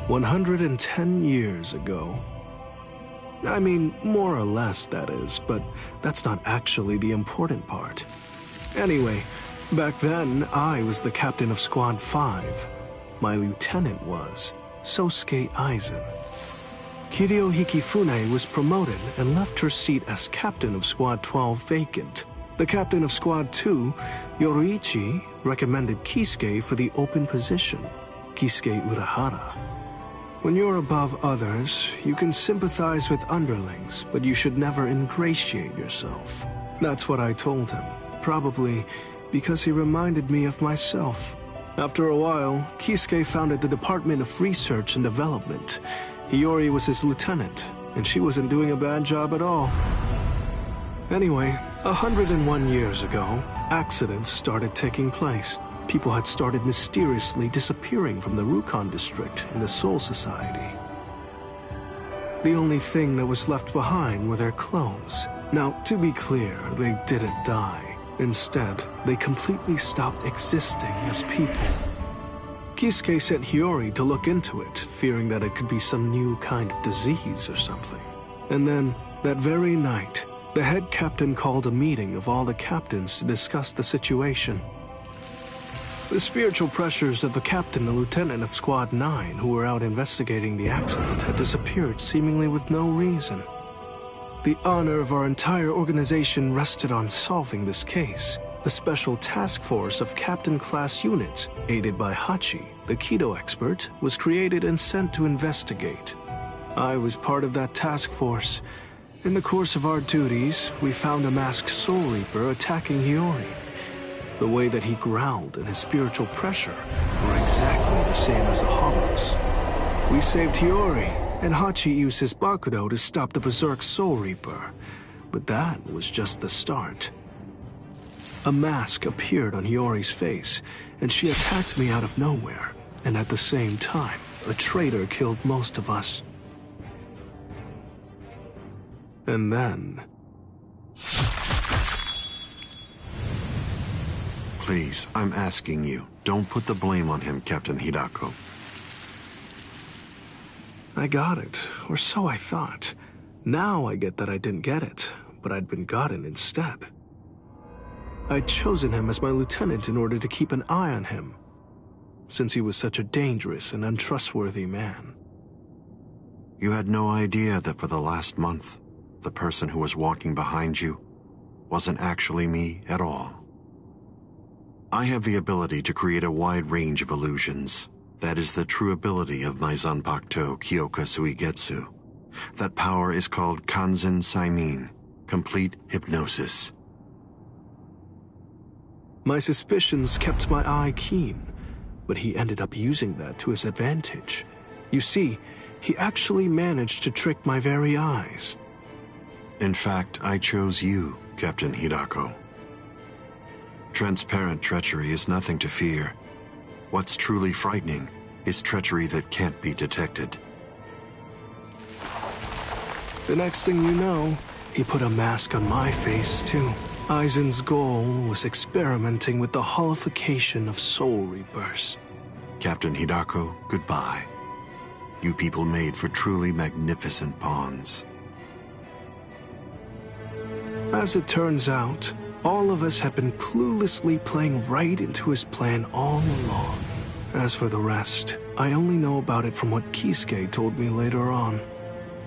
110 years ago. I mean, more or less, that is, but that's not actually the important part. Anyway, back then, I was the captain of Squad 5. My lieutenant was Sosuke Aizen. Kiryo Hikifune was promoted and left her seat as captain of Squad 12 vacant. The captain of Squad 2, Yoruichi, recommended Kisuke for the open position, Kisuke Urahara. When you're above others, you can sympathize with underlings, but you should never ingratiate yourself. That's what I told him, probably because he reminded me of myself. After a while, Kisuke founded the Department of Research and Development. Hiyori was his lieutenant, and she wasn't doing a bad job at all. Anyway, 101 years ago, accidents started taking place. People had started mysteriously disappearing from the Rukon district in the Soul Society. The only thing that was left behind were their clothes. Now, to be clear, they didn't die. Instead, they completely stopped existing as people. Kisuke sent Hiyori to look into it, fearing that it could be some new kind of disease or something. And then, that very night, the head captain called a meeting of all the captains to discuss the situation. The spiritual pressures of the captain and lieutenant of Squad 9 who were out investigating the accident had disappeared seemingly with no reason. The honor of our entire organization rested on solving this case. A special task force of captain-class units, aided by Hachi, the Kido expert, was created and sent to investigate. I was part of that task force. In the course of our duties, we found a masked Soul Reaper attacking Hiyori. The way that he growled and his spiritual pressure were exactly the same as a Hollow's. We saved Hiyori, and Hachi used his Bakudo to stop the Berserk Soul Reaper. But that was just the start. A mask appeared on Hiyori's face, and she attacked me out of nowhere. And at the same time, a traitor killed most of us. And then... Please, I'm asking you, don't put the blame on him, Captain Hidako. I got it, or so I thought. Now I get that I didn't get it, but I'd been gotten instead. I'd chosen him as my lieutenant in order to keep an eye on him, since he was such a dangerous and untrustworthy man. You had no idea that for the last month, the person who was walking behind you wasn't actually me at all. I have the ability to create a wide range of illusions. That is the true ability of my Zanpakuto Kyoka Suigetsu. That power is called Kanzen Saimin, complete hypnosis. My suspicions kept my eye keen, but he ended up using that to his advantage. You see, he actually managed to trick my very eyes. In fact, I chose you, Captain Hidako. Transparent treachery is nothing to fear. What's truly frightening is treachery that can't be detected. The next thing you know, he put a mask on my face, too. Aizen's goal was experimenting with the holification of Soul Reapers. Captain Hidako, goodbye. You people made for truly magnificent pawns. As it turns out, all of us had been cluelessly playing right into his plan all along. As for the rest, I only know about it from what Kisuke told me later on.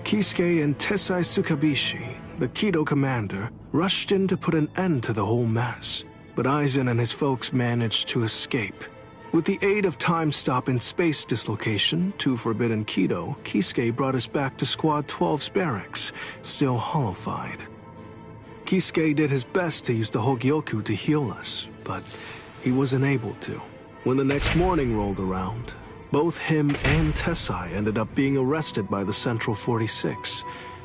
Kisuke and Tessai Tsukabishi, the Kido commander, rushed in to put an end to the whole mess, but Aizen and his folks managed to escape. With the aid of time stop and space dislocation, 2 Forbidden Kido, Kisuke brought us back to Squad 12's barracks, still hollowified. Kisuke did his best to use the Hogyoku to heal us, but he wasn't able to. When the next morning rolled around, both him and Tessai ended up being arrested by the Central 46,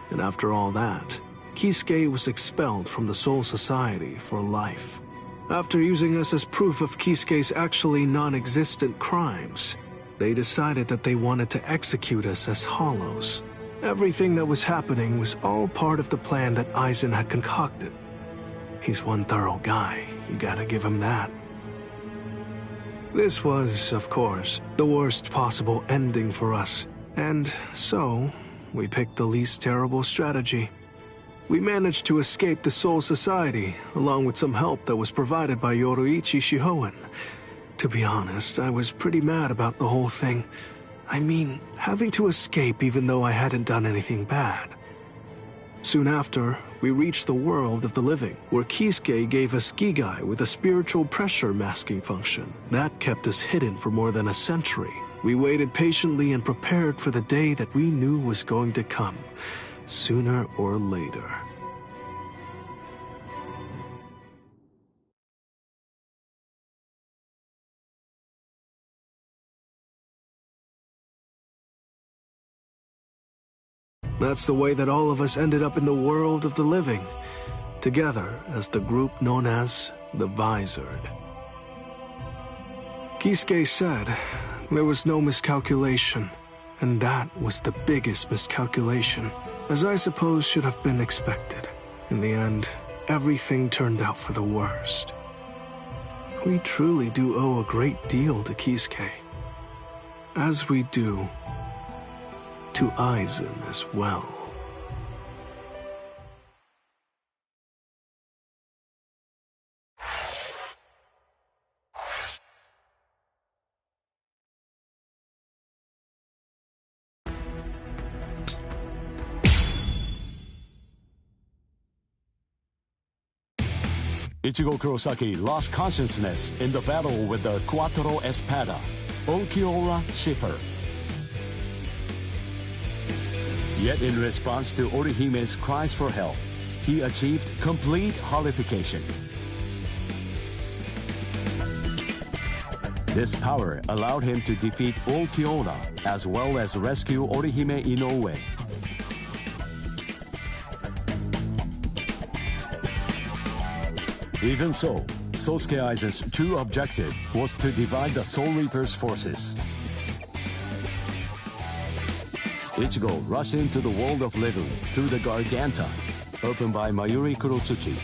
and after all that, Kisuke was expelled from the Soul Society for life. After using us as proof of Kisuke's actually non-existent crimes, they decided that they wanted to execute us as Hollows. Everything that was happening was all part of the plan that Aizen had concocted. He's one thorough guy, you gotta give him that. This was, of course, the worst possible ending for us, and so we picked the least terrible strategy. We managed to escape the Soul Society, along with some help that was provided by Yoruichi Shihoen. To be honest, I was pretty mad about the whole thing. I mean, having to escape even though I hadn't done anything bad. Soon after, we reached the world of the living, where Kisuke gave us Gigai with a spiritual pressure masking function. That kept us hidden for more than a century. We waited patiently and prepared for the day that we knew was going to come, sooner or later. That's the way that all of us ended up in the world of the living, together as the group known as the Visored. Kisuke said there was no miscalculation, and that was the biggest miscalculation, as I suppose should have been expected. In the end, everything turned out for the worst. We truly do owe a great deal to Kisuke, as we do to Aizen as well. Ichigo Kurosaki lost consciousness in the battle with the Quattro Espada, Ulquiorra Schiffer. Yet in response to Orihime's cries for help, he achieved complete holification. This power allowed him to defeat Ulquiorra as well as rescue Orihime Inoue. Even so, Sosuke Aizen's true objective was to divide the Soul Reaper's forces. Ichigo rushed into the world of living through the Garganta, opened by Mayuri Kurotsuchi.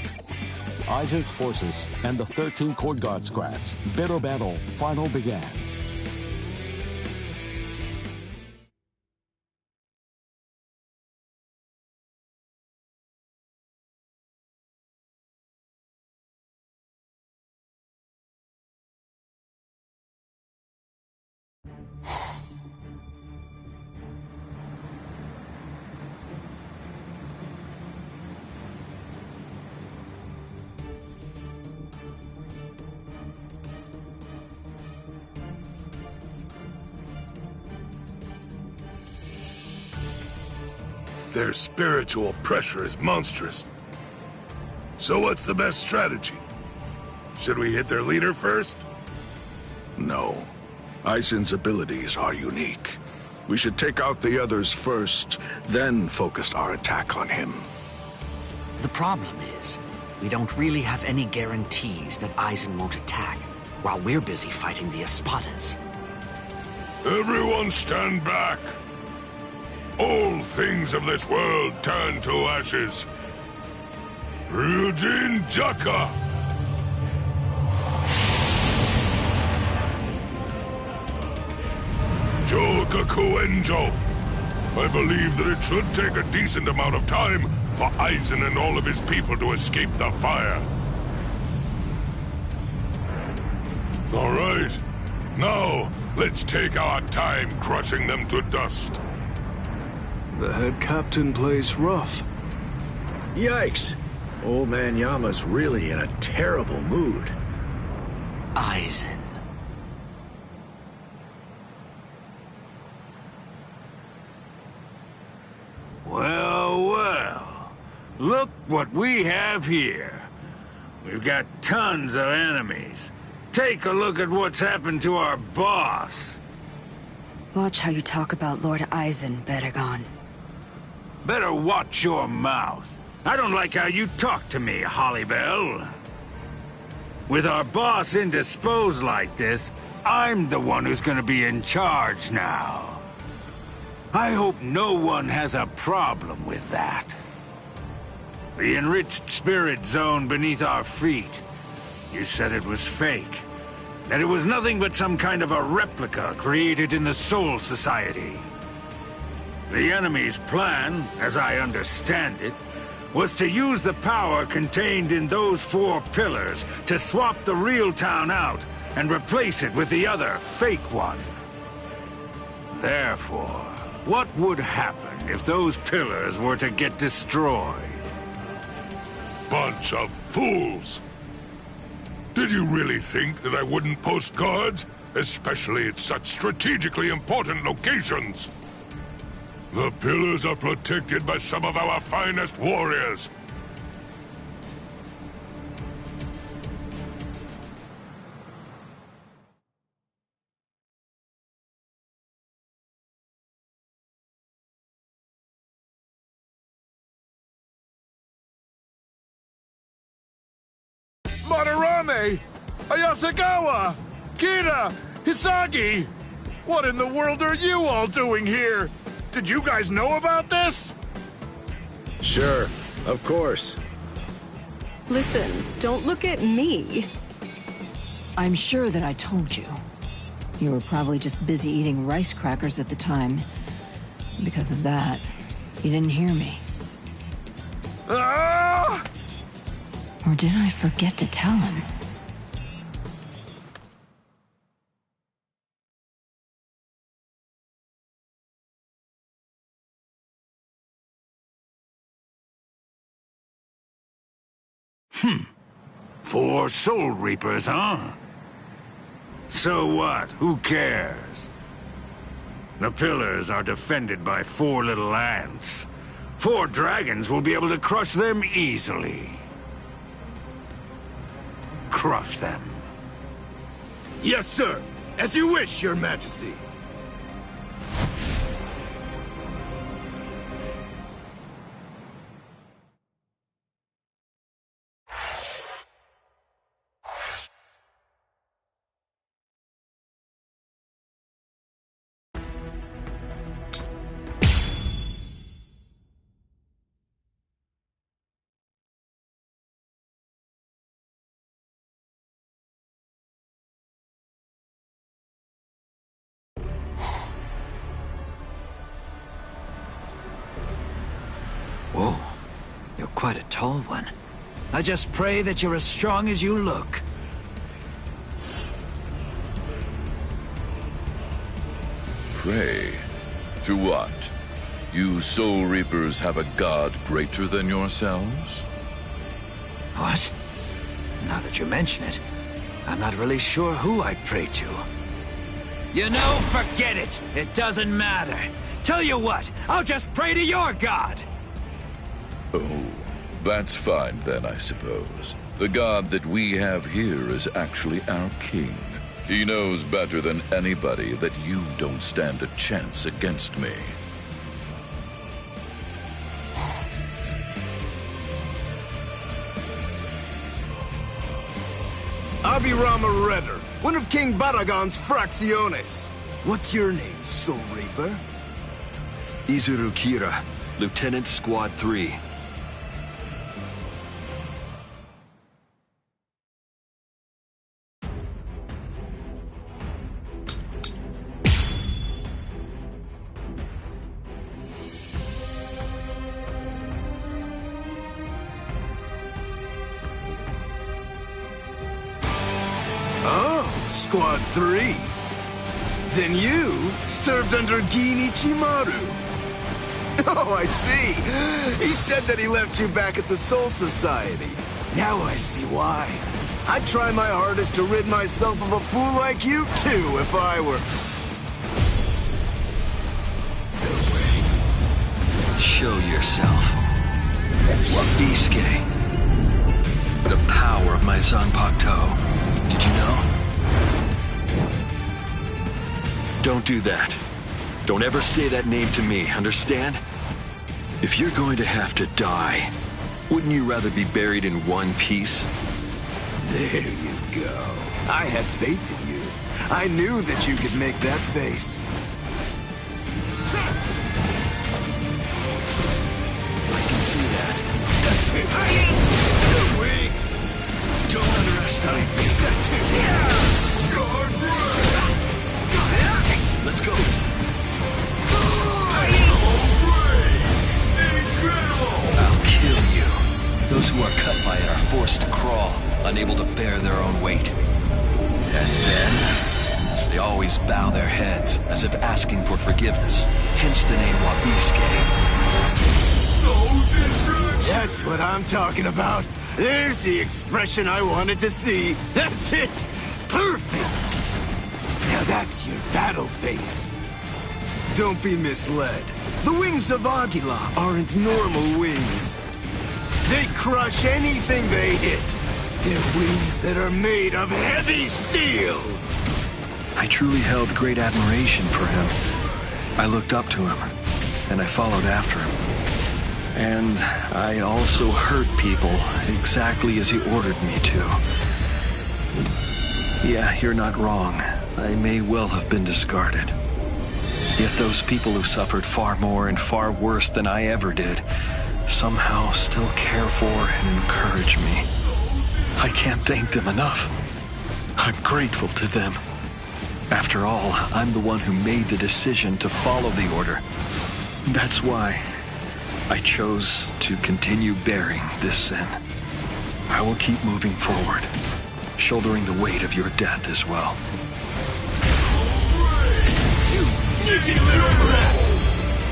Aizen's forces and the 13 Court Guard squads' bitter battle finally began. Their spiritual pressure is monstrous. So what's the best strategy? Should we hit their leader first? No. Aizen's abilities are unique. We should take out the others first, then focus our attack on him. The problem is, we don't really have any guarantees that Aizen won't attack, while we're busy fighting the Espadas. Everyone stand back! All things of this world turn to ashes. Ryujin Jaka! Jogaku Enjo! I believe that it should take a decent amount of time for Aizen and all of his people to escape the fire. All right. Now, let's take our time crushing them to dust. The head captain plays rough. Yikes! Old man Yama's really in a terrible mood. Aizen. Well, well. Look what we have here. We've got tons of enemies. Take a look at what's happened to our boss. Watch how you talk about Lord Aizen, Baragon. Better watch your mouth. I don't like how you talk to me, Hollybell. With our boss indisposed like this, I'm the one who's gonna be in charge now. I hope no one has a problem with that. The enriched spirit zone beneath our feet. You said it was fake. that it was nothing but some kind of a replica created in the Soul Society. The enemy's plan, as I understand it, was to use the power contained in those 4 pillars to swap the real town out and replace it with the other fake one. Therefore, what would happen if those pillars were to get destroyed? Bunch of fools! Did you really think that I wouldn't post guards, especially at such strategically important locations? The pillars are protected by some of our finest warriors. Madarame! Ayasagawa! Kira! Hisagi! What in the world are you all doing here? Did you guys know about this? Sure, of course. Listen, don't look at me. I'm sure that I told you. You were probably just busy eating rice crackers at the time. Because of that, you didn't hear me. Ah! Or did I forget to tell him? Four Soul Reapers, huh? So what? Who cares? The pillars are defended by 4 little ants. 4 dragons will be able to crush them easily. Crush them. Yes, sir. As you wish, Your Majesty. Whoa, you're quite a tall one. I just pray that you're as strong as you look. Pray? To what? You Soul Reapers have a god greater than yourselves? What? Now that you mention it, I'm not really sure who I'd pray to. You know, forget it! It doesn't matter. Tell you what, I'll just pray to your god! Oh, that's fine then, I suppose. The god that we have here is actually our king. He knows better than anybody that you don't stand a chance against me. Abirama Redder, one of King Baragon's fracciones. What's your name, Soul Reaper? Izuru Kira, Lieutenant Squad 3. Squad 3. Then you served under Ginichimaru. Oh, I see. He said that he left you back at the Soul Society. Now I see why. I'd try my hardest to rid myself of a fool like you, too, if I were... Show yourself. Isuke. The power of my Zanpakuto. Did you know? Don't do that. Don't ever say that name to me, understand? If you're going to have to die, wouldn't you rather be buried in one piece? There you go. I had faith in you. I knew that you could make that face. I can see that. That's it. You're weak. Don't underestimate me. That's it. Let's go. I'll kill you. Those who are cut by it are forced to crawl, unable to bear their own weight. And then, they always bow their heads, as if asking for forgiveness. Hence the name Wabisuke. That's what I'm talking about. There's the expression I wanted to see. That's it. Perfect. Now that's your battle face. Don't be misled. The wings of Aguila aren't normal wings. They crush anything they hit. They're wings that are made of heavy steel. I truly held great admiration for him. I looked up to him, and I followed after him. And I also hurt people exactly as he ordered me to. Yeah, you're not wrong. I may well have been discarded. Yet those people who suffered far more and far worse than I ever did somehow still care for and encourage me. I can't thank them enough. I'm grateful to them. After all, I'm the one who made the decision to follow the order. That's why I chose to continue bearing this sin. I will keep moving forward, shouldering the weight of your death as well. You sneaky little rat!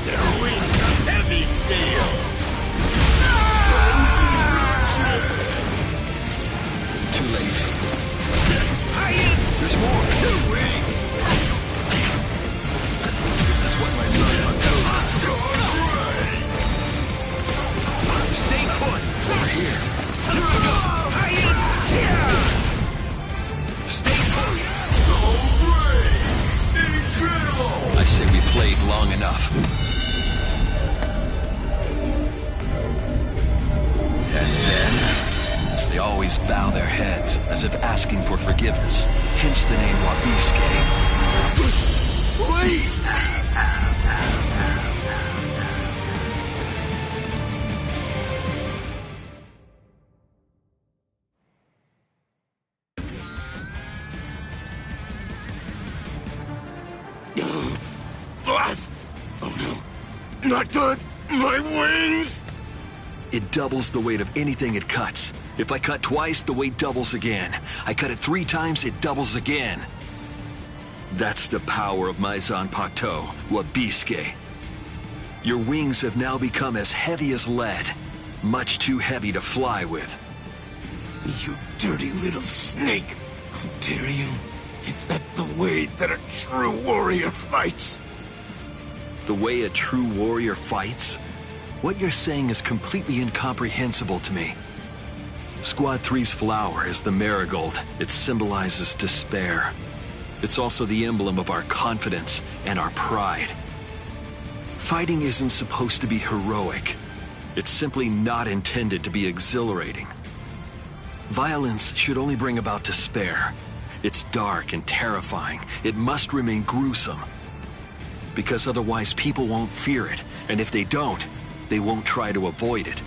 Their wings of heavy steel! Too late. There's more! Too weak! This is what my son does. Stay put! Over here. Stay put! So brave! Incredible! I say we played long enough. And then, they always bow their heads, as if asking for forgiveness. Hence the name Wabisuke. Wait! Blast! Oh no! Not good! My wings! It doubles the weight of anything it cuts. If I cut twice, the weight doubles again. I cut it 3 times, it doubles again. That's the power of my Zanpakuto, Wabisuke. Your wings have now become as heavy as lead. Much too heavy to fly with. You dirty little snake! How dare you? Is that the way that a true warrior fights? The way a true warrior fights? What you're saying is completely incomprehensible to me. Squad 3's flower is the marigold. It symbolizes despair. It's also the emblem of our confidence and our pride. Fighting isn't supposed to be heroic. It's simply not intended to be exhilarating. Violence should only bring about despair. It's dark and terrifying. It must remain gruesome. Because otherwise people won't fear it, and if they don't, they won't try to avoid it.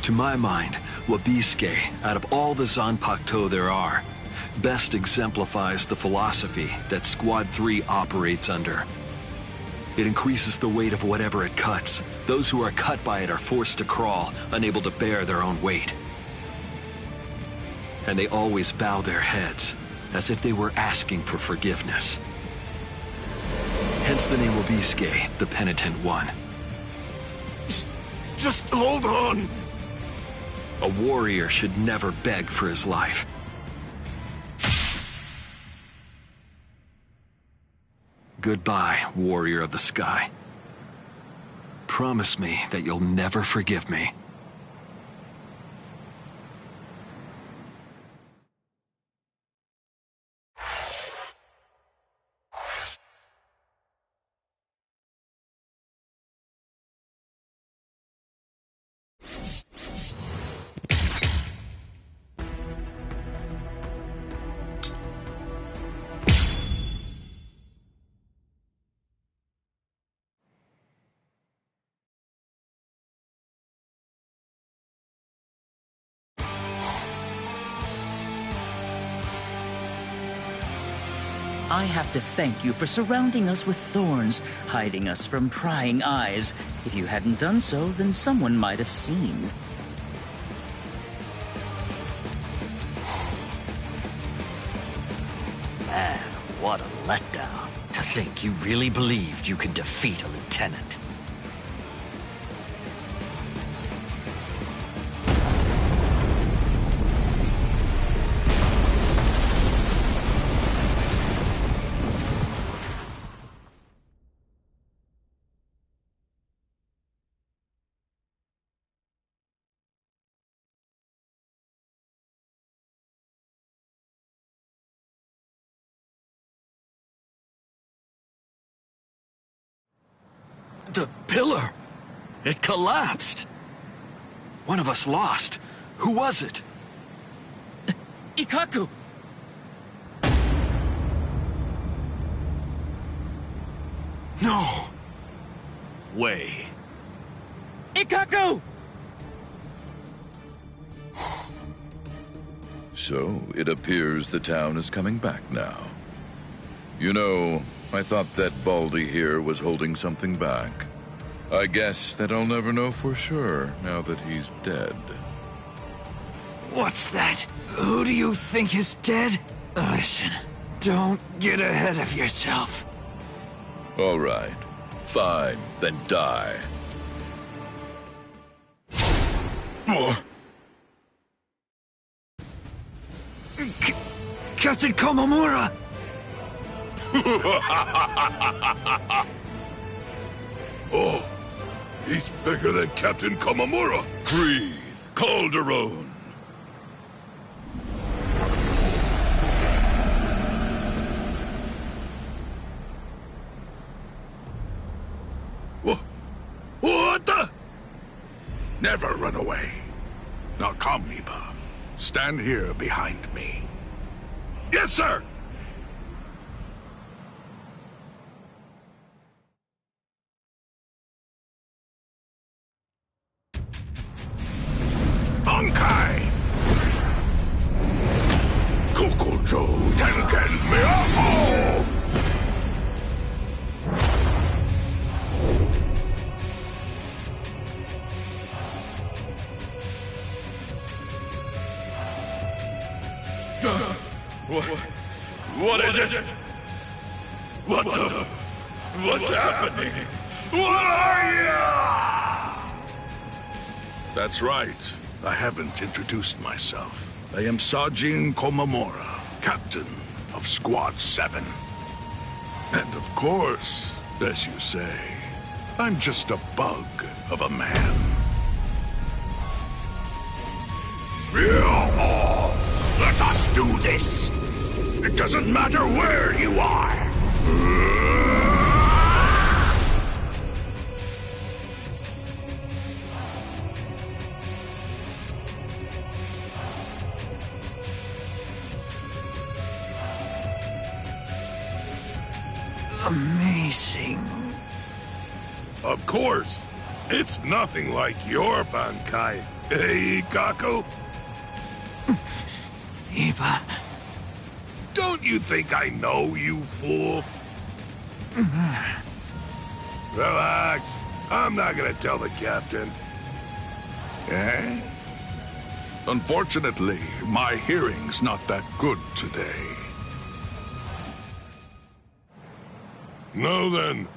To my mind, Wabisuke, out of all the Zanpakuto there are, best exemplifies the philosophy that Squad 3 operates under. It increases the weight of whatever it cuts. Those who are cut by it are forced to crawl, unable to bear their own weight. And they always bow their heads, as if they were asking for forgiveness. Hence the name Wabisuke, the penitent one. Just hold on! A warrior should never beg for his life. Goodbye, warrior of the sky. Promise me that you'll never forgive me. I have to thank you for surrounding us with thorns, hiding us from prying eyes. If you hadn't done so, then someone might have seen. Man, what a letdown. To think you really believed you could defeat a lieutenant. The pillar! It collapsed! One of us lost. Who was it? Ikkaku! No! Way. Ikkaku! So, it appears the town is coming back now. You know, I thought that Baldy here was holding something back. I guess that I'll never know for sure now that he's dead. What's that? Who do you think is dead? Listen, don't get ahead of yourself. All right. Fine, then die. Captain Komamura! Oh, he's bigger than Captain Komamura. Breathe, Calderon. What the? Never run away. Now come, Iba. Stand here behind me. Yes, sir! Bankai! Kokojo Tengen Miaho! What is it? What the? What's happening? What are you? That's right. I haven't introduced myself. I am Sajin Komamura, captain of Squad 7. And of course, as you say, I'm just a bug of a man. Let us do this! It doesn't matter where you are! Amazing. Of course. It's nothing like your Bankai, hey, Ikkaku? Iba. Don't you think I know, you fool? Relax. I'm not gonna tell the captain. Eh? Unfortunately, my hearing's not that good today. Now then,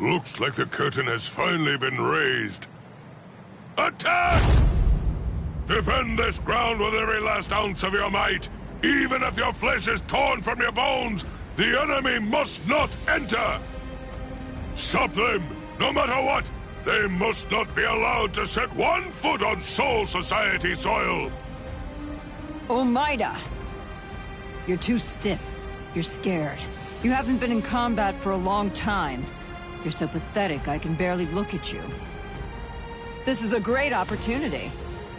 looks like the curtain has finally been raised. Attack! Defend this ground with every last ounce of your might. Even if your flesh is torn from your bones, the enemy must not enter! Stop them, no matter what! They must not be allowed to set 1 foot on Soul Society soil! Omaida! You're too stiff. You're scared. You haven't been in combat for a long time. You're so pathetic I can barely look at you. This is a great opportunity.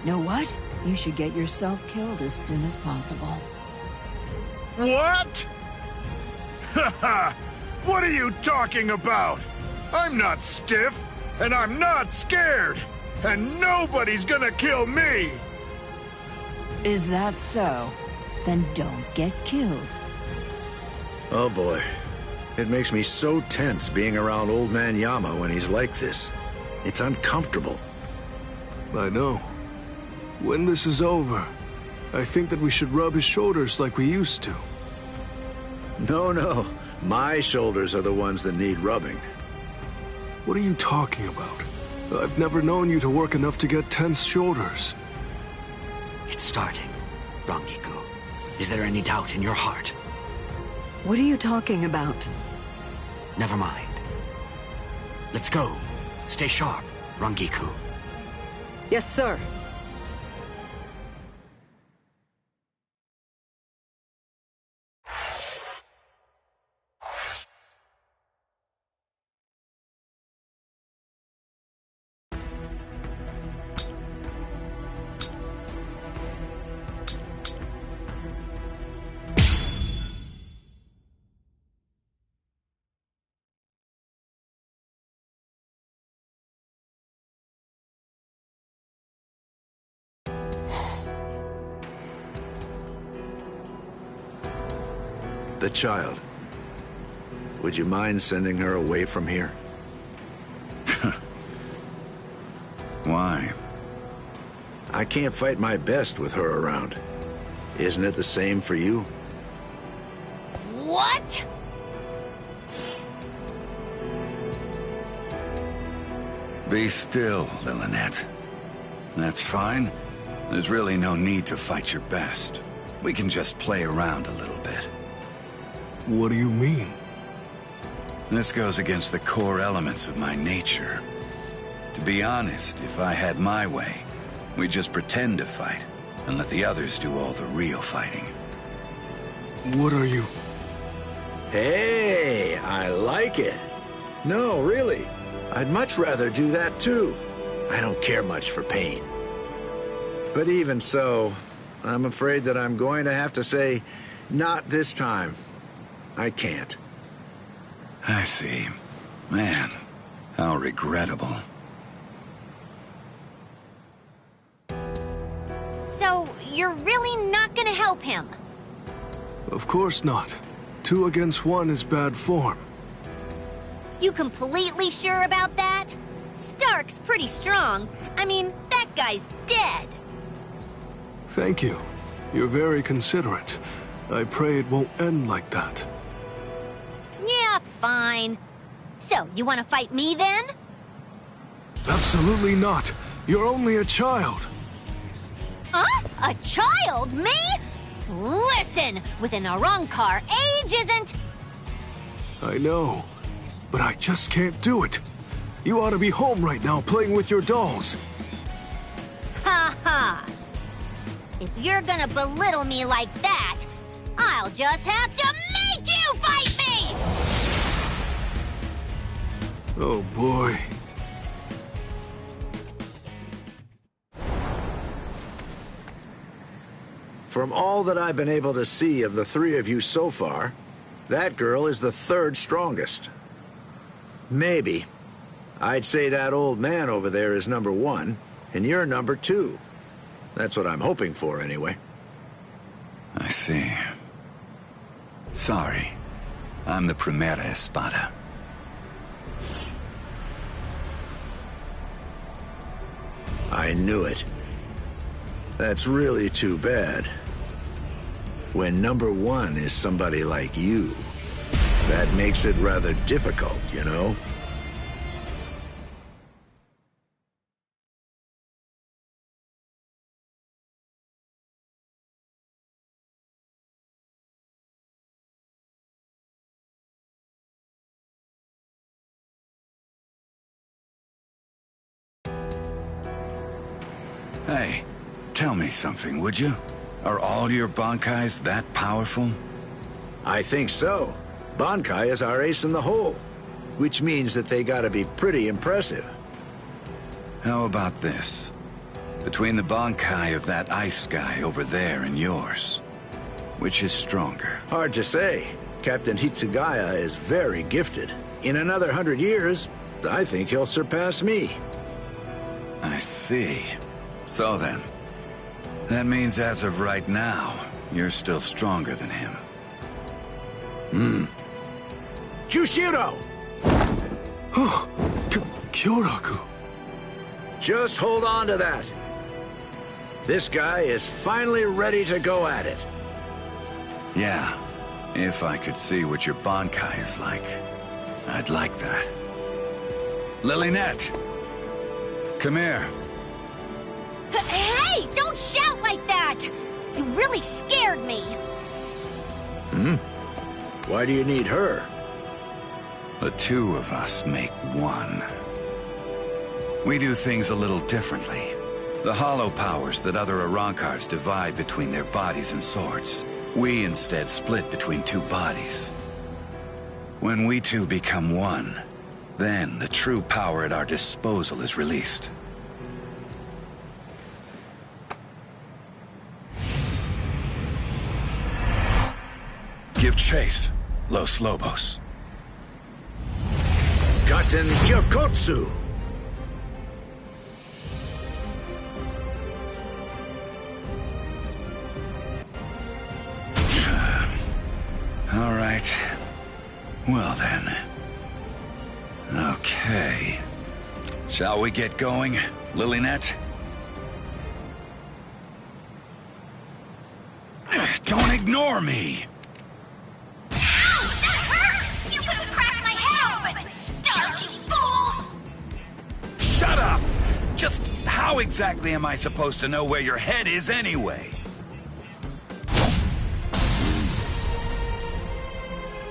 Know what? You should get yourself killed as soon as possible. What? Haha! What are you talking about? I'm not stiff, and I'm not scared, and nobody's gonna kill me! Is that so? Then don't get killed. Oh boy. It makes me so tense being around Old Man Yama when he's like this. It's uncomfortable. I know. When this is over, I think that we should rub his shoulders like we used to. No. My shoulders are the ones that need rubbing. What are you talking about? I've never known you to work enough to get tense shoulders. It's starting, Rangiku. Is there any doubt in your heart? What are you talking about? Never mind. Let's go. Stay sharp, Rangiku. Yes, sir. The child. Would you mind sending her away from here? Why? I can't fight my best with her around. Isn't it the same for you? What? Be still, Lillinette. That's fine. There's really no need to fight your best. We can just play around a little bit. What do you mean? This goes against the core elements of my nature. To be honest, if I had my way, we'd just pretend to fight and let the others do all the real fighting. What are you... Hey, I like it. No, really. I'd much rather do that too. I don't care much for pain. But even so, I'm afraid that I'm going to have to say, not this time. I can't. I see. Man, how regrettable. So, you're really not gonna help him? Of course not. 2 against 1 is bad form. You completely sure about that? Stark's pretty strong. I mean, that guy's dead. Thank you. You're very considerate. I pray it won't end like that. Yeah, fine. So, you want to fight me then? Absolutely not. You're only a child. Huh? A child? Me? Listen, with an Arrancar, age isn't... I know, but I just can't do it. You ought to be home right now playing with your dolls. Ha ha. If you're gonna belittle me like that, I'll just have to make you fight me! Oh boy. From all that I've been able to see of the 3 of you so far, that girl is the 3rd strongest. Maybe. I'd say that old man over there is number 1, and you're number 2. That's what I'm hoping for, anyway. I see. Sorry. I'm the Primera Espada. I knew it. That's really too bad. When number 1 is somebody like you, that makes it rather difficult, you know? Hey, tell me something, would you? Are all your Bankais that powerful? I think so. Bankai is our ace in the hole, which means that they gotta be pretty impressive. How about this? Between the Bankai of that ice guy over there and yours, which is stronger? Hard to say. Captain Hitsugaya is very gifted. In another 100 years, I think he'll surpass me. I see. So then, that means as of right now, you're still stronger than him. Jushiro! Kyoraku. Just hold on to that. This guy is finally ready to go at it. Yeah, if I could see what your Bankai is like, I'd like that. Lilynette! Come here. Hey, don't shout like that! You really scared me. Why do you need her? The two of us make one. We do things a little differently. The hollow powers that other Arrancars divide between their bodies and swords, we instead split between two bodies. When we two become one, then the true power at our disposal is released. Give chase, Los Lobos. Gaten Gyokotsu! All right. Well then. Okay. Shall we get going, Lilynette? Don't ignore me! Ow! That hurt! You could have cracked my head open! Starchy fool! Shut up! Just how exactly am I supposed to know where your head is anyway?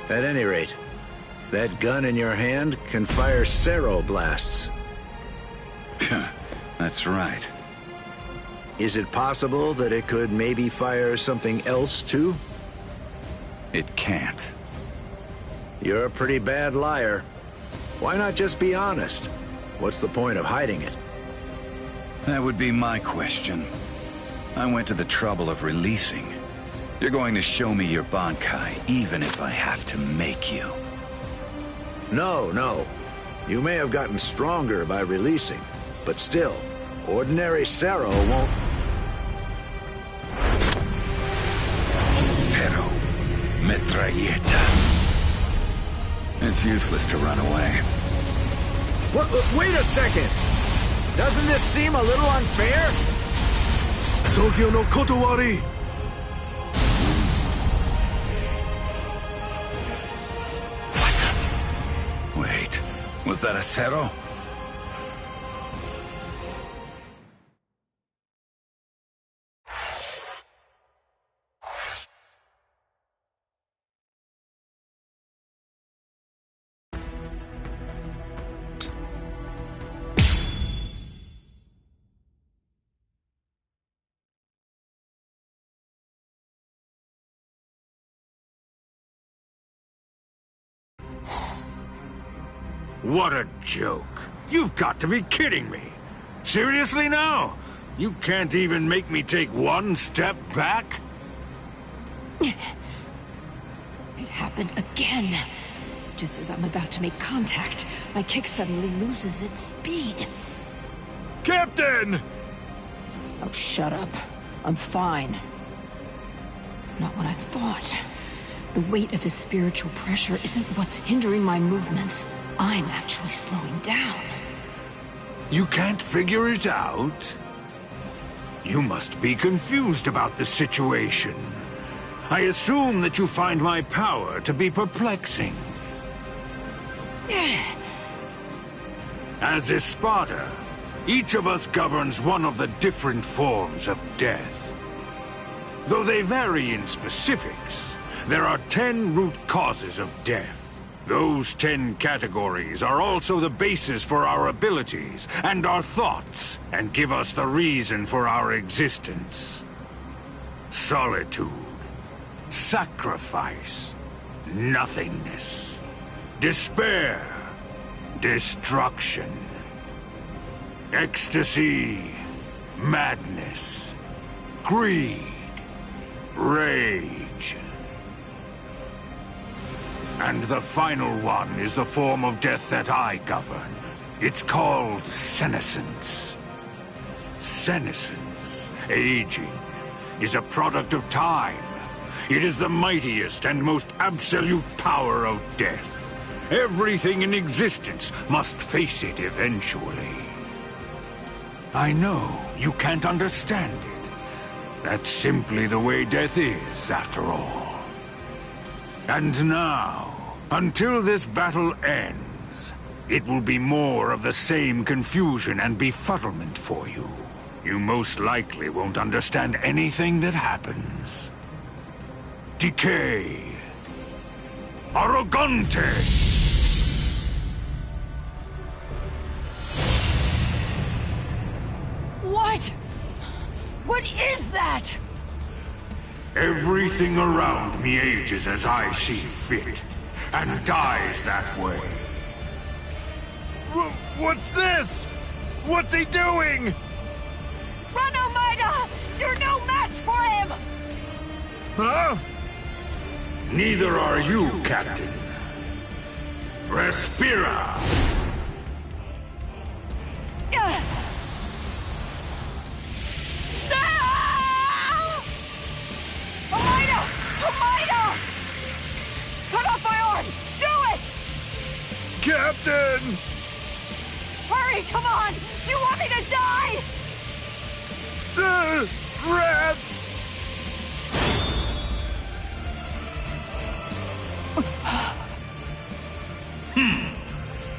At any rate, that gun in your hand can fire Cero blasts. That's right. Is it possible that it could maybe fire something else too? It can't. You're a pretty bad liar. Why not just be honest? What's the point of hiding it? That would be my question. I went to the trouble of releasing. You're going to show me your Bankai, even if I have to make you. No. You may have gotten stronger by releasing, but still, ordinary Cero won't... Cero. Metralleta. It's useless to run away. What? Wait a second! Doesn't this seem a little unfair? Sogyo no kotowari! Wait, was that a Cero? What a joke. You've got to be kidding me. Seriously now? You can't even make me take one step back? It happened again. Just as I'm about to make contact, my kick suddenly loses its speed. Captain! Oh, shut up. I'm fine. It's not what I thought. The weight of his spiritual pressure isn't what's hindering my movements. I'm actually slowing down. You can't figure it out? You must be confused about the situation. I assume that you find my power to be perplexing. As Espada, each of us governs one of the different forms of death. Though they vary in specifics, there are 10 root causes of death. Those 10 categories are also the basis for our abilities and our thoughts, and give us the reason for our existence. Solitude, sacrifice, nothingness, despair, destruction, ecstasy, madness, greed, rage. And the final one is the form of death that I govern. It's called senescence. Senescence, aging, is a product of time. It is the mightiest and most absolute power of death. Everything in existence must face it eventually. I know you can't understand it. That's simply the way death is, after all. And now, until this battle ends, it will be more of the same confusion and befuddlement for you. You most likely won't understand anything that happens. Decay. Arrogante! What? What is that? Everything around me ages as I see fit, and dies that way. What's this? What's he doing? Run, Almeida! You're no match for him! Huh? Neither are you, Captain. Respira! Almeida! Almeida! Cut off my arm! Do it! Captain! Hurry, come on! Do you want me to die? Rats!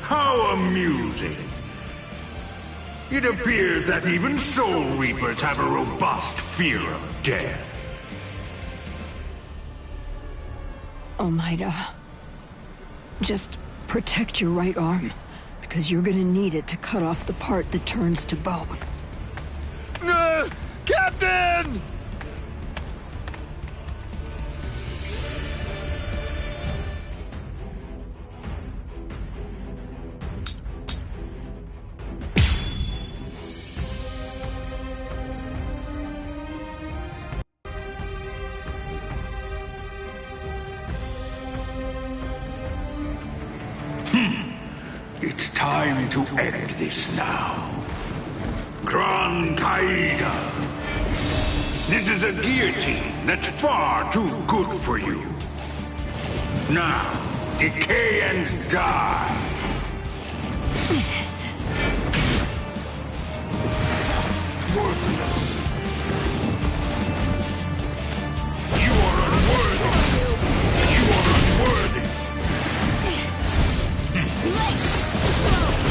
How amusing. It appears that even Soul Reapers have a robust fear of death. Almeida, just protect your right arm, because you're gonna need it to cut off the part that turns to bone. Captain! It's time to end this now. Gran Caida. This is a guillotine that's far too good for you. Now, decay and die. Worthless. You are unworthy. You are unworthy.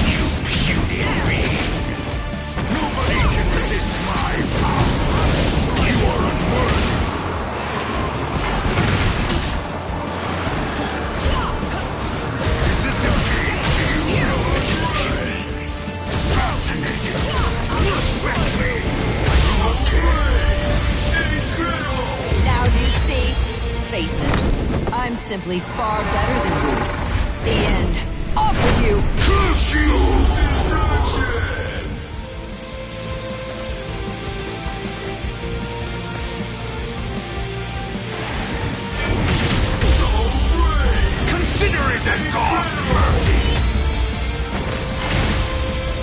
You puny being. Nobody can resist my power. You are unworthy. Is this a game to you? Fascinating. Respect me. Okay. Now do you see? Face it. I'm simply far better than you. The end. Off with you! Curse you! Consider it as God's mercy!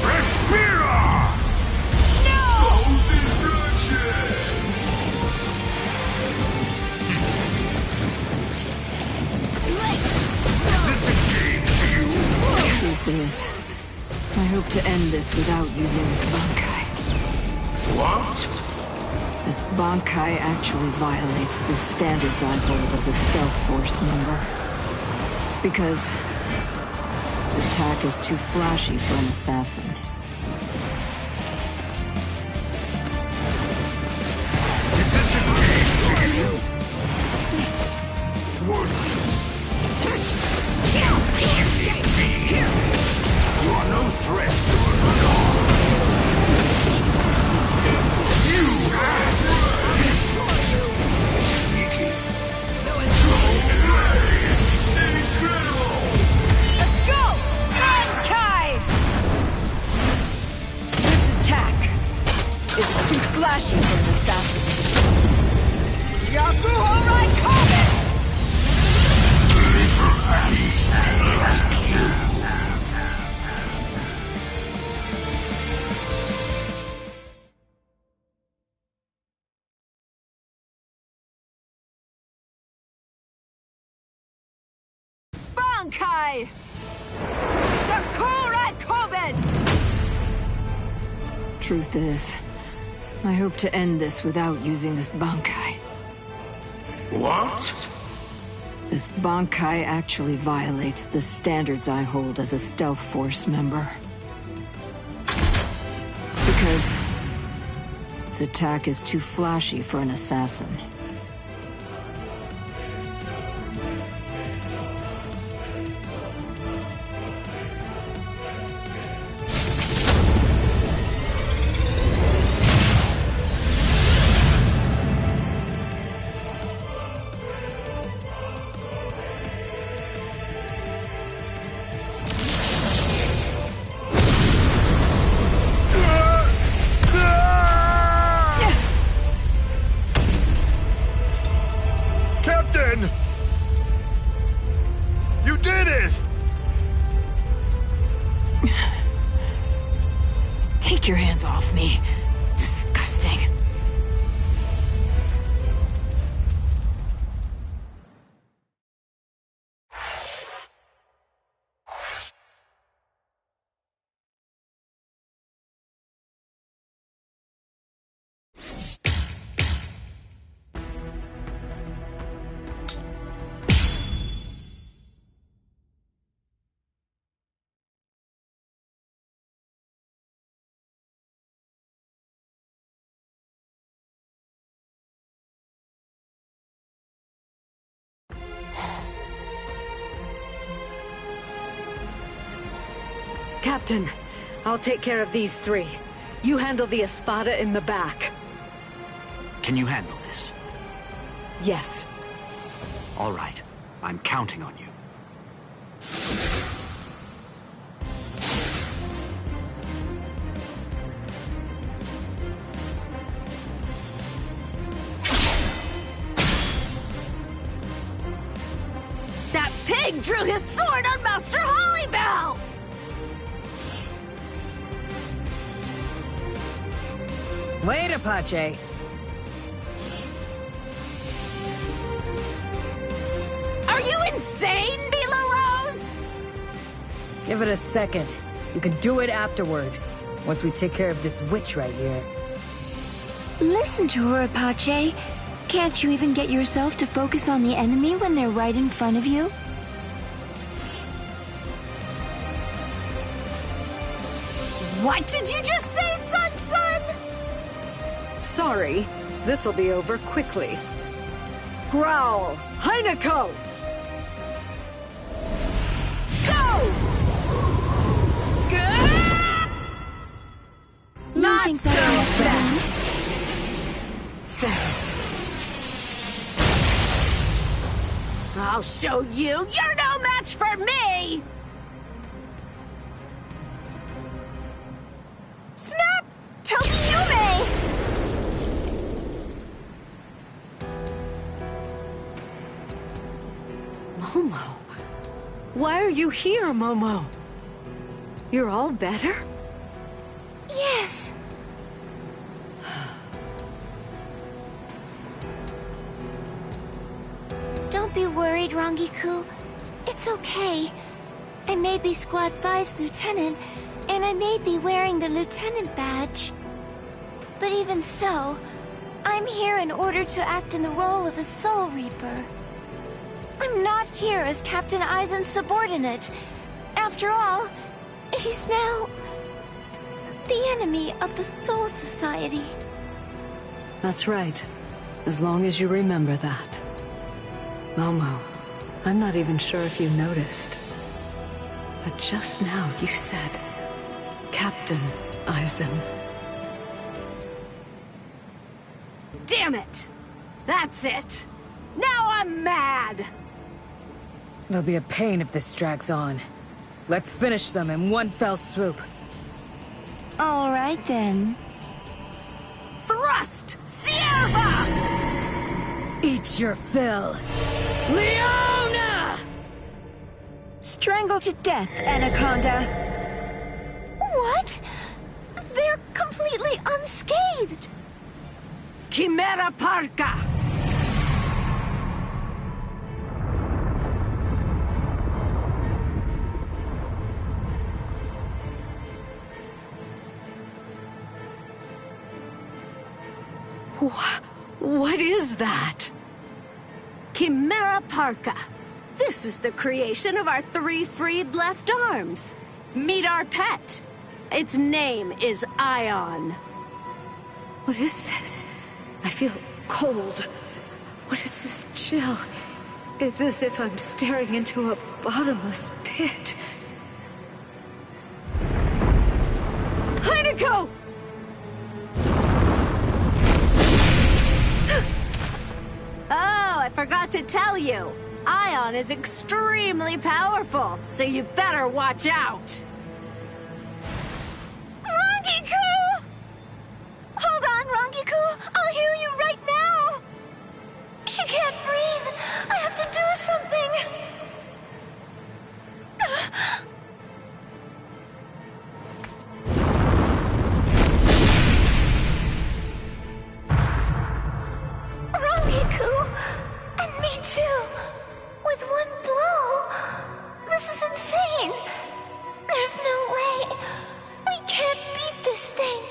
Respira! Is this a game to you? Truth is, I hope to end this without using this Bankai. What? This Bankai actually violates the standards I hold as a stealth force member. It's because this attack is too flashy for an assassin. Is this a game to you? Worthless. You are no threat to a god. You sneaky. Let's go! Bankai! This attack, it's too flashy for an assassin. Yakuho Raikkonen! Little beast like you. Bankai! Dakura Koben! Truth is, I hope to end this without using this Bankai. What? This Bankai actually violates the standards I hold as a Stealth Force member. It's because its attack is too flashy for an assassin. You did it! Take your hands off me. Disgusting. Captain, I'll take care of these three. You handle the Espada in the back. Can you handle this? Yes. All right. I'm counting on you. That pig drew his sword on Master Hollybell! Wait, Apache. Are you insane, Mila Rose? Give it a second. You can do it afterward. Once we take care of this witch right here. Listen to her, Apache. Can't you even get yourself to focus on the enemy when they're right in front of you? What did you just say, son? Sorry, this'll be over quickly. Growl! Heineko! Go! Not think so that's fast! I'll show you! You're no match for me! Snap! Tokiyume! Momo? Why are you here, Momo? You're all better? Yes. Don't be worried, Rangiku. It's okay. I may be Squad 5's lieutenant, and I may be wearing the lieutenant badge. But even so, I'm here in order to act in the role of a Soul Reaper. I'm not here as Captain Aizen's subordinate. After all, he's now the enemy of the Soul Society. That's right. As long as you remember that. Momo, I'm not even sure if you noticed. But just now you said, Captain Aizen. Damn it! That's it! Now I'm mad! It'll be a pain if this drags on. Let's finish them in one fell swoop. All right, then. Thrust! Sierva! Eat your fill. Leona! Strangle to death, Anaconda. What? They're completely unscathed. Chimera Parka! What is that? Chimera Parka. This is the creation of our 3 freed left arms. Meet our pet. Its name is Ion. What is this? I feel cold. What is this chill? It's as if I'm staring into a bottomless pit. Heineko! Oh, I forgot to tell you. Ion is extremely powerful, so you better watch out. Rangiku! Hold on, Rangiku. I'll heal you right now. She can't breathe. I have to do something. Rangiku! And me too! With one blow! This is insane! There's no way! We can't beat this thing!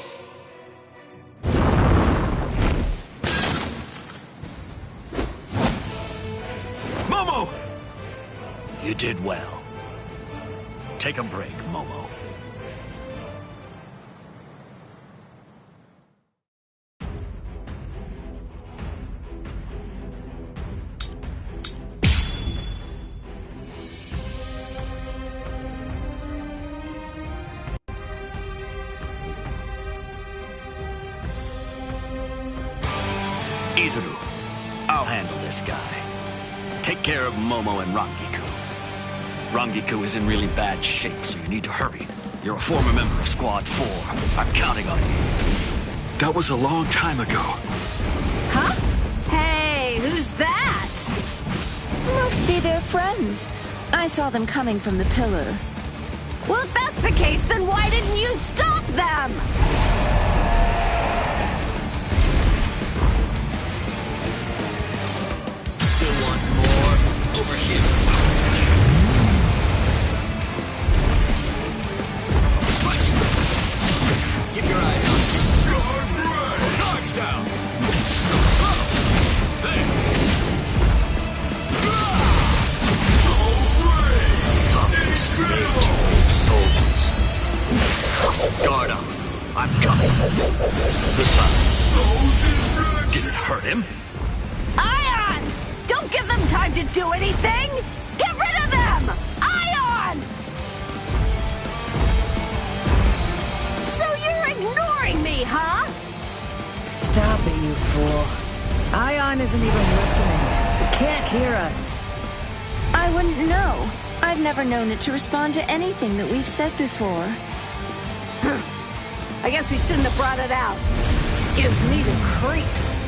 Momo! You did well. Take a break, Momo. Izuru, I'll handle this guy. Take care of Momo and Rangiku. Rangiku is in really bad shape, so you need to hurry. You're a former member of Squad 4. I'm counting on you. That was a long time ago. Huh? Hey, who's that? Must be their friends. I saw them coming from the pillar. Well, if that's the case, then why didn't you stop them? Still want more? Over here. Strike! Keep your eyes on me. Guards down! So slow! There! So brave! Toughest made souls. Guard up. I'm coming. Goodbye. Did it hurt him? Ion! Don't give them time to do anything! Get rid of them! Ion! So you're ignoring me, huh? Stop it, you fool. Ion isn't even listening. It can't hear us. I wouldn't know. I've never known it to respond to anything that we've said before. I guess we shouldn't have brought it out. Gives me the creeps.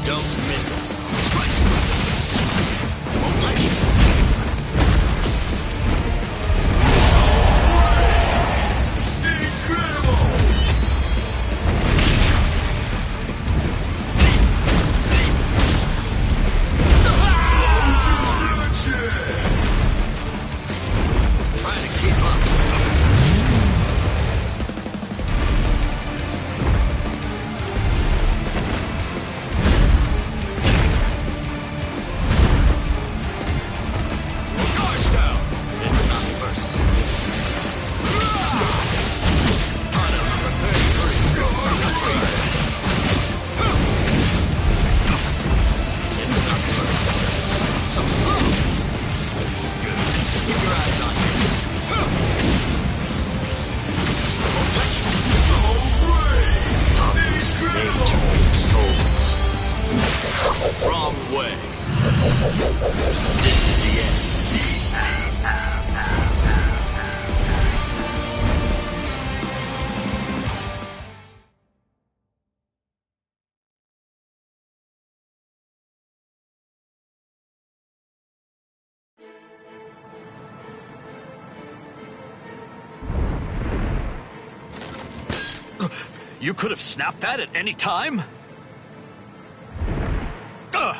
Don't miss it. Strike! Won't let you. Incredible! Trying to keep up. Guards down. It's not personal. Hunter number 33. It's not personal. So slow. Good. Keep your eyes on him. Won't let you. So brave. Toughest made to keep souls. Wrong way. This is the end. You could have snapped that at any time? Ugh.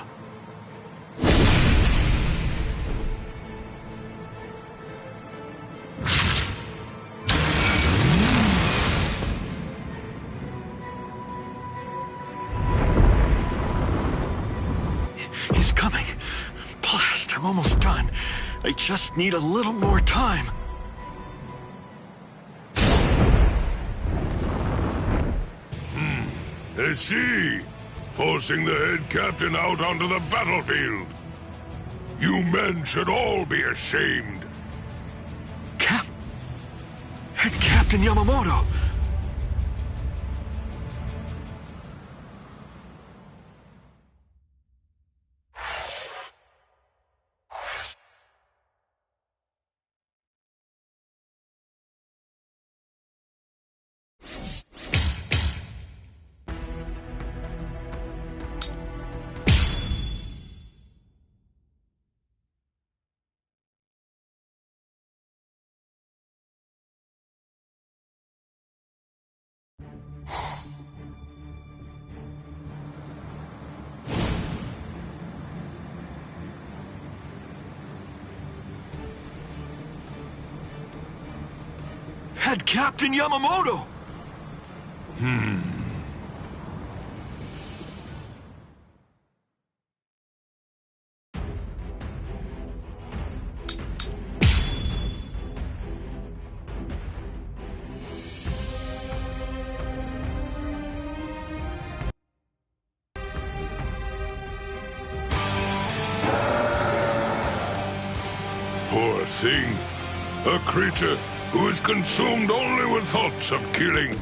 I'm almost done. I just need a little more time. I see. Forcing the head captain out onto the battlefield. You men should all be ashamed. Head Captain Yamamoto! Head Captain Yamamoto! Poor thing. A creature who is consumed only with thoughts of killing.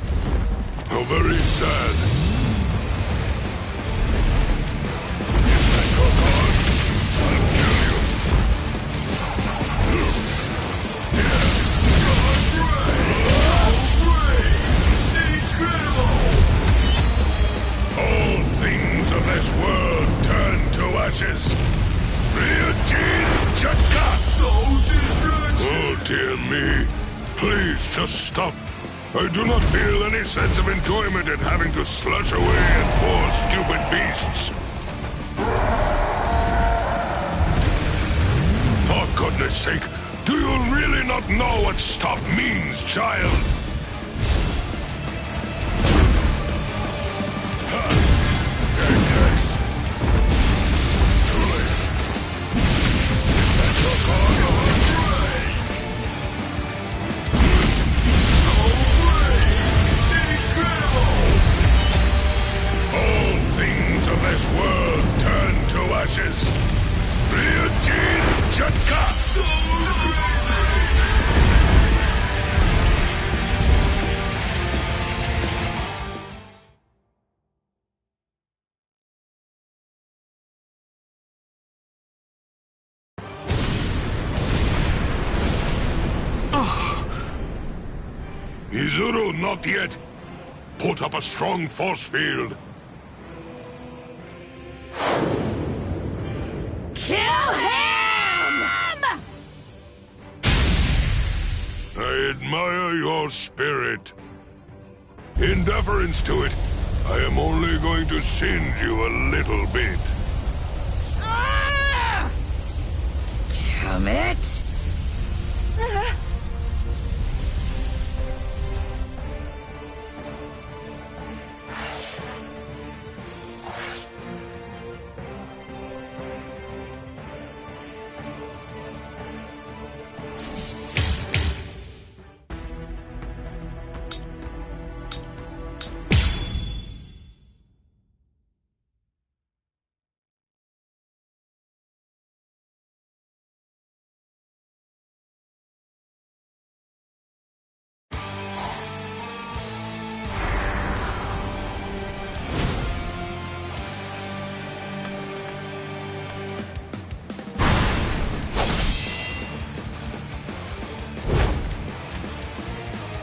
How very sad. Is that your cause? I'll kill you. All things of this world turn to ashes. Ryujin Chatka! Oh dear me. Please, just stop. I do not feel any sense of enjoyment in having to slush away at poor stupid beasts. For goodness sake, do you really not know what stop means, child? This world turned to ashes. Ryujin Chatka! Izuru, not yet. Put up a strong force field. Kill him! I admire your spirit. In deference to it, I am only going to singe you a little bit. Damn it!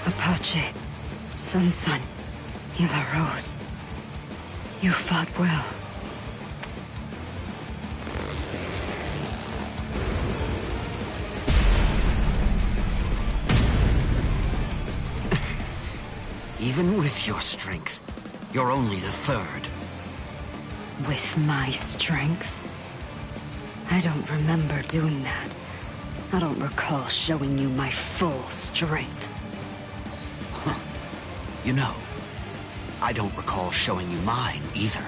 Apache, Sun, Hila Rose. You fought well. Even with your strength, you're only the third. With my strength? I don't remember doing that. I don't recall showing you my full strength. Huh. You know, I don't recall showing you mine either.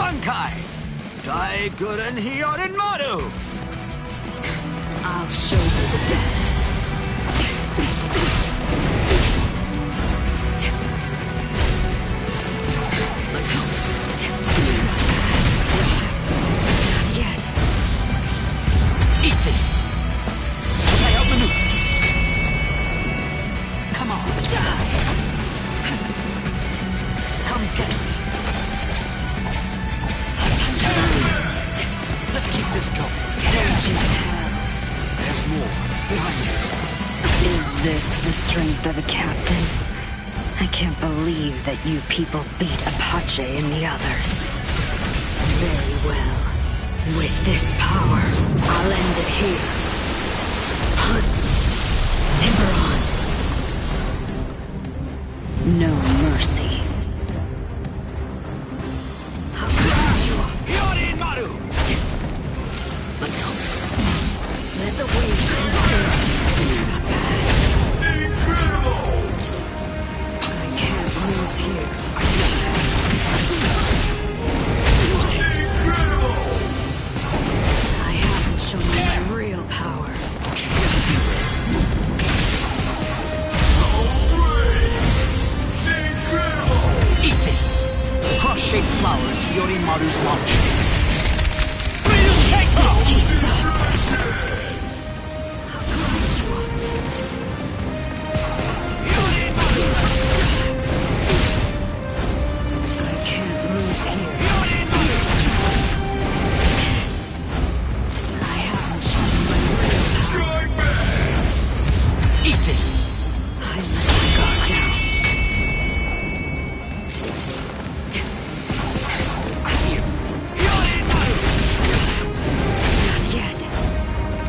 Bankai! Dai Guren Hyorin Maru! I'll show you the depths. Let's go. Not yet. Eat this! Try out maneuver. Come on, die! Come get me. Let's keep this going. Don't you tell. There's more behind you. Is this the strength of a captain? I can't believe that you people beat Apache and the others. Very well. With this power, I'll end it here. Hunt. Tiburon. No mercy. Let's go. Let the waves consume. Not bad. Incredible! I can't lose here. Incredible! I haven't shown you my real power. Incredible! Eat this! Cross-shaped flowers, Yorimaru's launch. If this keeps up. I can't lose here. I haven't shown you my real power. Strike back! Eat this! I let my guard down. Not yet.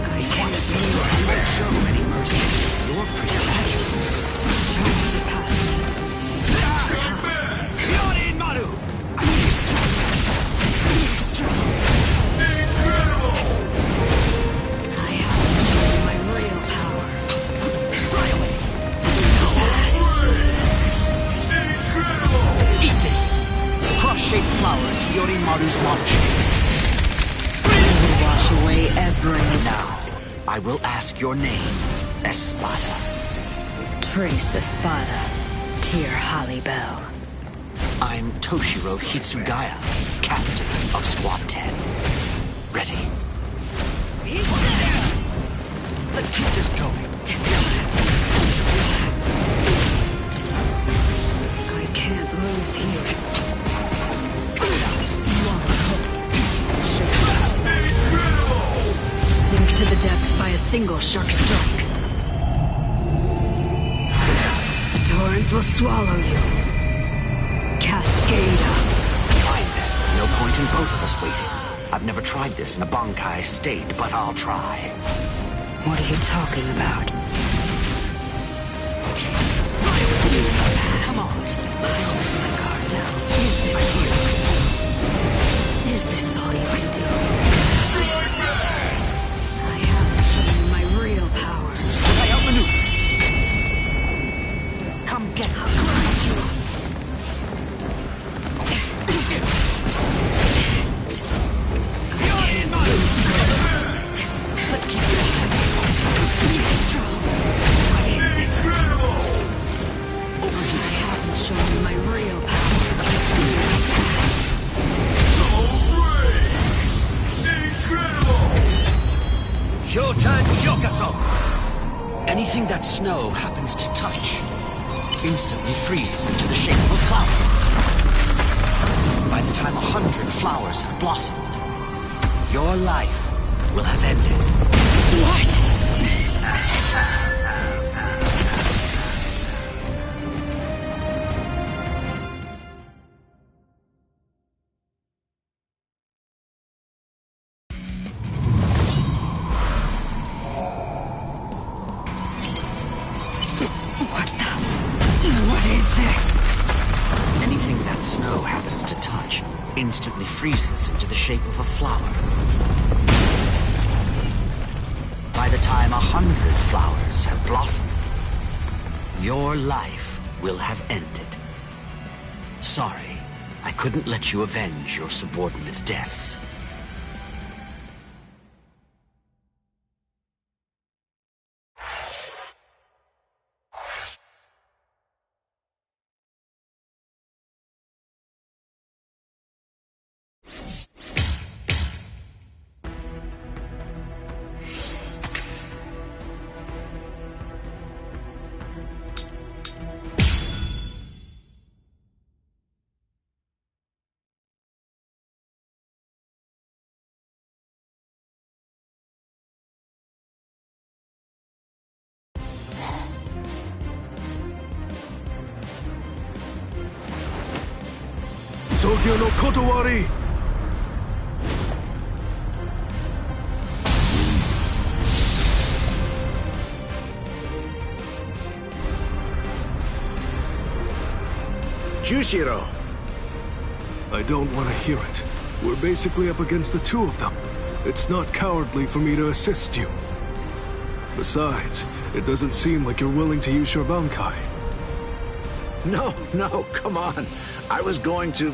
I can't lose here. Show any mercy. You're pretty magical. Try to surpass me. It's tough. Yorimaru! You're strong. You're strong. Incredible! I haven't shown you my real power. Fly away! Incredible! Eat this! Cross-shaped flowers, Yorimaru's launch. I will wash away every... Now, I will ask your name, Espada. Trace Espada. Tear Hollybell. I'm Toshiro Hitsugaya, captain of Squad 10. Ready? Let's keep this going. I can't lose here. Swallow hope. Should respect. Sink to the depths by a single shark strike. The torrents will swallow you. Cascada. Fine then. No point in both of us waiting. I've never tried this in a Bankai state, but I'll try. What are you talking about? Okay. Come on. I'll let my guard down. Is this all you can do? I haven't shown you my real power. I outmaneuvered. Come get her. I'll grind you up. Let's keep this going. You're strong. What is this? Over I here. haven't shown you my real power. So brave! Incredible! Hyota Yokaso! Anything that snow happens to touch instantly freezes into the shape of a flower. By the time 100 flowers have blossomed, your life will have ended. What? What is this? Anything that snow happens to touch instantly freezes into the shape of a flower. By the time 100 flowers have blossomed, your life will have ended. Sorry, I couldn't let you avenge your subordinates' deaths. Sogyo no Kotowari! Jushiro! I don't want to hear it. We're basically up against the two of them. It's not cowardly for me to assist you. Besides, it doesn't seem like you're willing to use your Bankai. No, come on. I was going to...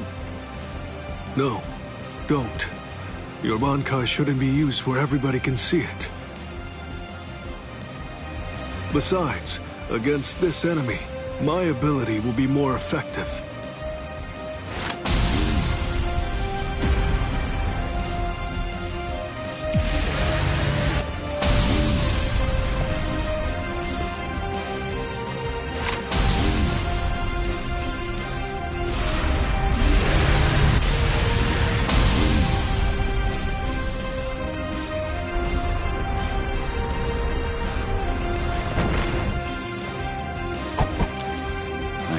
No, don't. Your Bankai shouldn't be used where everybody can see it. Besides, against this enemy, my ability will be more effective.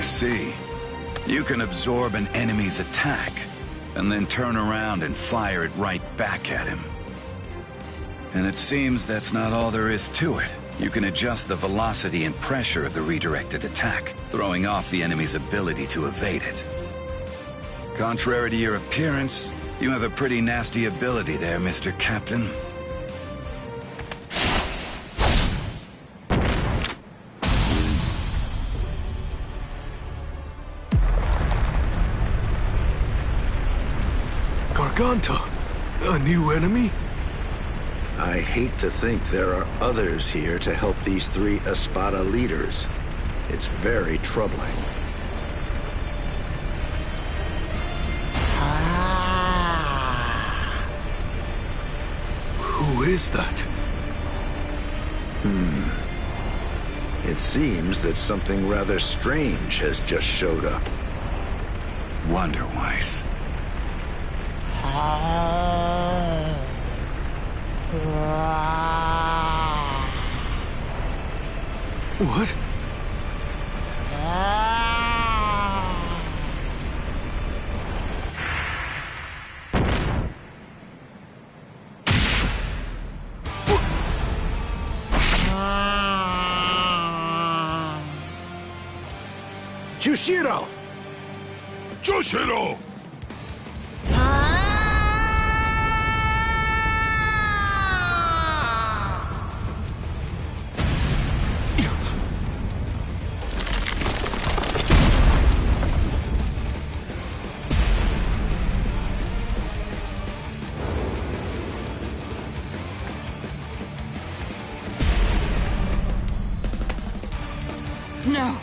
See, you can absorb an enemy's attack, and then turn around and fire it right back at him. And it seems that's not all there is to it. You can adjust the velocity and pressure of the redirected attack, throwing off the enemy's ability to evade it. Contrary to your appearance, you have a pretty nasty ability there, Mr. Captain. Garganta? A new enemy? I hate to think there are others here to help these three Espada leaders. It's very troubling. Who is that? It seems that something rather strange has just showed up. Wonder-Weiss. What? Jushiro! Jushiro! No,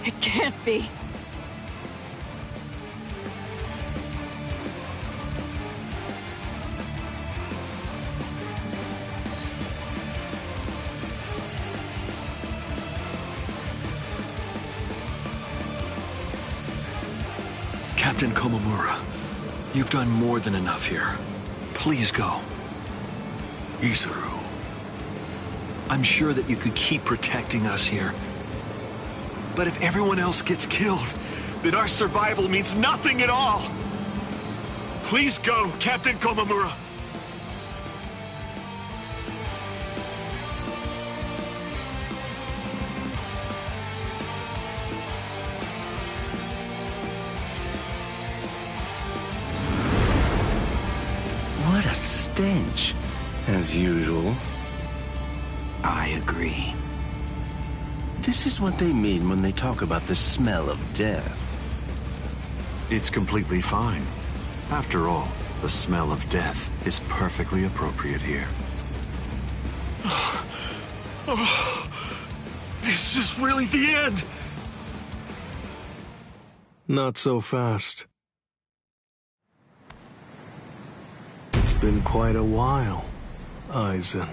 it can't be. Captain Komamura, you've done more than enough here. Please go. Isuru. I'm sure that you could keep protecting us here. But if everyone else gets killed, then our survival means nothing at all. Please go, Captain Komamura. What a stench, as usual. I agree. This is what they mean when they talk about the smell of death. It's completely fine. After all, the smell of death is perfectly appropriate here. This is really the end! Not so fast. It's been quite a while, Aizen.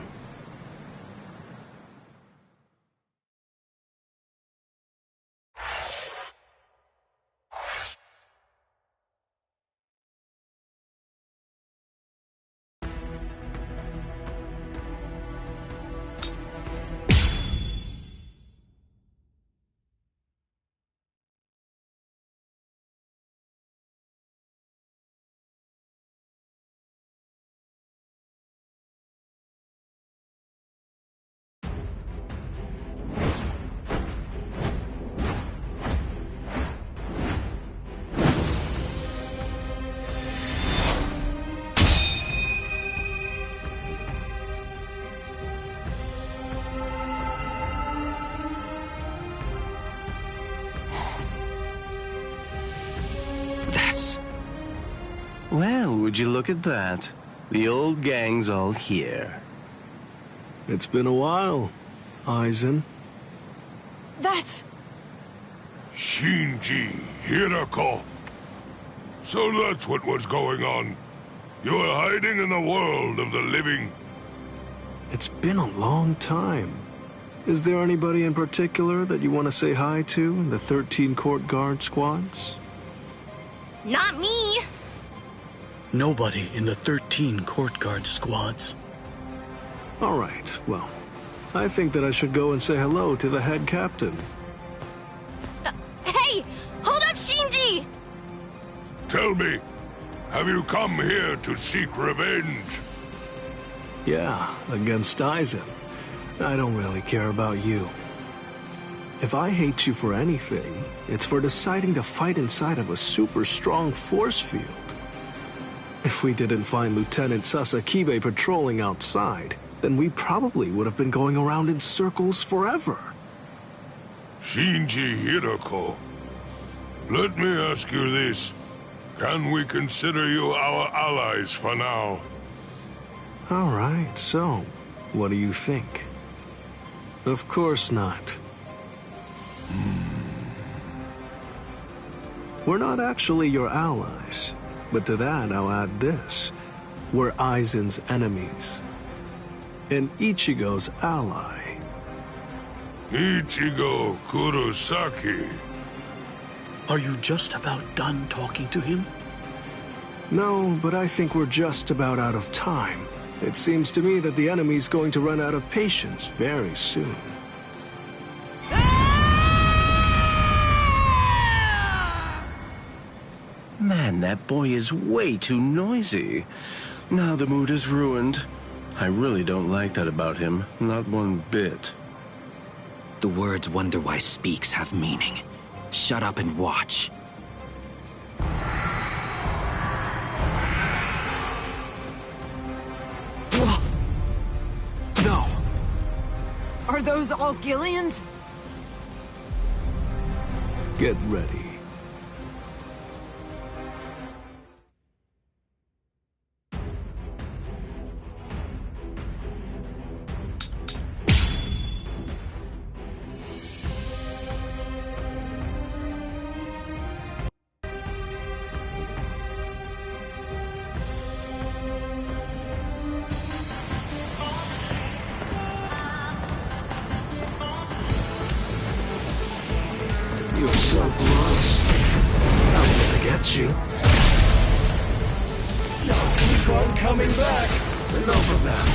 Well, would you look at that? The old gang's all here. It's been a while, Aizen. That's... Shinji Hirako. So that's what was going on. You were hiding in the world of the living. It's been a long time. Is there anybody in particular that you want to say hi to in the 13 Court Guard squads? Not me. Nobody in the 13 Court Guard squads. All right, well, I think that I should go and say hello to the head captain. Hey! Hold up, Shinji! Tell me, have you come here to seek revenge? Yeah, against Aizen. I don't really care about you. If I hate you for anything, it's for deciding to fight inside of a super strong force field. If we didn't find Lieutenant Sasakibe patrolling outside, then we probably would have been going around in circles forever. Shinji Hirako, let me ask you this. Can we consider you our allies for now? All right, so, what do you think? Of course not. We're not actually your allies. But to that, I'll add this. We're Aizen's enemies. And Ichigo's ally. Ichigo Kurosaki. Are you just about done talking to him? No, but I think we're just about out of time. It seems to me that the enemy's going to run out of patience very soon. Man, that boy is way too noisy. Now the mood is ruined. I really don't like that about him, not one bit. The words "Wonder Why Speaks" have meaning. Shut up and watch. No. Are those all Gillians? Get ready. You're so close. I'm gonna get you. Now keep on coming back! Enough of that.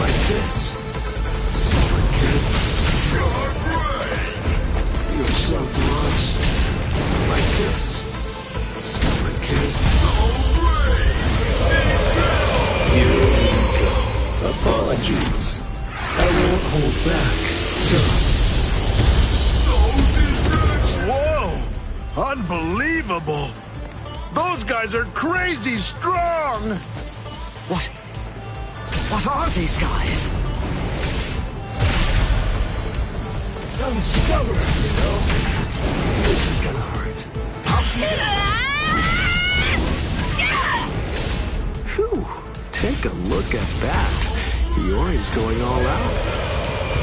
Like this. Stupid kid. You're so close. Like this. Stupid kid. Here you go. Apologies. I won't hold back, sir. Whoa! Unbelievable! Those guys are crazy strong! What are these guys? I'm stubborn, you know. This is gonna hurt. I'll keep boy's going all out.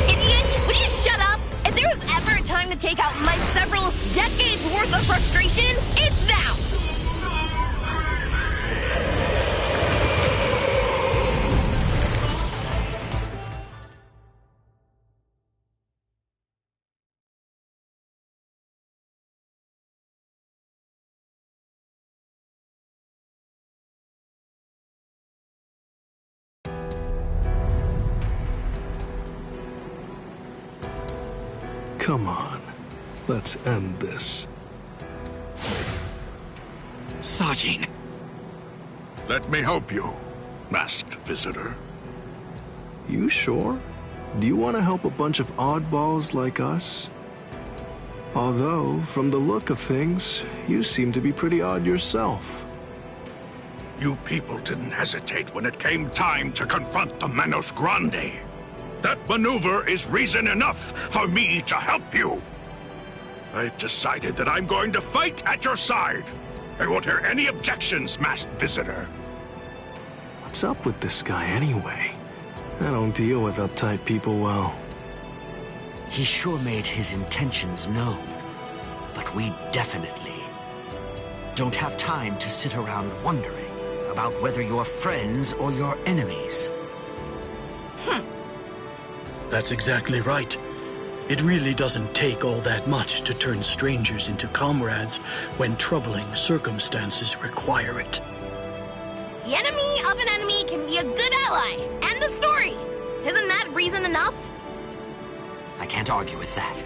Idiot! Would you shut up? If there was ever a time to take out my several decades worth of frustration, it's now! Come on, let's end this. Sajin. Let me help you, masked visitor. You sure? Do you want to help a bunch of oddballs like us? Although, from the look of things, you seem to be pretty odd yourself. You people didn't hesitate when it came time to confront the Manos Grande. That maneuver is reason enough for me to help you. I've decided that I'm going to fight at your side. I won't hear any objections, masked visitor. What's up with this guy anyway? I don't deal with uptight people well. He sure made his intentions known, but we definitely don't have time to sit around wondering about whether you're friends or you're enemies. That's exactly right. It really doesn't take all that much to turn strangers into comrades when troubling circumstances require it. The enemy of an enemy can be a good ally. End of story. Isn't that reason enough? I can't argue with that.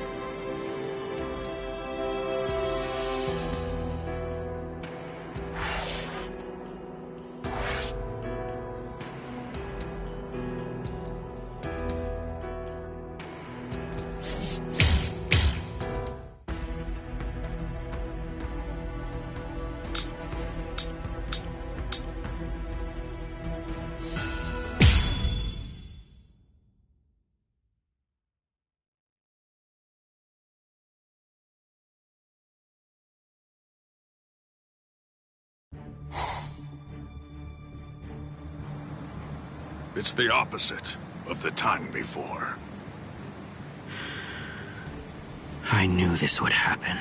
It's the opposite of the time before. I knew this would happen.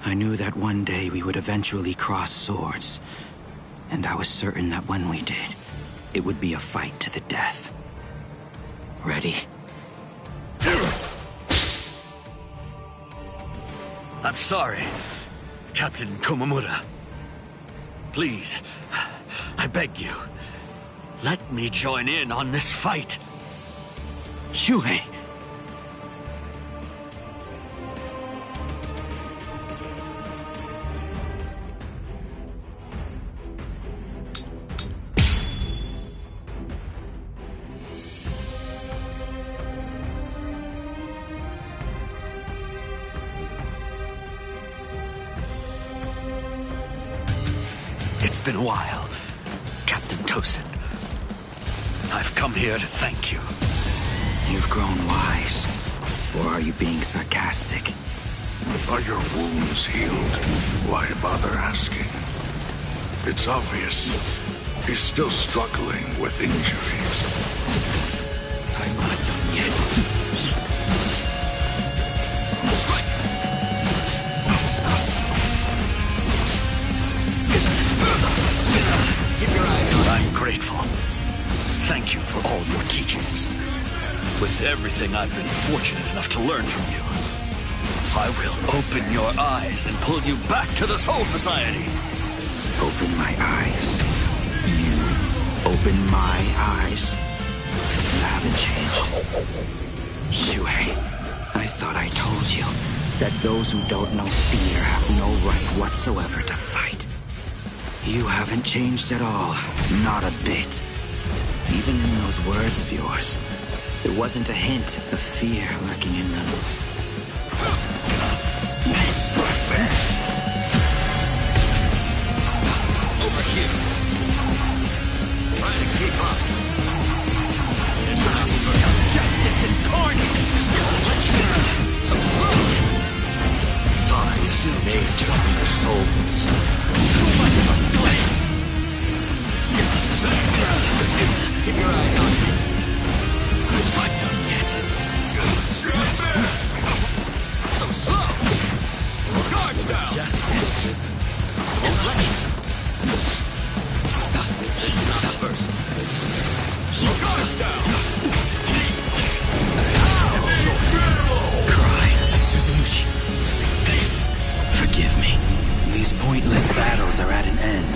I knew that one day we would eventually cross swords. And I was certain that when we did, it would be a fight to the death. Ready? I'm sorry, Captain Komamura. Please, I beg you, let me join in on this fight. Shuhei! It's been a while, Captain Tosin. I've come here to thank you. You've grown wise. Or are you being sarcastic? Are your wounds healed? Why bother asking? It's obvious. He's still struggling with injuries. I'm not done yet. Keep your eyes on. I'm grateful. Thank you for all your teachings. With everything I've been fortunate enough to learn from you, I will open your eyes and pull you back to the Soul Society. Open my eyes. You open my eyes. You haven't changed. Shuhei, I thought I told you that those who don't know fear have no right whatsoever to fight. You haven't changed at all. Not a bit. Even in those words of yours, there wasn't a hint of fear lurking in them. Over here. Try to keep up. Justice incarnate! So slow. Ties made to your souls. Too much of a blade! Keep your eyes on me. pointless battles are at an end.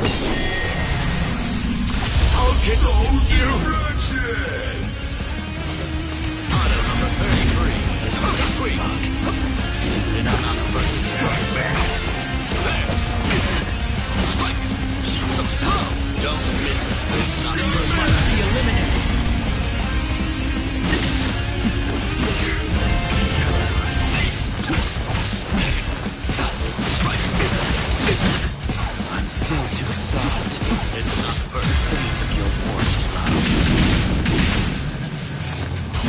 I'll get all direction! Auto number 33. Smug. Enough versus strike back. Strike! So slow! Don't miss it. It's not the first time to be eliminated. I'm still too soft. It's not the first fate of your warped love.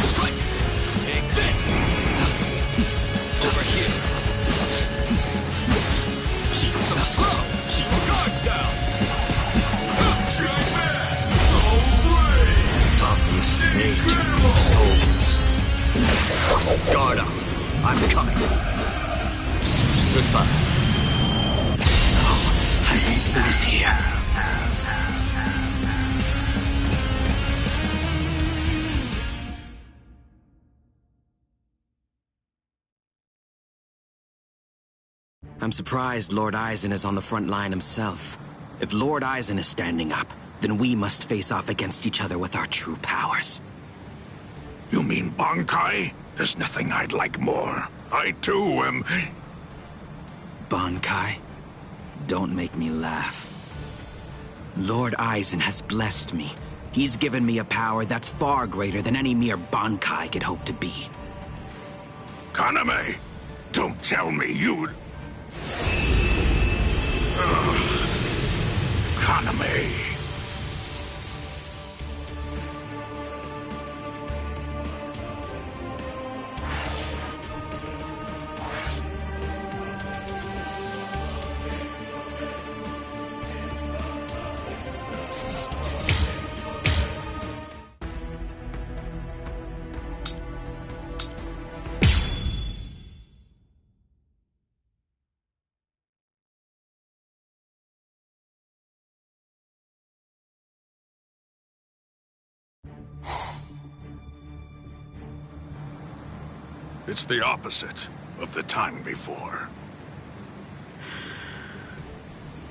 Strike! Take this! Over here. She's so slow! She guards down! Strike back! It's obviously made to keep souls. Guard up. I'm coming. Goodbye. I won't lose here. I'm surprised Lord Eisen is on the front line himself. If Lord Eisen is standing up, then we must face off against each other with our true powers. You mean Bankai? There's nothing I'd like more. I too am... Bankai? Don't make me laugh. Lord Eisen has blessed me. He's given me a power that's far greater than any mere Bankai could hope to be. Kaname! Don't tell me you'd... Kaname... It's the opposite of the time before.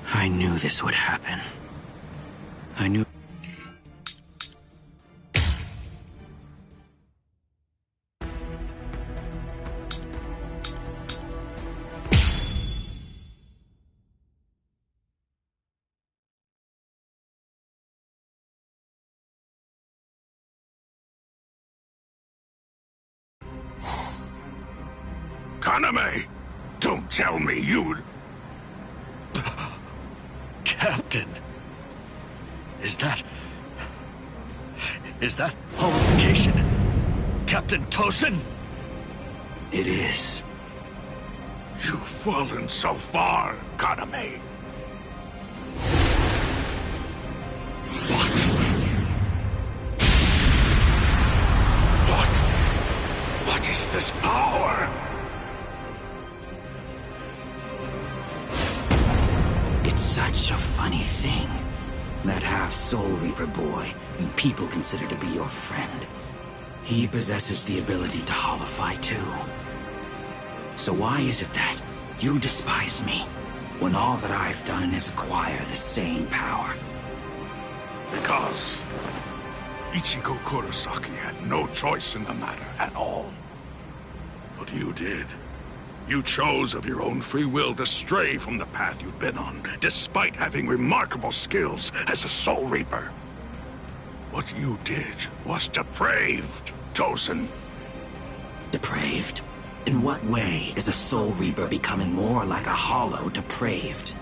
I knew this would happen. I knew... Kaname! Don't tell me you'd... Captain! Is that holification? Captain Tosin? It is. You've fallen so far, Kaname. What is this power? It's such a funny thing. That half-Soul Reaper boy you people consider to be your friend. He possesses the ability to holify too. So why is it that you despise me, when all that I've done is acquire the same power? Because Ichigo Kurosaki had no choice in the matter at all. But you did. You chose of your own free will to stray from the path you'd been on, despite having remarkable skills as a Soul Reaper. What you did was depraved, Tosin. Depraved? In what way is a Soul Reaper becoming more like a hollow depraved?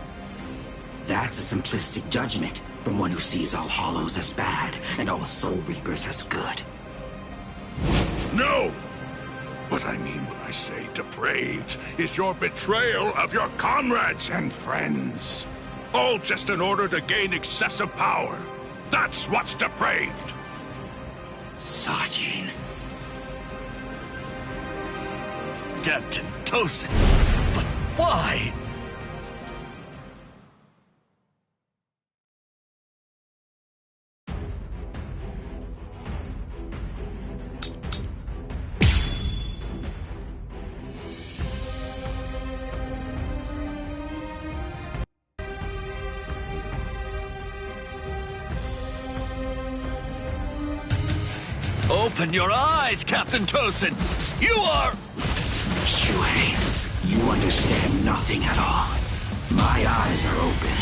That's a simplistic judgment from one who sees all hollows as bad and all Soul Reapers as good. No! What I mean when I say depraved is your betrayal of your comrades and friends. All just in order to gain excessive power. That's what's depraved. Sajin. Captain Tosin. But why? Open your eyes, Captain Tosin! You are... Shuhei, you understand nothing at all. My eyes are open.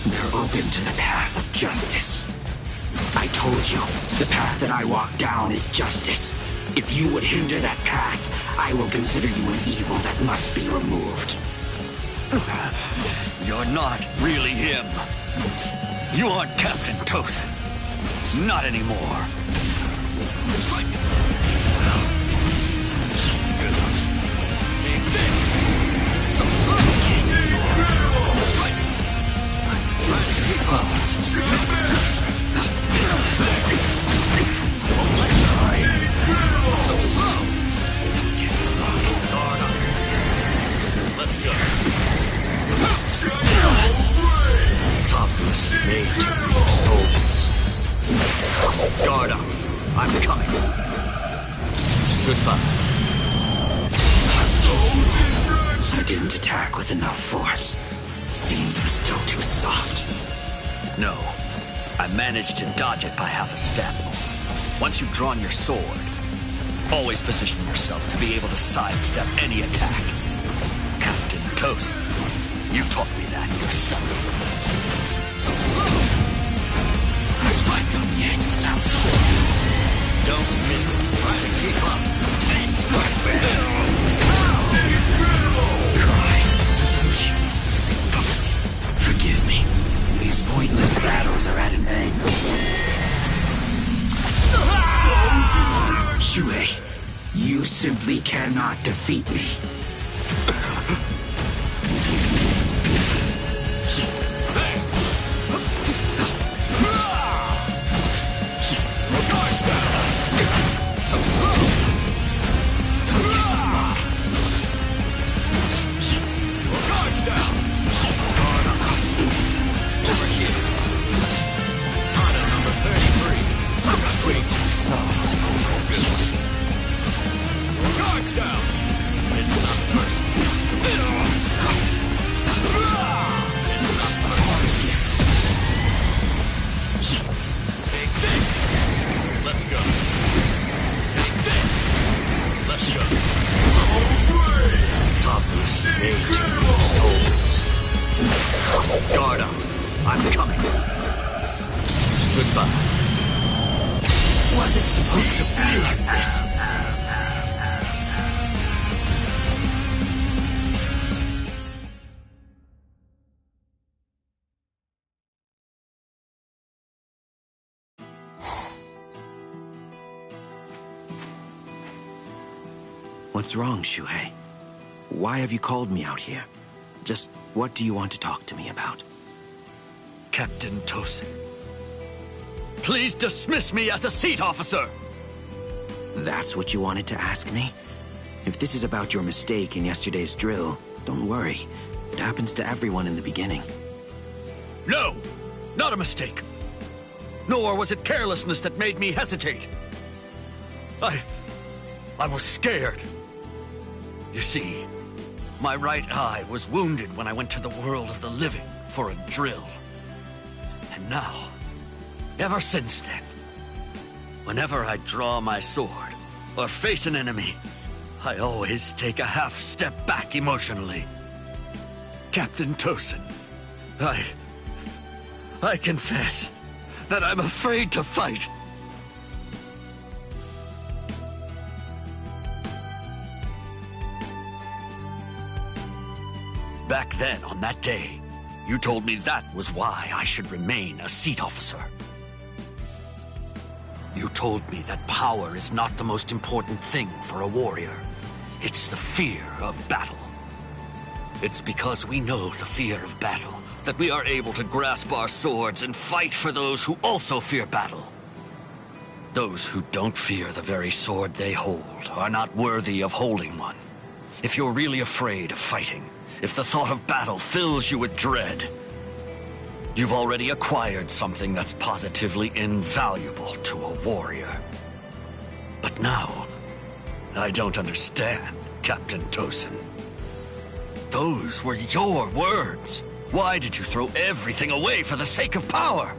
They're open to the path of justice. I told you, the path that I walk down is justice. If you would hinder that path, I will consider you an evil that must be removed. You're not really him. You aren't Captain Tosin. Not anymore. Strike! Take this! So slow! Strike! I'm still too soft. So slow! Don't get slow. Let's go. Topless made to reap souls. Guard up. I'm coming. Goodbye. I didn't attack with enough force. Seems I'm still too soft. No. I managed to dodge it by half a step. Once you've drawn your sword, always position yourself to be able to sidestep any attack. Captain Toast, you taught me that yourself. So slow! I strike on the edge without sword. Don't miss it. Try to keep up. And strike back. Cry, Suzushi. Forgive me. These pointless battles are at an end. Shuhei, you simply cannot defeat me. So slow! Don't get small. Guards down! Over here. Honor number 33. Way too soft. Guards down! It's not personal. It's not personal. Take this! Let's go. Take this! Let's go. Topless made to reap souls. Guard up. I'm coming. Goodbye. Wasn't supposed to be like this. What's wrong, Shuhei? Why have you called me out here? Just what do you want to talk to me about? Captain Tosin, please dismiss me as a seat officer! That's what you wanted to ask me? If this is about your mistake in yesterday's drill, don't worry. It happens to everyone in the beginning. No! Not a mistake! Nor was it carelessness that made me hesitate. I was scared. You see, my right eye was wounded when I went to the world of the living for a drill. And now, ever since then, whenever I draw my sword or face an enemy, I always take a half step back emotionally. Captain Tosin, I confess that I'm afraid to fight. Back then, on that day, you told me that was why I should remain a seat officer. You told me that power is not the most important thing for a warrior. It's the fear of battle. It's because we know the fear of battle that we are able to grasp our swords and fight for those who also fear battle. Those who don't fear the very sword they hold are not worthy of holding one. If you're really afraid of fighting, if the thought of battle fills you with dread, you've already acquired something that's positively invaluable to a warrior. But now, I don't understand, Captain Tosin. Those were your words. Why did you throw everything away for the sake of power?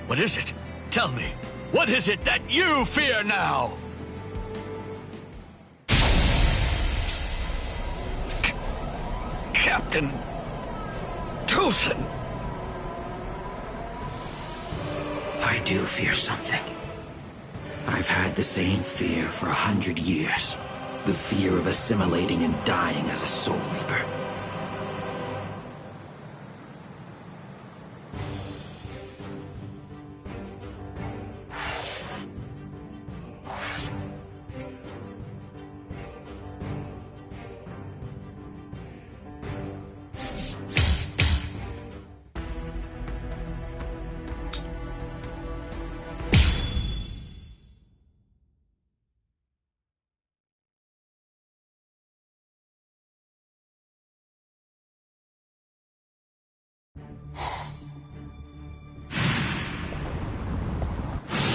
What is it? Tell me. What is it that you fear now? Captain Tosin. I do fear something. I've had the same fear for 100 years. The fear of assimilating and dying as a Soul Reaper.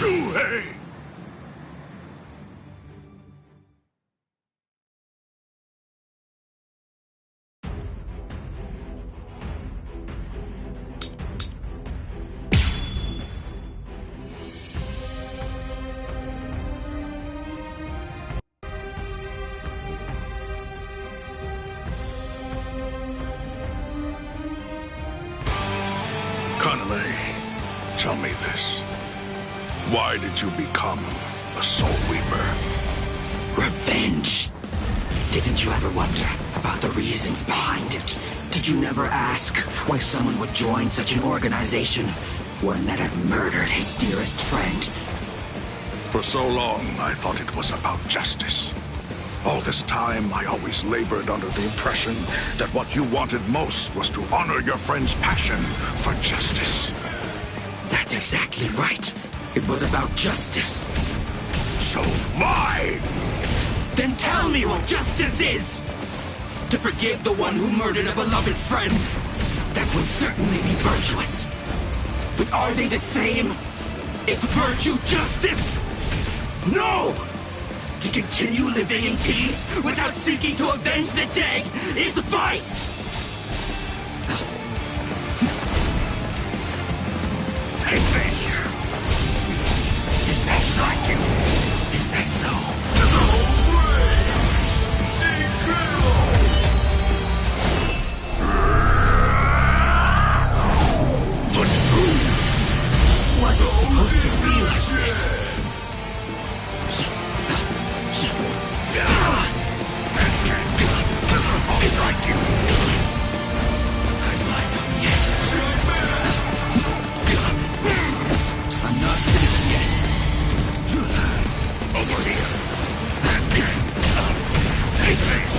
Shuhei! Kaname, tell me this. Why did you become a Soul Reaper? Revenge! Didn't you ever wonder about the reasons behind it? Did you never ask why someone would join such an organization? One that had murdered his dearest friend? For so long, I thought it was about justice. All this time, I always labored under the impression that what you wanted most was to honor your friend's passion for justice. That's exactly right. It was about justice. So why? Then tell me what justice is! To forgive the one who murdered a beloved friend. That would certainly be virtuous. But are they the same? Is virtue justice? No! To continue living in peace without seeking to avenge the dead is vice! Take this! Is that striking? Is that so? Was it supposed to be like this? I'll strike you! I'm right on the edges. I'm not finished yet. Over here! Take this!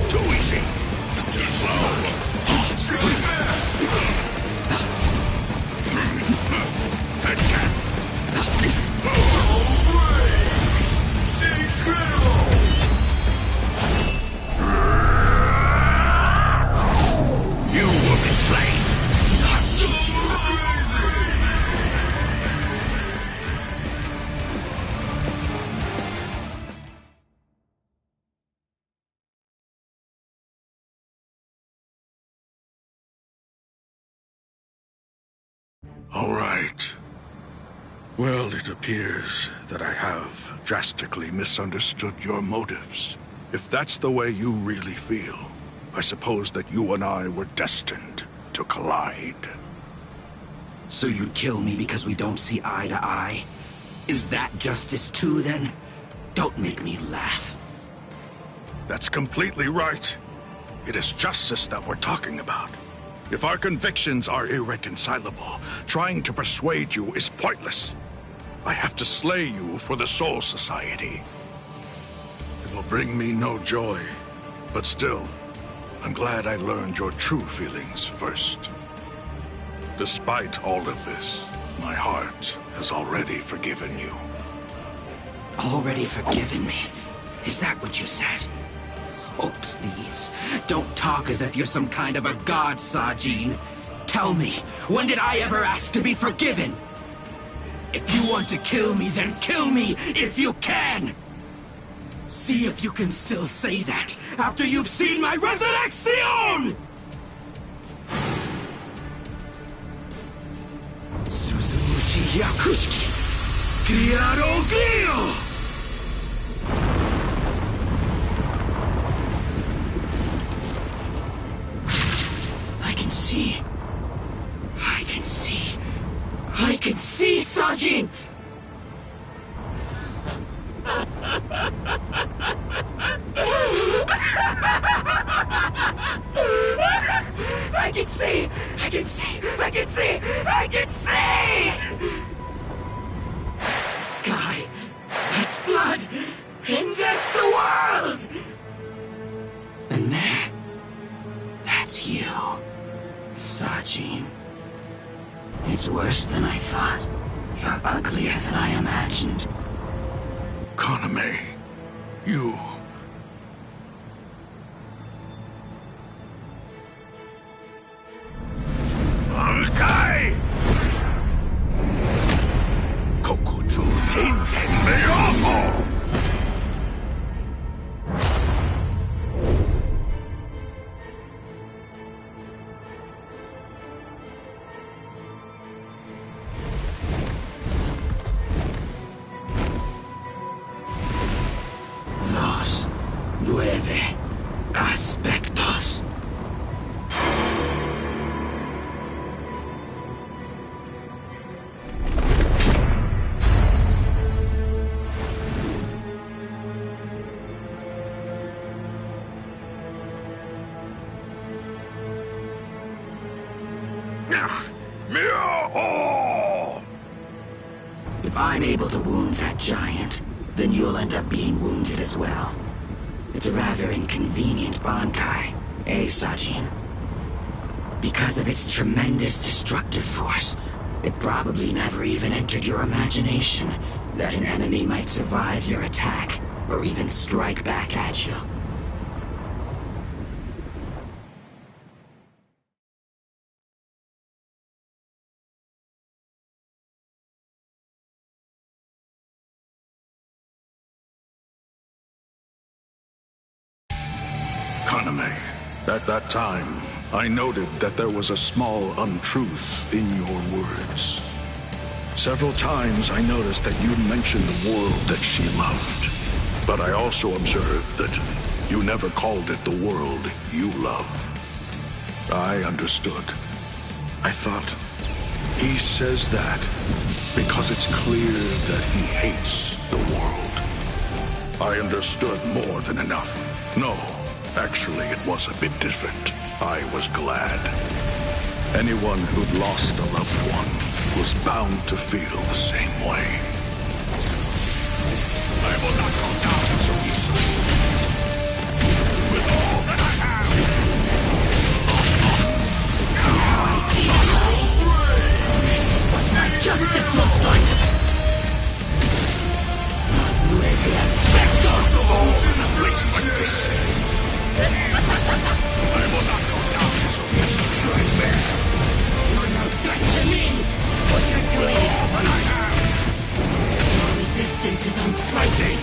Too easy! Too slow! Dead cat! You will be slain! Not so crazy! All right. Well, it appears that I have drastically misunderstood your motives. If that's the way you really feel, I suppose that you and I were destined to collide. So you'd kill me because we don't see eye to eye? Is that justice too, then? Don't make me laugh. That's completely right. It is justice that we're talking about. If our convictions are irreconcilable, trying to persuade you is pointless. I have to slay you for the Soul Society. It will bring me no joy, but still, I'm glad I learned your true feelings first. Despite all of this, my heart has already forgiven you. Already forgiven me? Is that what you said? Oh, please. Don't talk as if you're some kind of a god, Sajin. Tell me, when did I ever ask to be forgiven? If you want to kill me, then kill me if you can! See if you can still say that after you've seen my resurrection! Suzumushi. Yakushiki! Gyarogeo! I can see. I can see. I can see, Sajin! I can see! I can see! I can see! I can see! That's the sky. That's blood. And that's the world! And there, that's you, Sajin. It's worse than I thought. You're uglier than I imagined. Kaname, you... Alkai! Kokuju Tingen Meoho! Los 9 aspectos. If I'm able to wound that giant, then you'll end up being wounded as well. It's a rather inconvenient Bankai, eh, Sajin? Because of its tremendous destructive force, it probably never even entered your imagination that an enemy might survive your attack, or even strike back at you. Kaname, at that time, I noted that there was a small untruth in your words. Several times I noticed that you mentioned the world that she loved, but I also observed that you never called it the world you love. I understood. I thought, he says that because it's clear that he hates the world. I understood more than enough. No. Actually, it was a bit different. I was glad. Anyone who'd lost a loved one was bound to feel the same way. I will not go down so easily. With all that I have. I see smoke. This is what my justice looks like. Los 9 aspectos. In a place like this. I will not go down so easily. Strike back. You're no threat to me. What you're doing is pointless. Your resistance is unsightly.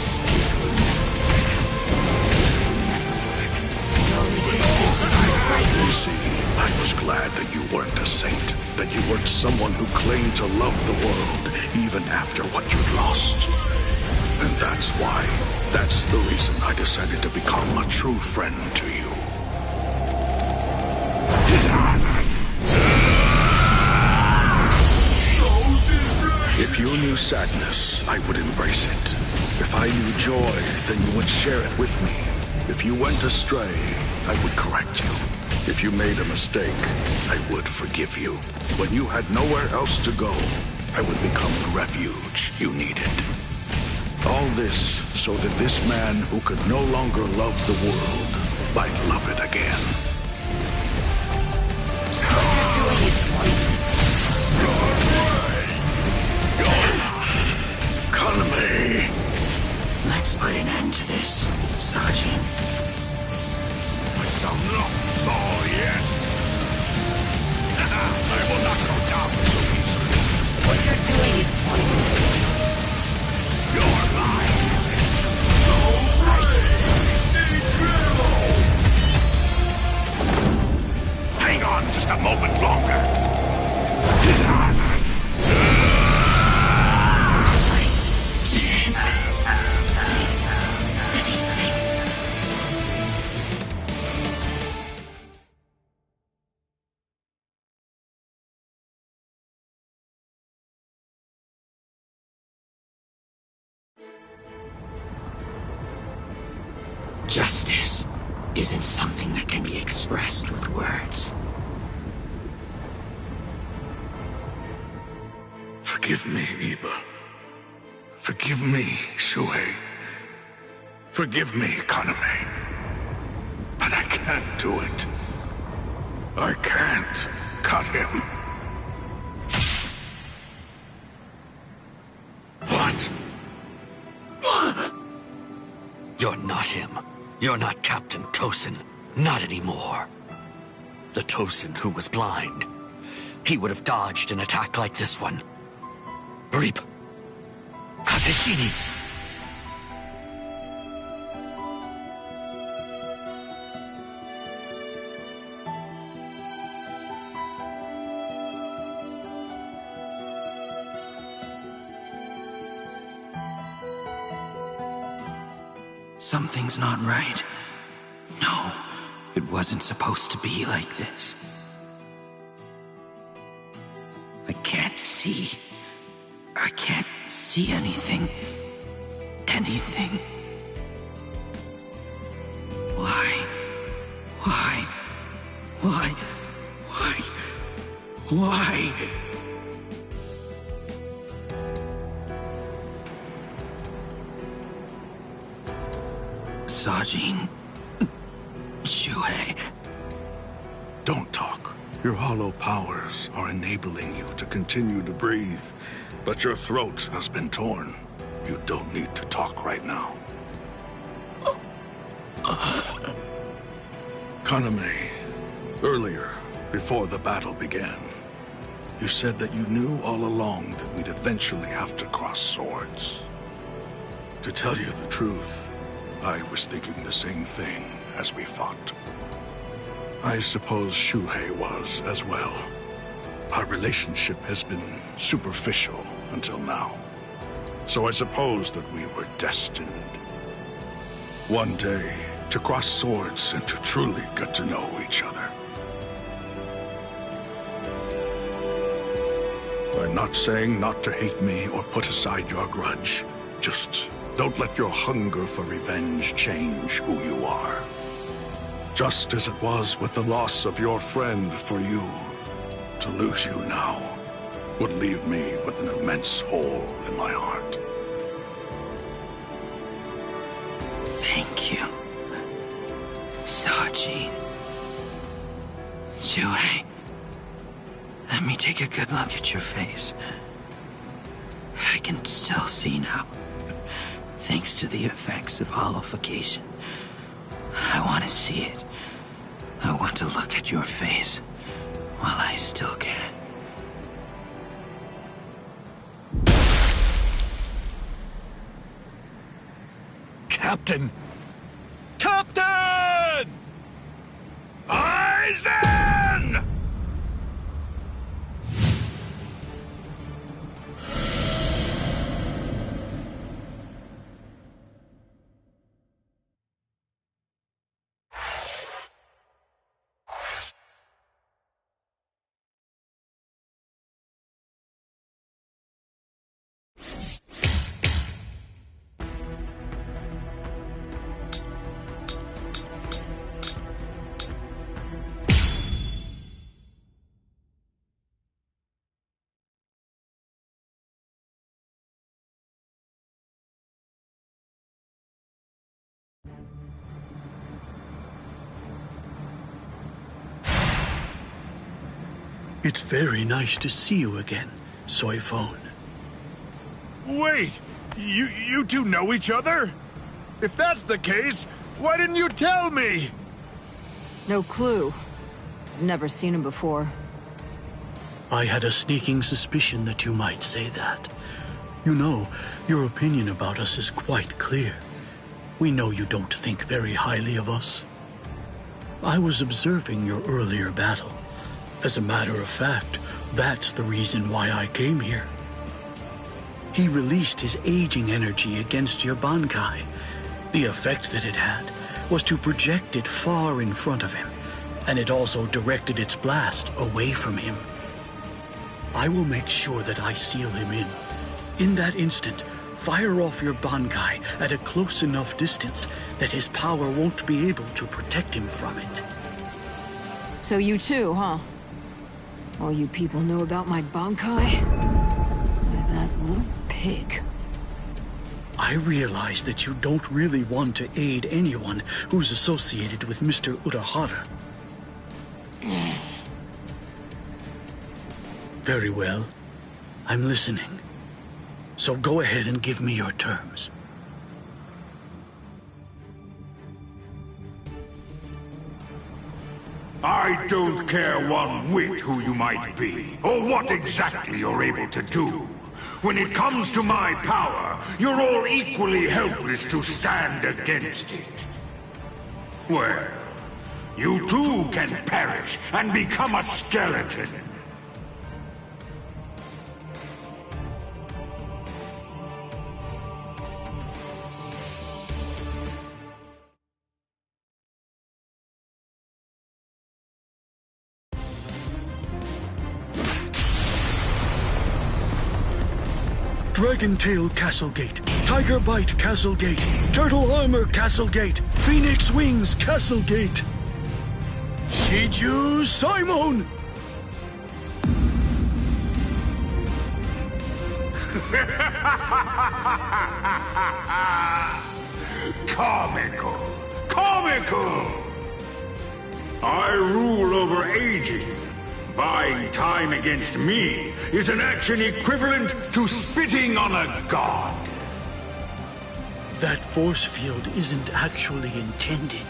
Your resistance is unsightly. You see, I was glad that you weren't a saint. That you weren't someone who claimed to love the world, even after what you'd lost. And that's why. That's the reason I decided to become a true friend to you. If you knew sadness, I would embrace it. If I knew joy, then you would share it with me. If you went astray, I would correct you. If you made a mistake, I would forgive you. When you had nowhere else to go, I would become the refuge you needed. All this so that this man who could no longer love the world might love it again. What you're doing is pointless. Kaname! Let's put an end to this, Sajin. I shall not fall yet. I will not go down so easily. What you're doing is pointless. You're mine. Hang on just a moment longer. Justice isn't something that can be expressed with words. Forgive me, Iba. Forgive me, Shuhei. Forgive me, Kaname. But I can't do it. I can't cut him. What? You're not him. You're not Captain Tosin. Not anymore. The Tosin who was blind. He would have dodged an attack like this one. Reap. Kateshini! Something's not right. No, it wasn't supposed to be like this. I can't see. I can't see anything. Anything. Why? Why? Why? Why? Why? Sajin. Shuhei. Don't talk. Your hollow powers are enabling you to continue to breathe, but your throat has been torn. You don't need to talk right now. Kaname, earlier, before the battle began, you said that you knew all along that we'd eventually have to cross swords. To tell you the truth, I was thinking the same thing as we fought. I suppose Shuhei was as well. Our relationship has been superficial until now. So I suppose that we were destined. One day, to cross swords and to truly get to know each other. I'm not saying not to hate me or put aside your grudge. Just don't let your hunger for revenge change who you are. Just as it was with the loss of your friend for you, to lose you now would leave me with an immense hole in my heart. Thank you, Sajin. Shuhei, let me take a good look at your face. I can still see now, thanks to the effects of hollowification. I want to see it. I want to look at your face while I still can. Captain! Captain! Aizen! It's very nice to see you again, Soifone. Wait! You two know each other? If that's the case, why didn't you tell me? No clue. I've never seen him before. I had a sneaking suspicion that you might say that. You know, your opinion about us is quite clear. We know you don't think very highly of us. I was observing your earlier battle. As a matter of fact, that's the reason why I came here. He released his aging energy against your Bankai. The effect that it had was to project it far in front of him, and it also directed its blast away from him. I will make sure that I seal him in. In that instant, Fire off your Bankai at a close enough distance that his power won't be able to protect him from it. So you too, huh? All you people know about my Bankai? Why, that little pig. I realize that you don't really want to aid anyone who's associated with Mr. Urahara. Very well. I'm listening. So go ahead and give me your terms. I don't care one whit who you might be, or what exactly you're able to do. When it comes to my power, you're all equally helpless to stand against it. Well, you too can perish and become a skeleton. Dragon Tail Castle Gate, Tiger Bite Castle Gate, Turtle Armor Castle Gate, Phoenix Wings Castle Gate. Shiju Simon! Comical! Comical! I rule over aging. Buying time against me is an action equivalent to spitting on a god. That force field isn't actually intended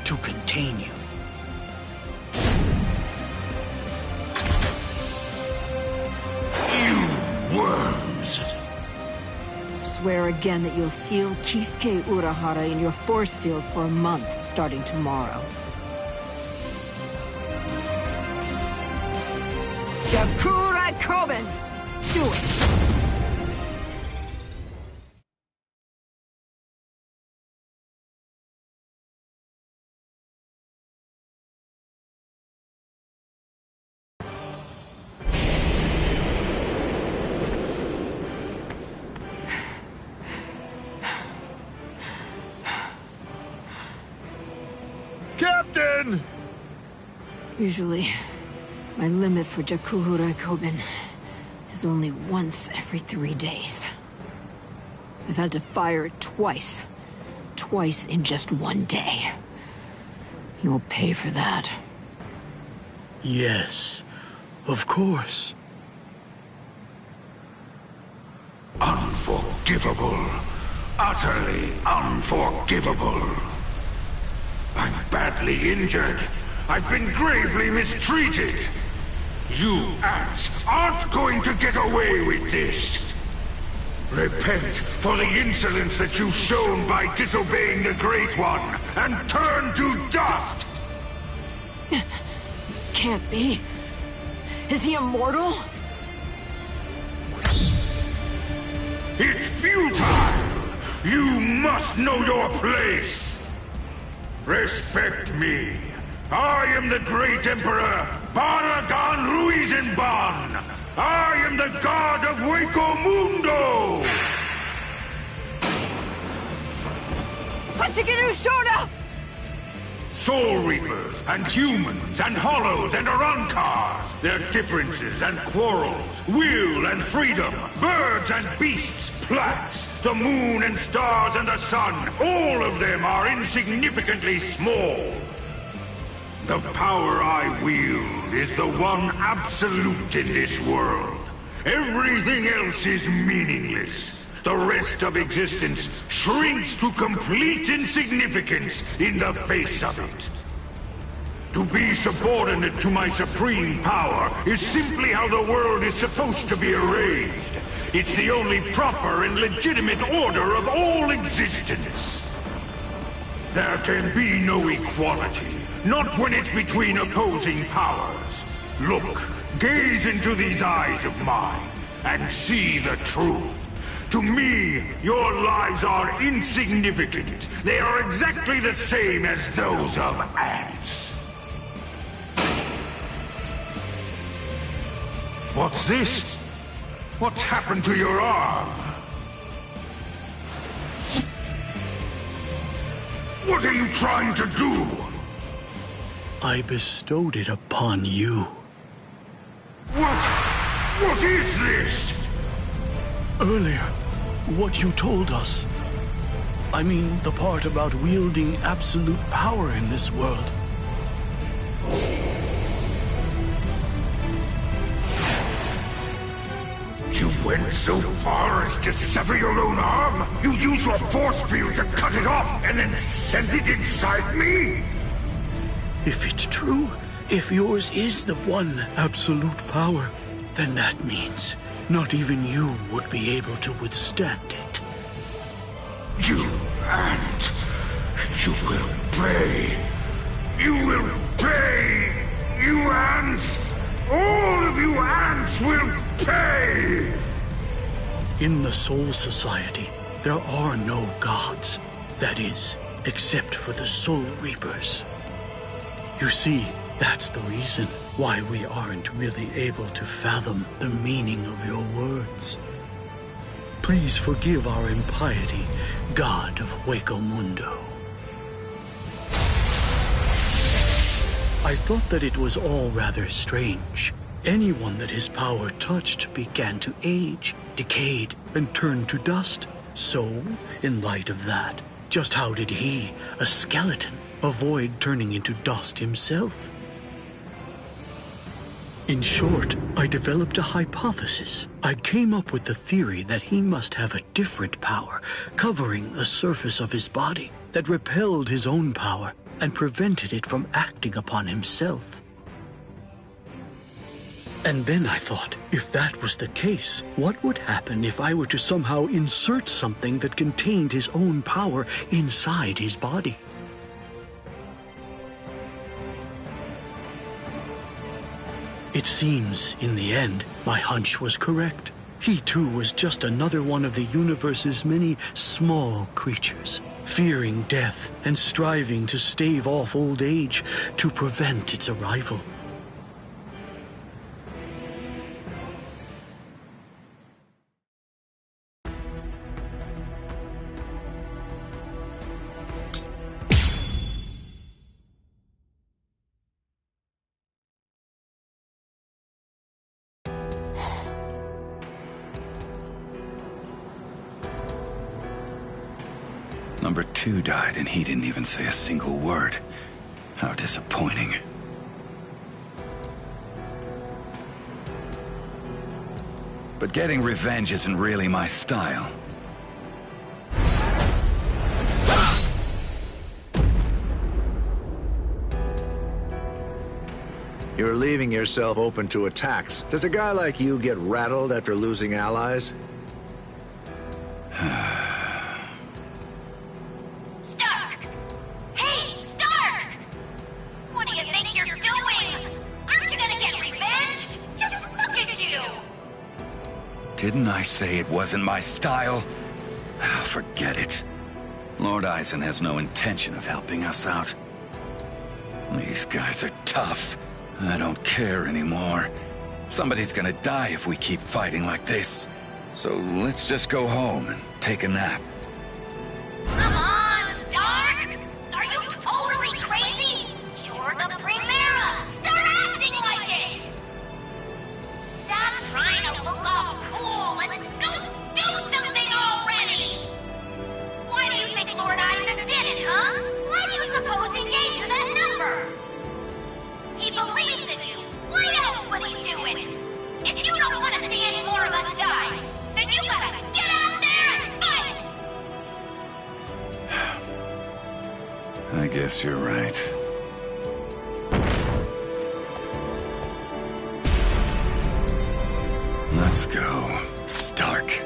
to contain you. You worms! Swear again that you'll seal Kisuke Urahara in your force field for a month starting tomorrow. Jakura Koben! Do it! Captain! Usually, my limit for Jakura Koben is only once every 3 days. I've had to fire it twice. Twice in just 1 day. You'll pay for that. Yes, of course. Unforgivable. Utterly unforgivable. I'm badly injured. I've been gravely mistreated. You ants aren't going to get away with this. Repent for the insolence that you've shown by disobeying the Great One, and turn to dust! This can't be. Is he immortal? It's futile! You must know your place! Respect me. I am the great Emperor, Paragon Ruizenban! I am the god of Hueco Mundo! Hachigiru Shoda! Soul Reapers, and humans, and hollows, and Arankars, their differences and quarrels, will and freedom, birds and beasts, plants, the moon and stars and the sun, all of them are insignificantly small. The power I wield is the one absolute in this world. Everything else is meaningless. The rest of existence shrinks to complete insignificance in the face of it. To be subordinate to my supreme power is simply how the world is supposed to be arranged. It's the only proper and legitimate order of all existence. There can be no equality, not when it's between opposing powers. Look, gaze into these eyes of mine, and see the truth. To me, your lives are insignificant. They are exactly the same as those of ants. What's this? What's happened to your arm? What are you trying to do? I bestowed it upon you. What? What is this? Earlier, what you told us. I mean, the part about wielding absolute power in this world. You went so far as to sever your own arm? You used your force field to cut it off and then sent it inside me? If it's true, if yours is the one absolute power, then that means not even you would be able to withstand it. You ant! You will pay! You will pay! You ants! All of you ants will pay! In the Soul Society, there are no gods. That is, except for the Soul Reapers. You see, that's the reason why we aren't really able to fathom the meaning of your words. Please forgive our impiety, God of Hueco Mundo. I thought that it was all rather strange. Anyone that his power touched began to age, decayed, and turn to dust. So, in light of that, just how did he, a skeleton, avoid turning into dust himself? In short, I developed a hypothesis. I came up with the theory that he must have a different power covering the surface of his body that repelled his own power and prevented it from acting upon himself. And then I thought, if that was the case, what would happen if I were to somehow insert something that contained his own power inside his body? It seems, in the end, my hunch was correct. He too was just another one of the universe's many small creatures, fearing death and striving to stave off old age to prevent its arrival. Number 2 died and he didn't even say a single word. How disappointing. But getting revenge isn't really my style. You're leaving yourself open to attacks. Does a guy like you get rattled after losing allies? Stark! Hey, Stark! What do you think you're doing? Aren't you gonna get revenge? Just look at you! Didn't I say it wasn't my style? Forget it. Lord Eisen has no intention of helping us out. These guys are tough. I don't care anymore. Somebody's gonna die if we keep fighting like this. So let's just go home and take a nap. Come on, Stark! Are you totally crazy? You're the Primera! Start acting like it! Stop trying to look all cool and go do something already! Why do you think Lord Eisen did it, huh? Why do you suppose he gave you that number? He believes in you! Why else would he do it? If you don't want to see any more of us die, then you gotta get out there and fight! I guess you're right. Let's go, Stark.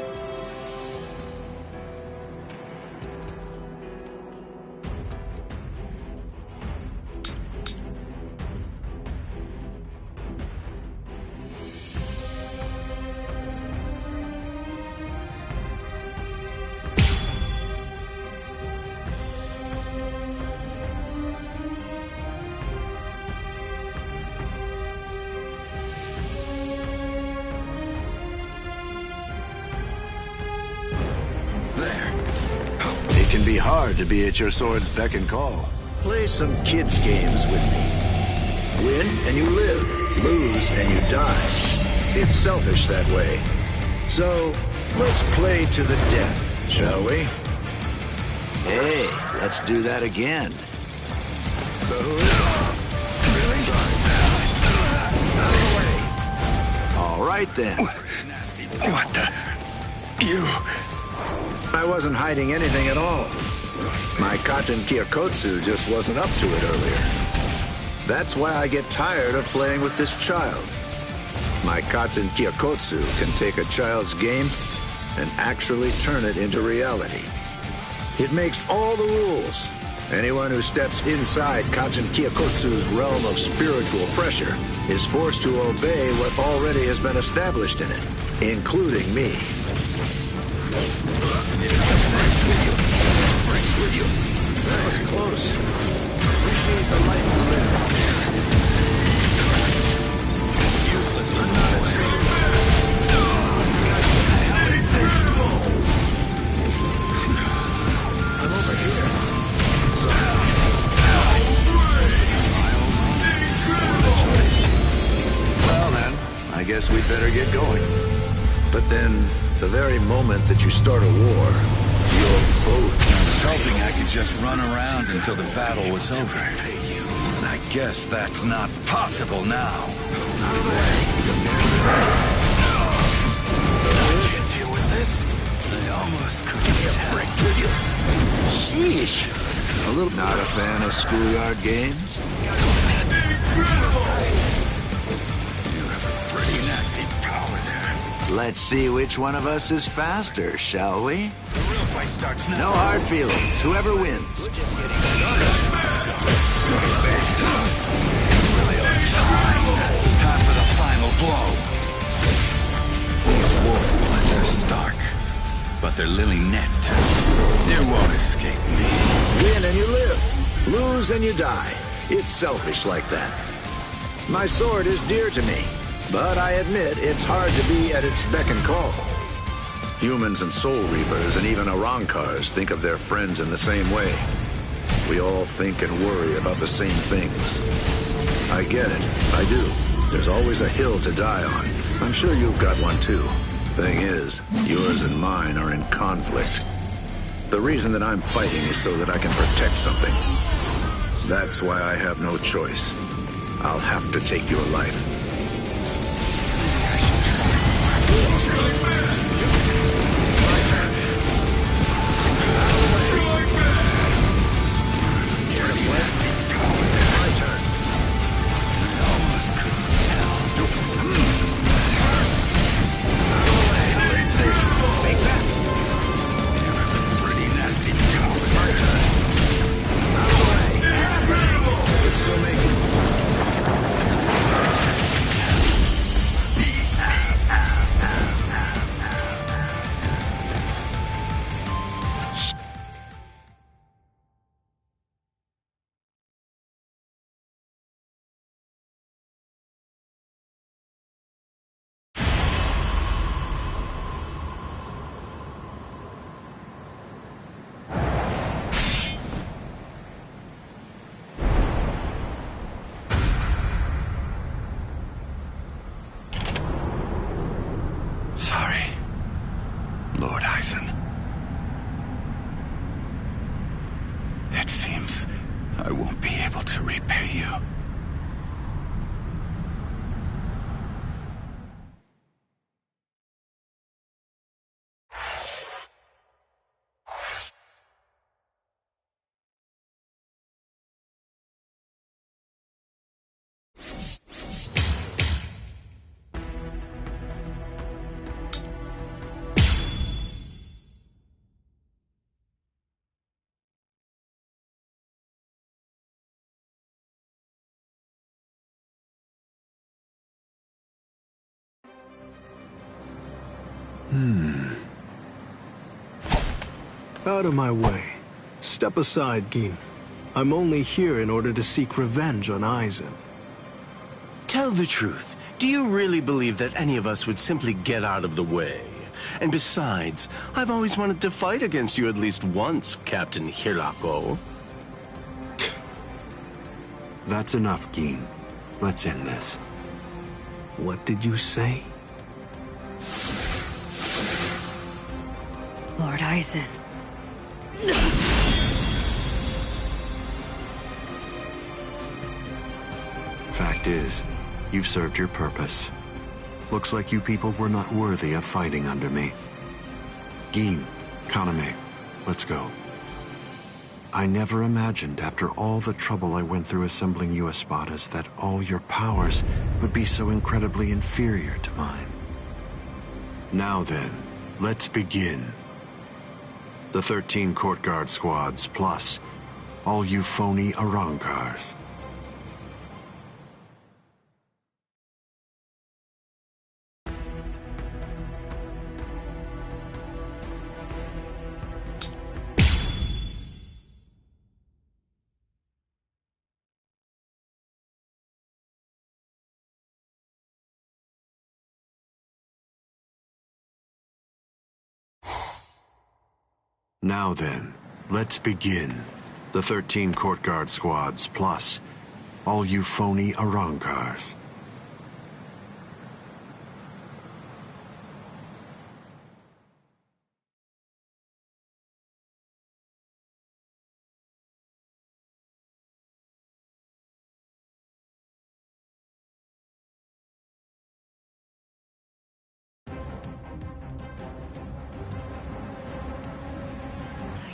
can be hard to be at your sword's beck and call. Play some kids' games with me. Win and you live. Lose and you die. It's selfish that way. So, let's play to the death, shall we? Hey, let's do that again. All right then. What the? You... I wasn't hiding anything at all. My Katen Kyokotsu just wasn't up to it earlier. That's why I get tired of playing with this child. My Katen Kyokotsu can take a child's game and actually turn it into reality. It makes all the rules. Anyone who steps inside Katen Kyokotsu's realm of spiritual pressure is forced to obey what already has been established in it, including me. That was close. Appreciate the life you live. It's useless to not escape. I'm over here. Well then, I guess we'd better get going. But then, the very moment that you start a war, you'll both... I was hoping I could just run around until the battle was over. I guess that's not possible now. I can deal with this. I almost couldn't tell. Sheesh. A little... Not a fan of schoolyard games? You have a pretty nasty power there. Let's see which one of us is faster, shall we? The real fight starts now. No hard feelings. Whoever wins. We're just getting started. Let's go. Time for the final blow. These wolf bullets are stark, but they're lily-net. You won't escape me. Win and you live. Lose and you die. It's selfish like that. My sword is dear to me, but I admit it's hard to be at its beck and call. Humans and Soul Reapers and even Arankars think of their friends in the same way. We all think and worry about the same things. I get it. I do. There's always a hill to die on. I'm sure you've got one too. Thing is, yours and mine are in conflict. The reason that I'm fighting is so that I can protect something. That's why I have no choice. I'll have to take your life. Sorry, Lord Eisen. It seems I won't be able to repay you. Out of my way. Step aside, Gin. I'm only here in order to seek revenge on Eisen. Tell the truth. Do you really believe that any of us would simply get out of the way? And besides, I've always wanted to fight against you at least once, Captain Hirako. That's enough, Gin. Let's end this. What did you say? Lord Aizen. Fact is, you've served your purpose. Looks like you people were not worthy of fighting under me. Gin, Kaname, let's go. I never imagined, after all the trouble I went through assembling you Espadas, that all your powers would be so incredibly inferior to mine. Now then, let's begin. The 13 court guard squads, plus all you phony Arrancars. Now then, let's begin. The 13 court guard squads, plus all you phony Arrancars.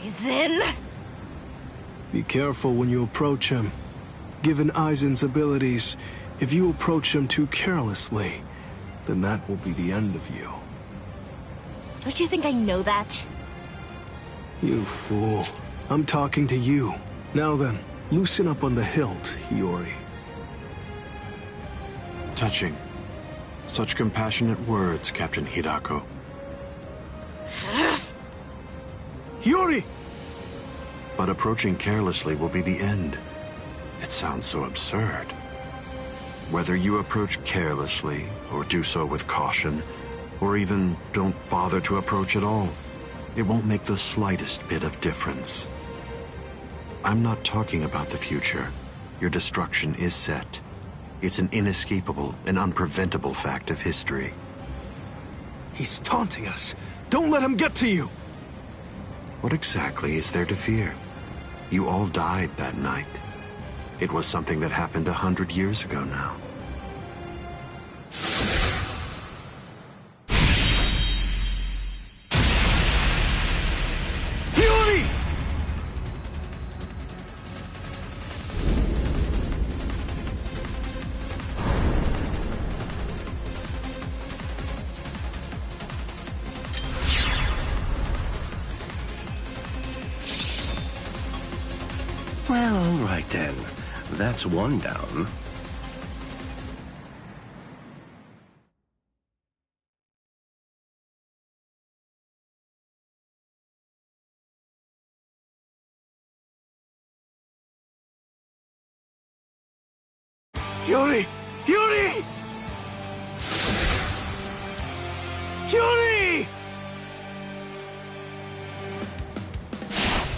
Aizen? Be careful when you approach him. Given Aizen's abilities, if you approach him too carelessly, then that will be the end of you. Don't you think I know that? You fool. I'm talking to you. Now then, loosen up on the hilt, Hiyori. Touching. Such compassionate words, Captain Hirako. Hiyori! But approaching carelessly will be the end. It sounds so absurd. Whether you approach carelessly, or do so with caution, or even don't bother to approach at all, it won't make the slightest bit of difference. I'm not talking about the future. Your destruction is set. It's an inescapable and unpreventable fact of history. He's taunting us. Don't let him get to you! What exactly is there to fear? You all died that night. It was something that happened 100 years ago now. Hiyori! Well, all right then. That's one down. Hiyori! Hiyori! Hiyori!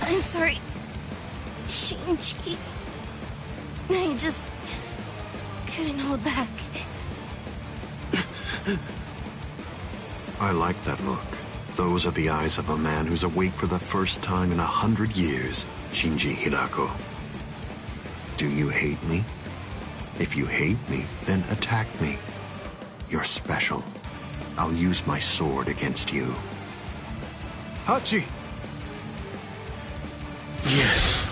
I'm sorry, Shinji. I just couldn't hold back. I like that look. Those are the eyes of a man who's awake for the first time in 100 years, Shinji Hirako. Do you hate me? If you hate me, then attack me. You're special. I'll use my sword against you. Hachi! Yes.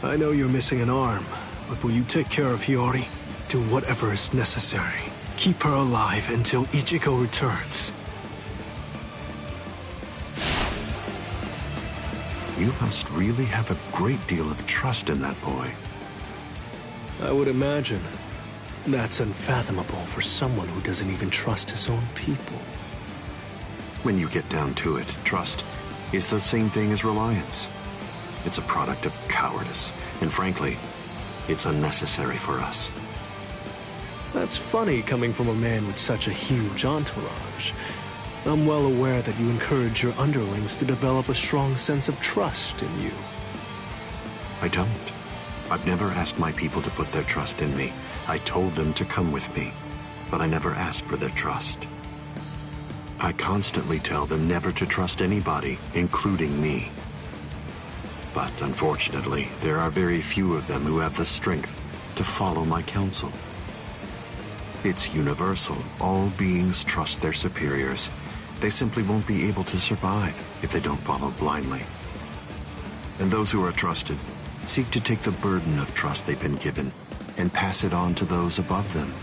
I know you're missing an arm, but will you take care of Hiyori? Do whatever is necessary. Keep her alive until Ichigo returns. You must really have a great deal of trust in that boy. I would imagine. That's unfathomable for someone who doesn't even trust his own people. When you get down to it, trust is the same thing as reliance. It's a product of cowardice, and frankly, it's unnecessary for us. That's funny coming from a man with such a huge entourage. I'm well aware that you encourage your underlings to develop a strong sense of trust in you. I don't. I've never asked my people to put their trust in me. I told them to come with me, but I never asked for their trust. I constantly tell them never to trust anybody, including me. But unfortunately, there are very few of them who have the strength to follow my counsel. It's universal. All beings trust their superiors. They simply won't be able to survive if they don't follow blindly. And those who are trusted seek to take the burden of trust they've been given and pass it on to those above them.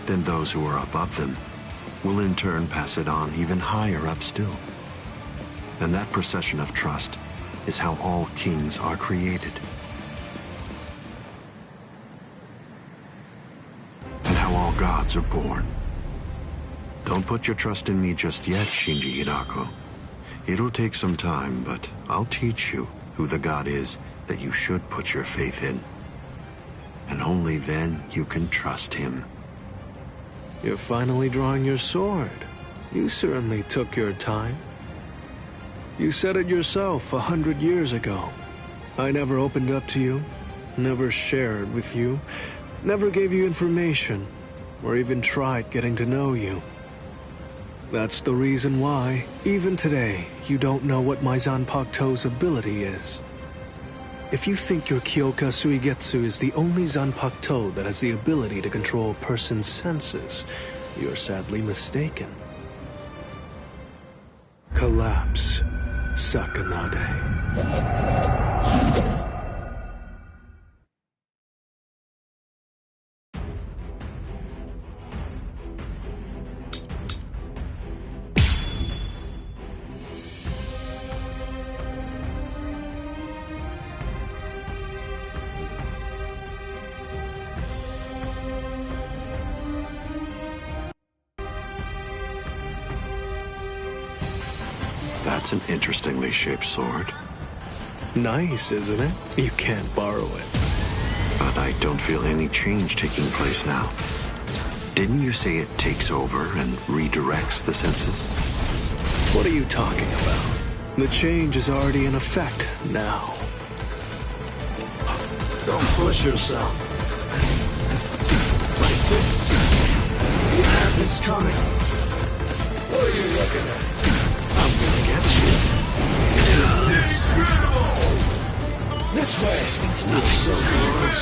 Then those who are above them will in turn pass it on even higher up still. And that procession of trust is how all kings are created. And how all gods are born. Don't put your trust in me just yet, Shinji Hidako. It'll take some time, but I'll teach you who the god is that you should put your faith in. And only then you can trust him. You're finally drawing your sword. You certainly took your time. You said it yourself 100 years ago. I never opened up to you, never shared with you, never gave you information, or even tried getting to know you. That's the reason why, even today, you don't know what my Zanpakuto's ability is. If you think your Kyoka Suigetsu is the only Zanpakuto that has the ability to control a person's senses, you're sadly mistaken. Collapse, Sakanade. That's an interestingly shaped sword. Nice, isn't it? You can't borrow it. But I don't feel any change taking place now. Didn't you say it takes over and redirects the senses? What are you talking about? The change is already in effect now. Don't push yourself. Like this. You have this coming. What are you looking at? I'm gonna get you. Just this. This way. You're so gross.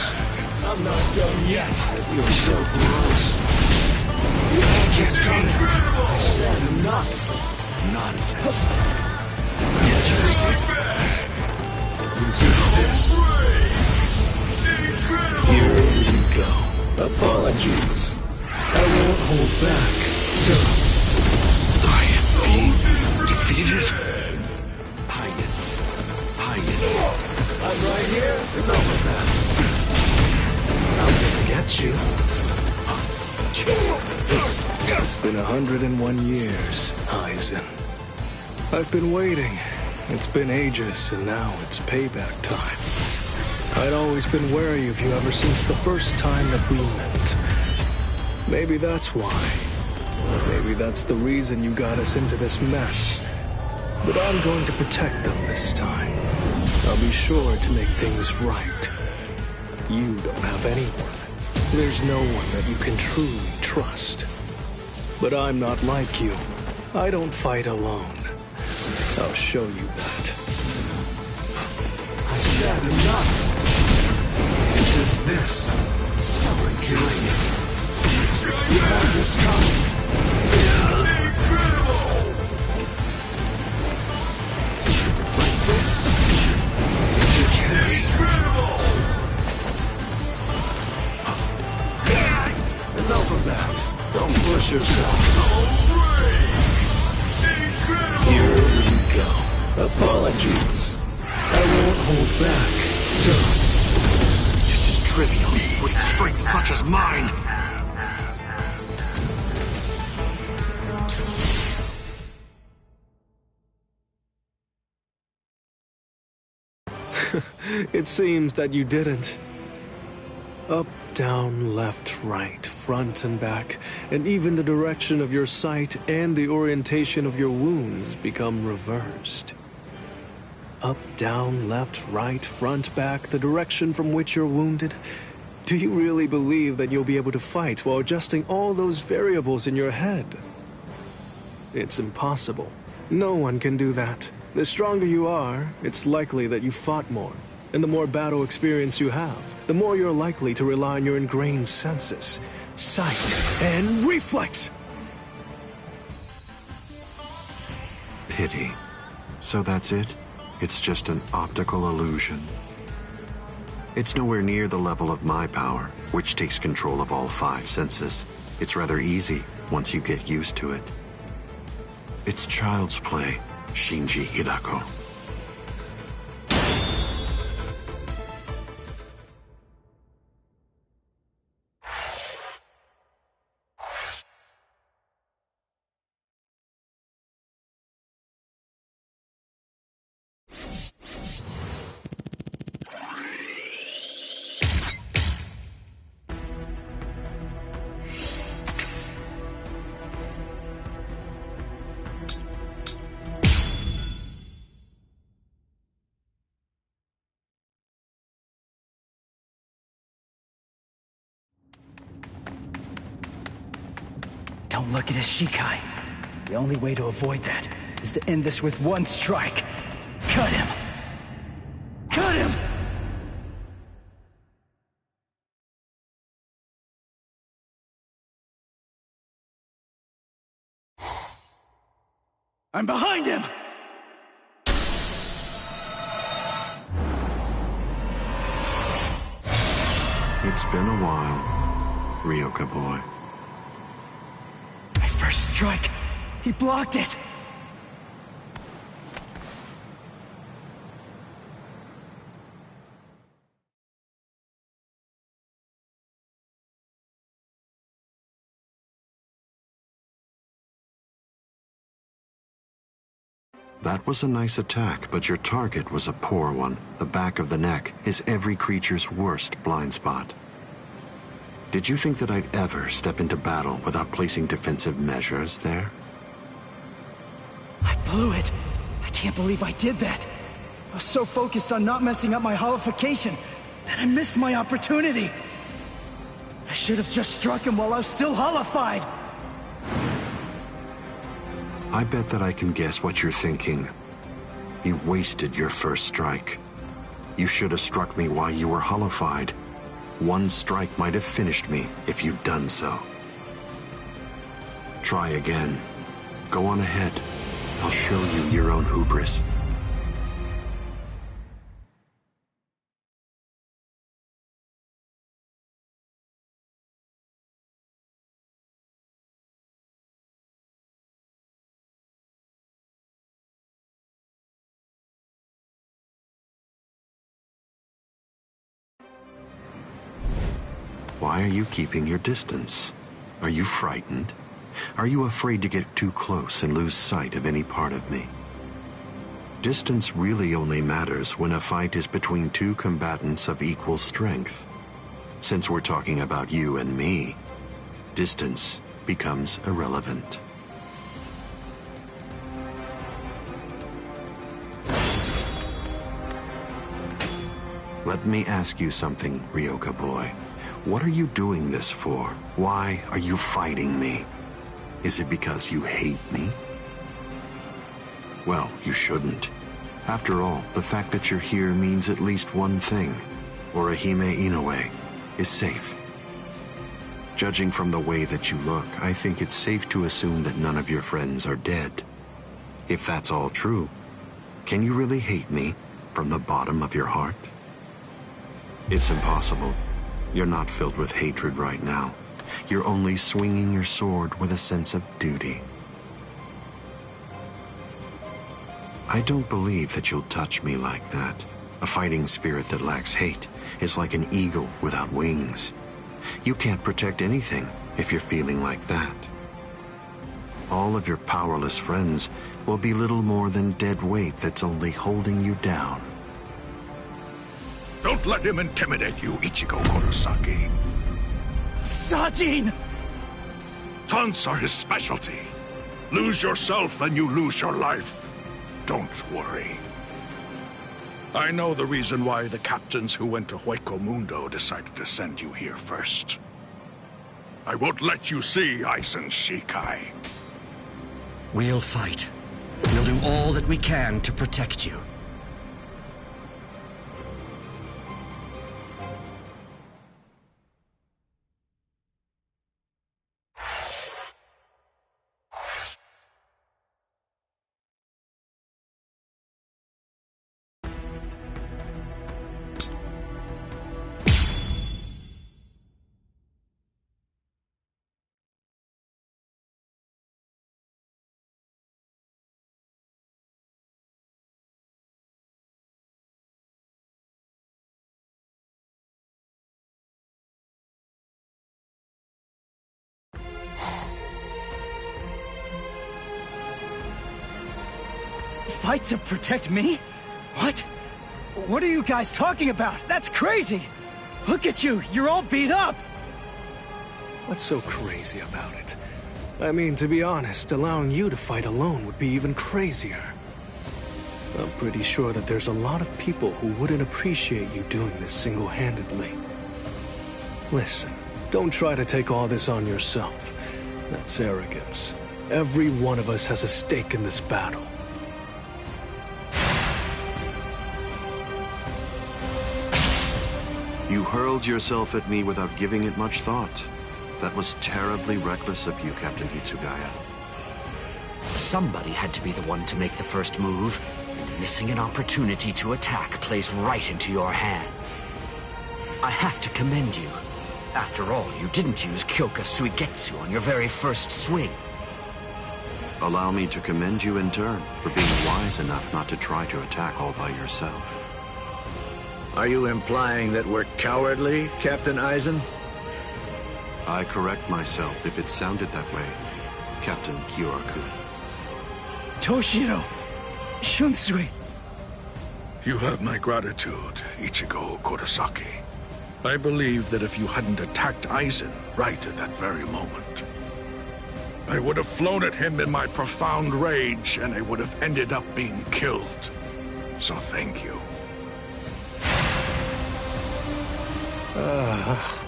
I'm not done yet. You're so gross. You have this coming. I said enough. Nonsense. Resist this. Here you go. Apologies. I won't hold back, sir. I am being defeated. Hide it. Hide it. I'm right here. Enough of that. I'm gonna get you. It's been 101 years, Aizen. I've been waiting. It's been ages, and now it's payback time. I'd always been wary of you ever since the first time that we met. Maybe that's why. Maybe that's the reason you got us into this mess. But I'm going to protect them this time. I'll be sure to make things right. You don't have anyone. There's no one that you can truly trust. But I'm not like you. I don't fight alone. I'll show you that. I said enough. It's just this. Stubborn kid. You have this coming. Incredible! Like this. Just this. Incredible! Enough of that. Don't push yourself. Here you go. Apologies. I won't hold back, sir. This is trivial with strength such as mine. It seems that you didn't. down, left, right, front and back, and even the direction of your sight and the orientation of your wounds become reversed. Up, down, left, right, front, back, the direction from which you're wounded. Do you really believe that you'll be able to fight while adjusting all those variables in your head? It's impossible. No one can do that. The stronger you are, it's likely that you fought more. And the more battle experience you have, the more you're likely to rely on your ingrained senses, sight, and reflex! Pity. So that's it? It's just an optical illusion. It's nowhere near the level of my power, which takes control of all 5 senses. It's rather easy once you get used to it. It's child's play, Shinji Hidako. Don't look at his Shikai. The only way to avoid that is to end this with one strike. Cut him! Cut him! I'm behind him! It's been a while, Ryoka boy. My first strike! He blocked it! That was a nice attack, but your target was a poor one. The back of the neck is every creature's worst blind spot. Did you think that I'd ever step into battle without placing defensive measures there? I blew it. I can't believe I did that. I was so focused on not messing up my holification that I missed my opportunity. I should have just struck him while I was still holified. I bet that I can guess what you're thinking. You wasted your first strike. You should have struck me while you were holified. One strike might have finished me if you'd done so. Try again. Go on ahead. I'll show you your own hubris. Why are you keeping your distance? Are you frightened? Are you afraid to get too close and lose sight of any part of me? Distance really only matters when a fight is between two combatants of equal strength. Since we're talking about you and me, distance becomes irrelevant. Let me ask you something, Ryoka boy. What are you doing this for? Why are you fighting me? Is it because you hate me? Well, you shouldn't. After all, the fact that you're here means at least one thing. Orihime Inoue is safe. Judging from the way that you look, I think it's safe to assume that none of your friends are dead. If that's all true, can you really hate me from the bottom of your heart? It's impossible. You're not filled with hatred right now. You're only swinging your sword with a sense of duty. I don't believe that you'll touch me like that. A fighting spirit that lacks hate is like an eagle without wings. You can't protect anything if you're feeling like that. All of your powerless friends will be little more than dead weight that's only holding you down. Don't let him intimidate you, Ichigo Kurosaki. Sajin! Taunts are his specialty. Lose yourself and you lose your life. Don't worry. I know the reason why the captains who went to Hueco Mundo decided to send you here first. I won't let you see Aizen Shikai. We'll fight. We'll do all that we can to protect you. Fight to protect me? What? What are you guys talking about? That's crazy! Look at you, you're all beat up! What's so crazy about it? I mean, to be honest, allowing you to fight alone would be even crazier. I'm pretty sure that there's a lot of people who wouldn't appreciate you doing this single-handedly. Listen, don't try to take all this on yourself. That's arrogance. Every one of us has a stake in this battle. You hurled yourself at me without giving it much thought. That was terribly reckless of you, Captain Hitsugaya. Somebody had to be the one to make the first move, and missing an opportunity to attack plays right into your hands. I have to commend you. After all, you didn't use Kyoka Suigetsu on your very first swing. Allow me to commend you in turn for being wise enough not to try to attack all by yourself. Are you implying that we're cowardly, Captain Aizen? I correct myself if it sounded that way, Captain Kyoraku. Toshiro! Shunsui! You have my gratitude, Ichigo Kurosaki. I believe that if you hadn't attacked Aizen right at that very moment, I would have flown at him in my profound rage, and I would have ended up being killed. So thank you.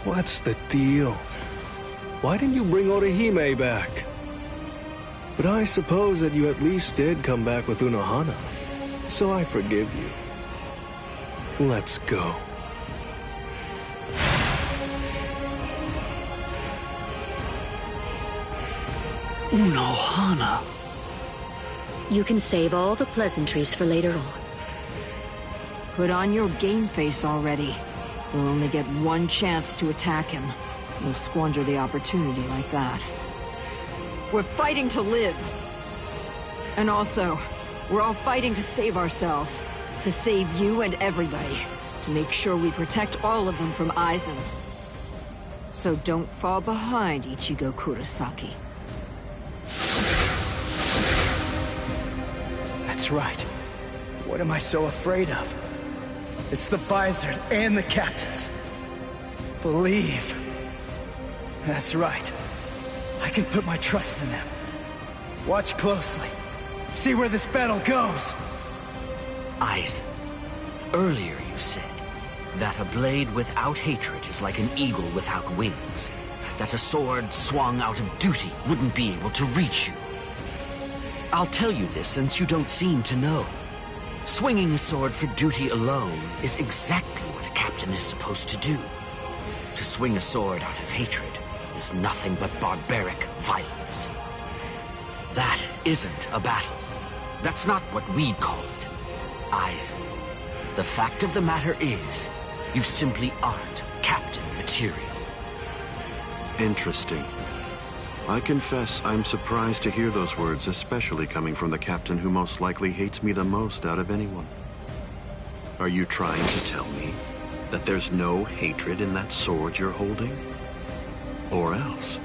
What's the deal? Why didn't you bring Orihime back? But I suppose that you at least did come back with Unohana, so I forgive you. Let's go. Unohana. You can save all the pleasantries for later on. Put on your game face already. You'll only get one chance to attack him. You'll squander the opportunity like that. We're fighting to live. And also, we're all fighting to save ourselves. To save you and everybody. To make sure we protect all of them from Aizen. So don't fall behind, Ichigo Kurosaki. That's right. What am I so afraid of? It's the Visor and the captains. Believe. That's right. I can put my trust in them. Watch closely. See where this battle goes. Aizen, earlier you said that a blade without hatred is like an eagle without wings. That a sword swung out of duty wouldn't be able to reach you. I'll tell you this since you don't seem to know. Swinging a sword for duty alone is exactly what a captain is supposed to do. To swing a sword out of hatred is nothing but barbaric violence. That isn't a battle. That's not what we'd call it. Aizen, the fact of the matter is, you simply aren't captain material. Interesting. I confess I'm surprised to hear those words, especially coming from the captain who most likely hates me the most out of anyone. Are you trying to tell me that there's no hatred in that sword you're holding? Or else,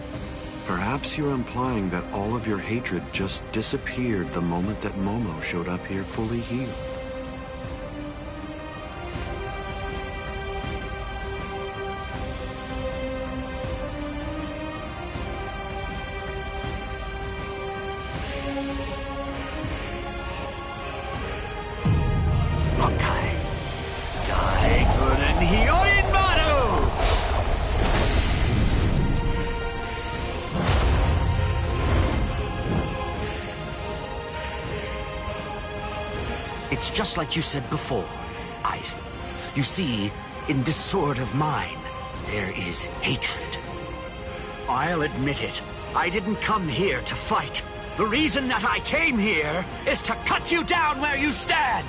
perhaps you're implying that all of your hatred just disappeared the moment that Momo showed up here fully healed. It's just like you said before, Aizen. You see, in this sword of mine, there is hatred. I'll admit it. I didn't come here to fight. The reason that I came here is to cut you down where you stand!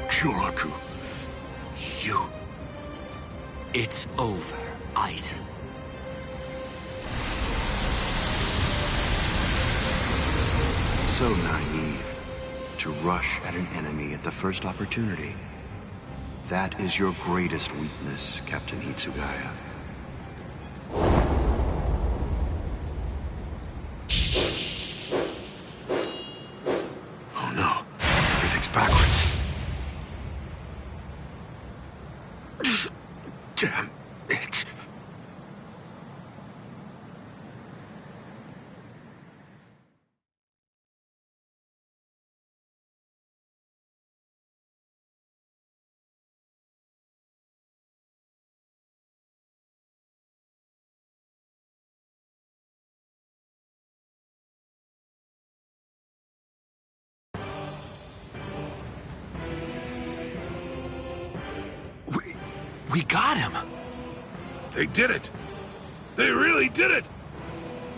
Kyoraku, you... It's over, Aizen. So naive to rush at an enemy at the first opportunity. That is your greatest weakness, Captain Hitsugaya. Oh no, everything's backwards. Damn it. We got him! They did it! They really did it!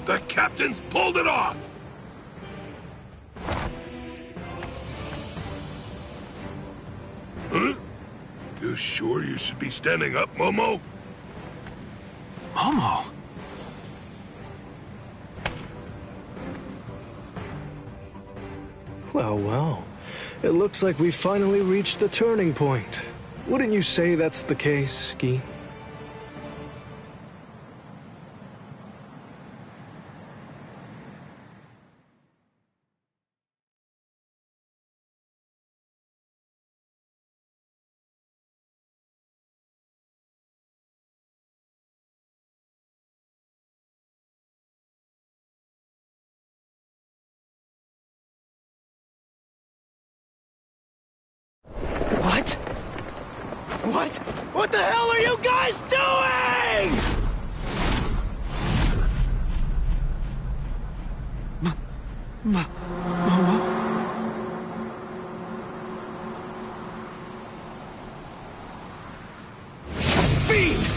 The captains pulled it off! Huh? You sure you should be standing up, Momo? Momo? Well, well. It looks like we finally reached the turning point. Wouldn't you say that's the case, Gi? What? What? What the hell are you guys doing? Momo? Feet!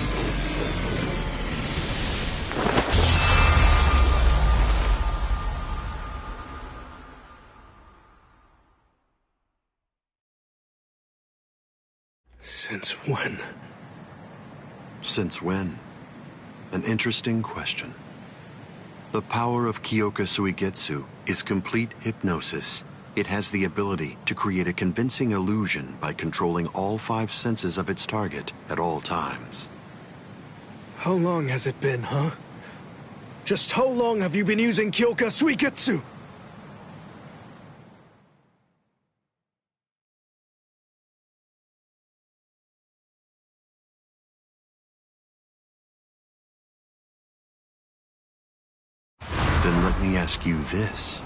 Since when? Since when? An interesting question. The power of Kyoka Suigetsu is complete hypnosis. It has the ability to create a convincing illusion by controlling all 5 senses of its target at all times. How long has it been, huh? Just how long have you been using Kyoka Suigetsu? Then let me ask you this.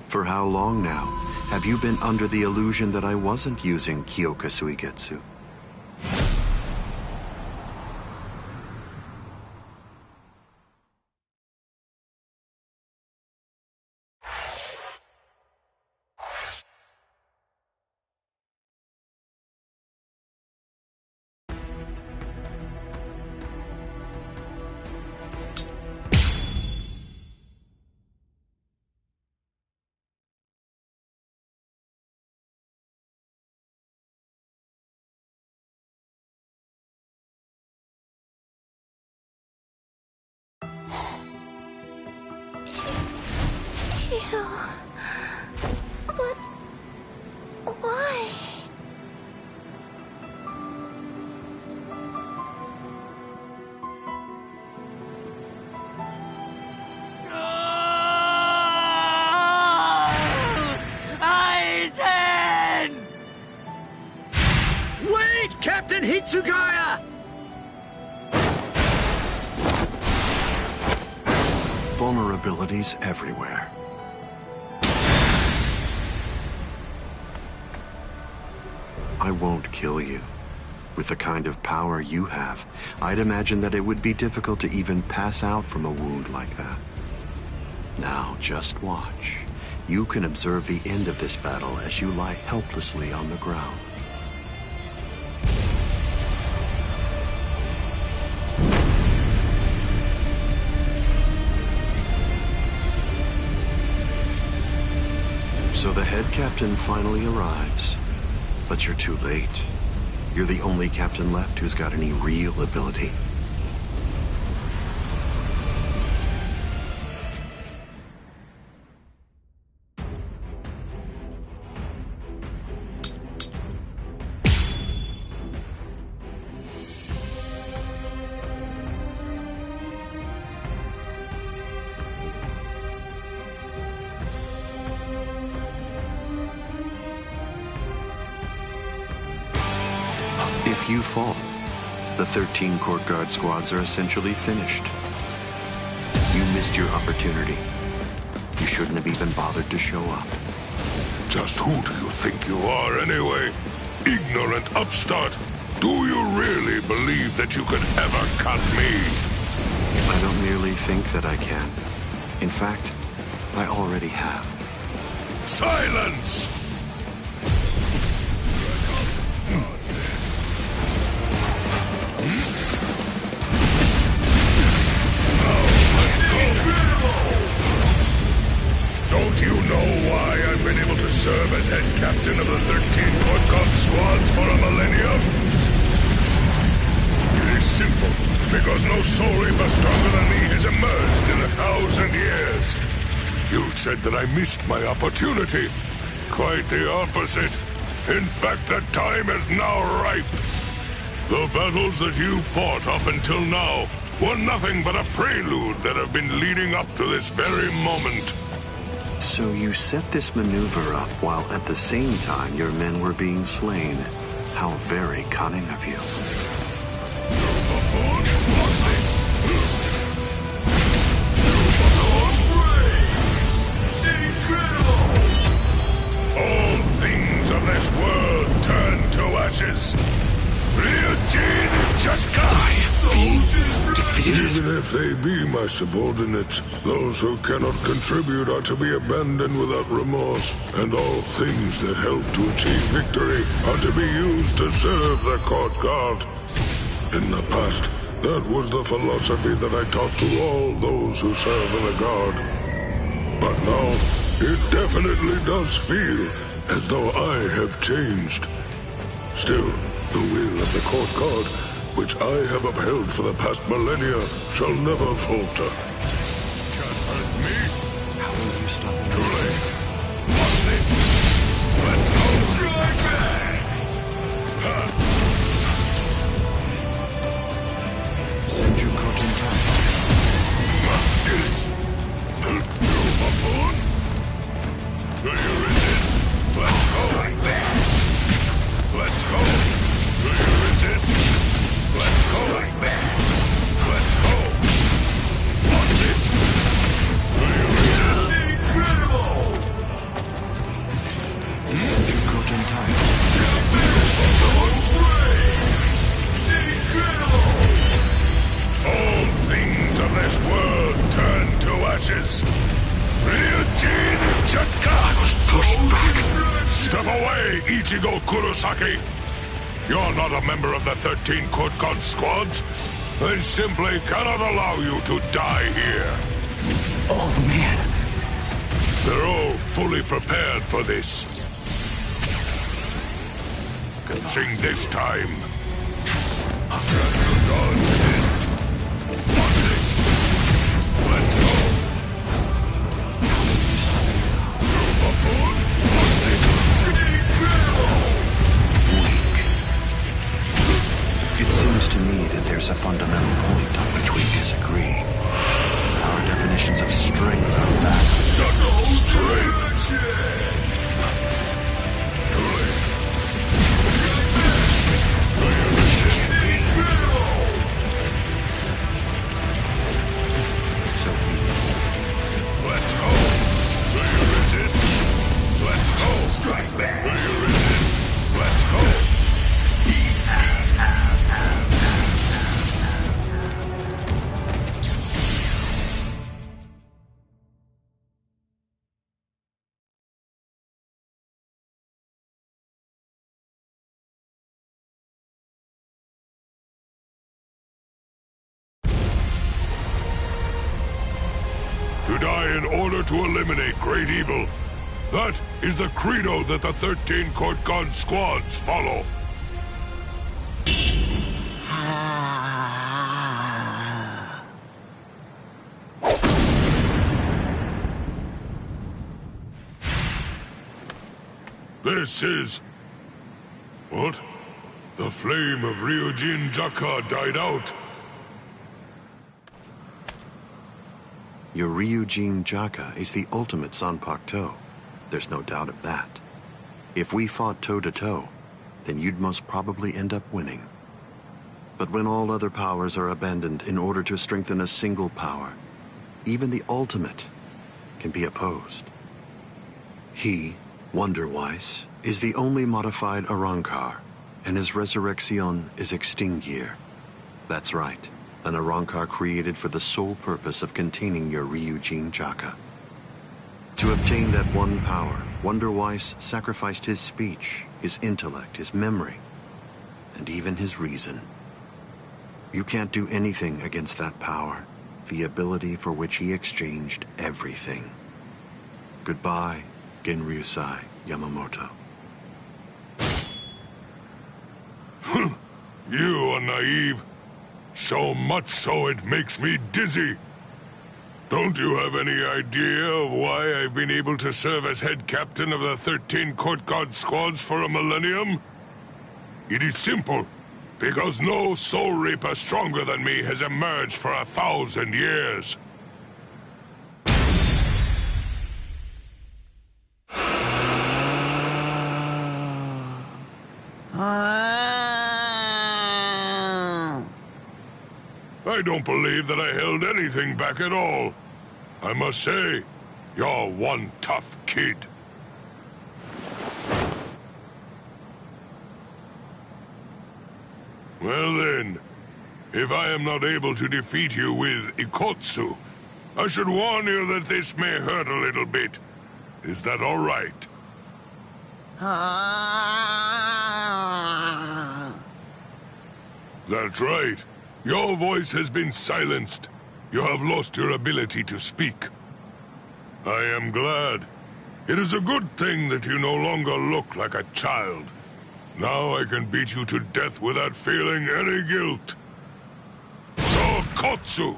For how long now have you been under the illusion that I wasn't using Kyoka Suigetsu? Jiro... But... why? Aizen! Wait, Captain Hitsugaya! Vulnerabilities everywhere. I won't kill you. With the kind of power you have, I'd imagine that it would be difficult to even pass out from a wound like that. Now, just watch. You can observe the end of this battle as you lie helplessly on the ground. So the head captain finally arrives, but you're too late. You're the only captain left who's got any real ability. If you fall, the 13 court guard squads are essentially finished. You missed your opportunity. You shouldn't have even bothered to show up. Just who do you think you are, anyway? Ignorant upstart! Do you really believe that you could ever cut me? I don't merely think that I can. In fact, I already have. Silence! Don't you know why I've been able to serve as head captain of the 13 Court Guard squads for a millennium? It is simple, because no Soul Reaper stronger than me has emerged in 1,000 years. You said that I missed my opportunity. Quite the opposite. In fact, the time is now ripe. The battles that you fought up until now were nothing but a prelude that have been leading up to this very moment. So you set this maneuver up while at the same time your men were being slain. How very cunning of you. All things of this world turn to ashes. Even if they be my subordinates, those who cannot contribute are to be abandoned without remorse, and all things that help to achieve victory are to be used to serve the court guard. In the past, that was the philosophy that I taught to all those who serve in the guard. But now, it definitely does feel as though I have changed. Still, the will of the court guard, which I have upheld for the past millennia, shall never falter. Can't hurt me. How will you stop me? Too late. Watch this. Let's go. Strike back. Senju Kotentai. You buffoon. Do you resist? Let's go. Strike back. Let's go. Do you resist? Let's go. Strike back. Let's go. Watch this. Do you resist? Incredible. Senju Kotentai. Incredible. All things of this world turn to ashes. Ryujin Chaka! I was pushed back. Step away, Ichigo Kurosaki! You're not a member of the 13 Court Guard squads. They simply cannot allow you to die here. Oh, man. They're all fully prepared for this. Sing this time. Dodge this. Watch this. Let's go. strike back. Will you resist? Let's go! To die in order to eliminate great evil. That is the credo that the 13 Court Guard squads follow. This is... What? The flame of Ryujin Jaka died out. Your Ryujin Jaka is the ultimate Zanpakuto. There's no doubt of that. If we fought toe-to-toe, then you'd most probably end up winning. But when all other powers are abandoned in order to strengthen a single power, even the ultimate can be opposed. He, Wonderwise, is the only modified Arrancar, and his resurrection is Extinguir. That's right. An Arrancar created for the sole purpose of containing your Ryujin Jaka. To obtain that one power, Wonderwise sacrificed his speech, his intellect, his memory, and even his reason. You can't do anything against that power, the ability for which he exchanged everything. Goodbye, Genryusai Yamamoto. You are naive. So much so it makes me dizzy. Don't you have any idea of why I've been able to serve as head captain of the 13 Court Guard squads for a millennium? It is simple. Because no soul reaper stronger than me has emerged for 1,000 years. I don't believe that I held anything back at all. I must say, you're one tough kid. Well then, if I am not able to defeat you with Ikotsu, I should warn you that this may hurt a little bit. Is that all right? That's right. Your voice has been silenced. You have lost your ability to speak. I am glad. It is a good thing that you no longer look like a child. Now I can beat you to death without feeling any guilt. Sokotsu!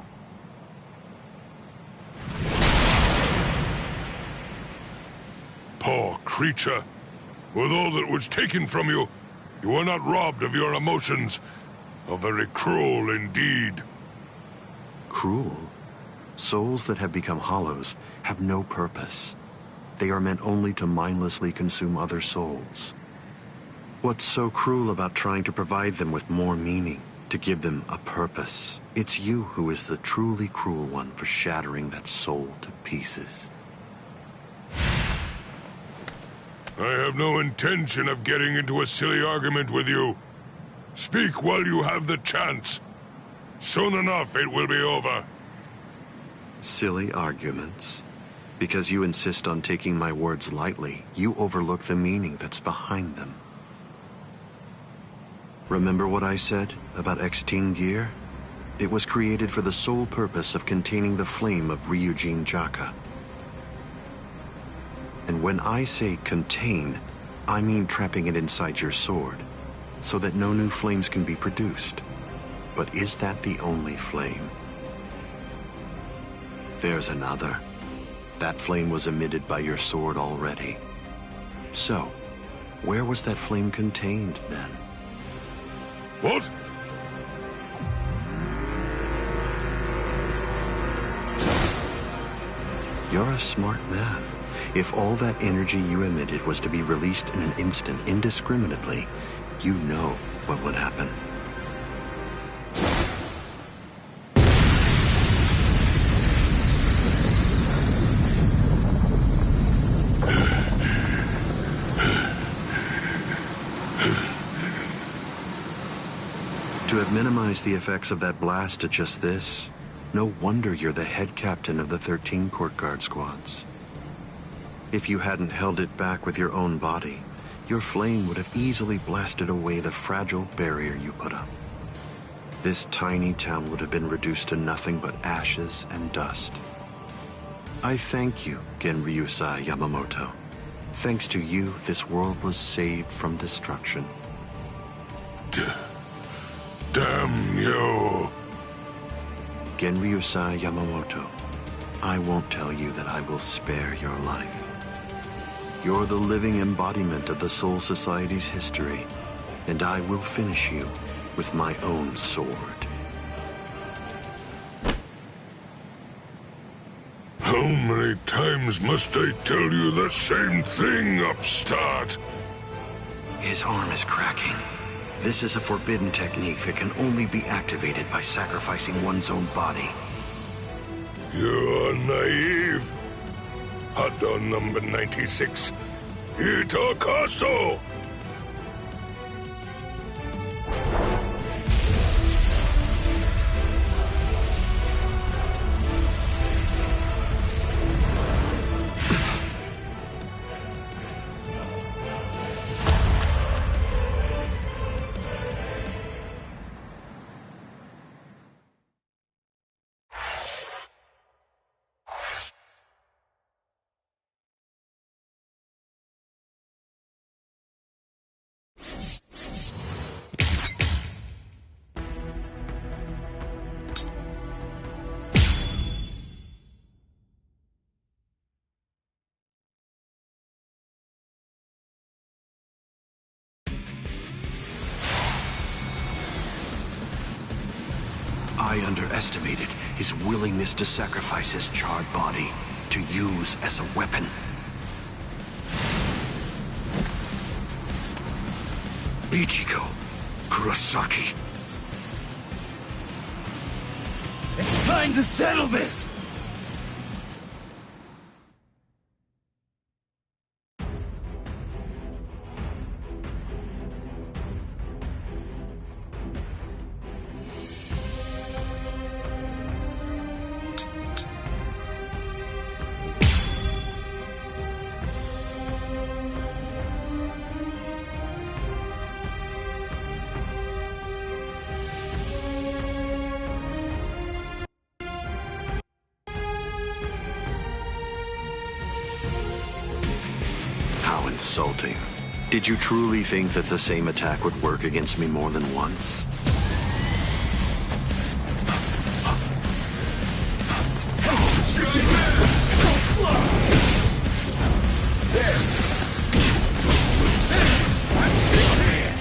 Poor creature. With all that was taken from you, you were not robbed of your emotions. How very cruel indeed. Cruel? Souls that have become hollows have no purpose. They are meant only to mindlessly consume other souls. What's so cruel about trying to provide them with more meaning, to give them a purpose? It's you who is the truly cruel one for shattering that soul to pieces. I have no intention of getting into a silly argument with you. Speak while you have the chance. Soon enough, it will be over. Silly arguments? Because you insist on taking my words lightly, you overlook the meaning that's behind them. Remember what I said about Extinguir? It was created for the sole purpose of containing the flame of Ryujin Jaka. And when I say contain, I mean trapping it inside your sword, so that no new flames can be produced. But is that the only flame? There's another. That flame was emitted by your sword already. So, where was that flame contained then? What? You're a smart man. If all that energy you emitted was to be released in an instant indiscriminately, you know what would happen. but minimize the effects of that blast to just this, no wonder you're the head captain of the 13 Court Guard squads. If you hadn't held it back with your own body, your flame would have easily blasted away the fragile barrier you put up. This tiny town would have been reduced to nothing but ashes and dust. I thank you, Genryusai Yamamoto. Thanks to you, this world was saved from destruction. Damn you! Genryusai Yamamoto, I won't tell you that I will spare your life. You're the living embodiment of the Soul Society's history, and I will finish you with my own sword. How many times must I tell you the same thing, upstart? His arm is cracking. This is a forbidden technique that can only be activated by sacrificing one's own body. You're naive. Hado number 96. Itakaso! I underestimated his willingness to sacrifice his charred body to use as a weapon. Ichigo Kurosaki. It's time to settle this! How insulting. Did you truly think that the same attack would work against me more than once? So slow! There! I'm still here!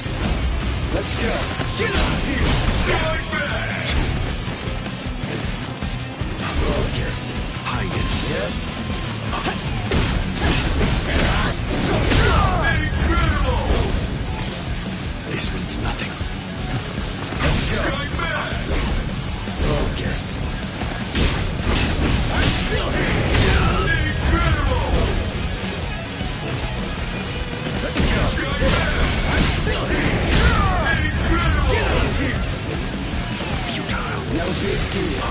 Let's go! Get out of here! Strike back! Focus. Hide it. Yes? So slow! Incredible! This means nothing. Let's go! Strike back! Focus. I'm still here! Incredible! Let's go! Strike back! I'm still here! Incredible! Get out of here! Futile. No big deal.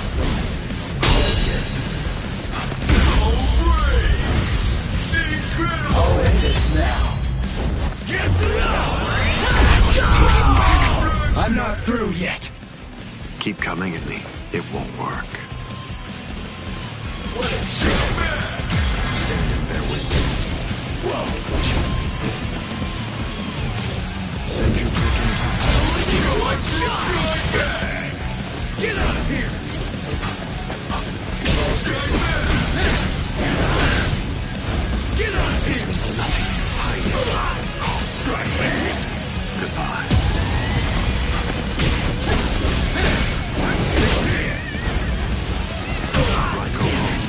Focus. Incredible! I'll end this now. Get I'm not through yet. Keep coming at me. It won't work. Stand and bear witness. Whoa! Send you back in time. Get out of here! Get out of This here! means nothing. Hide it. Strike back! Goodbye. I'm still here! Right, go home.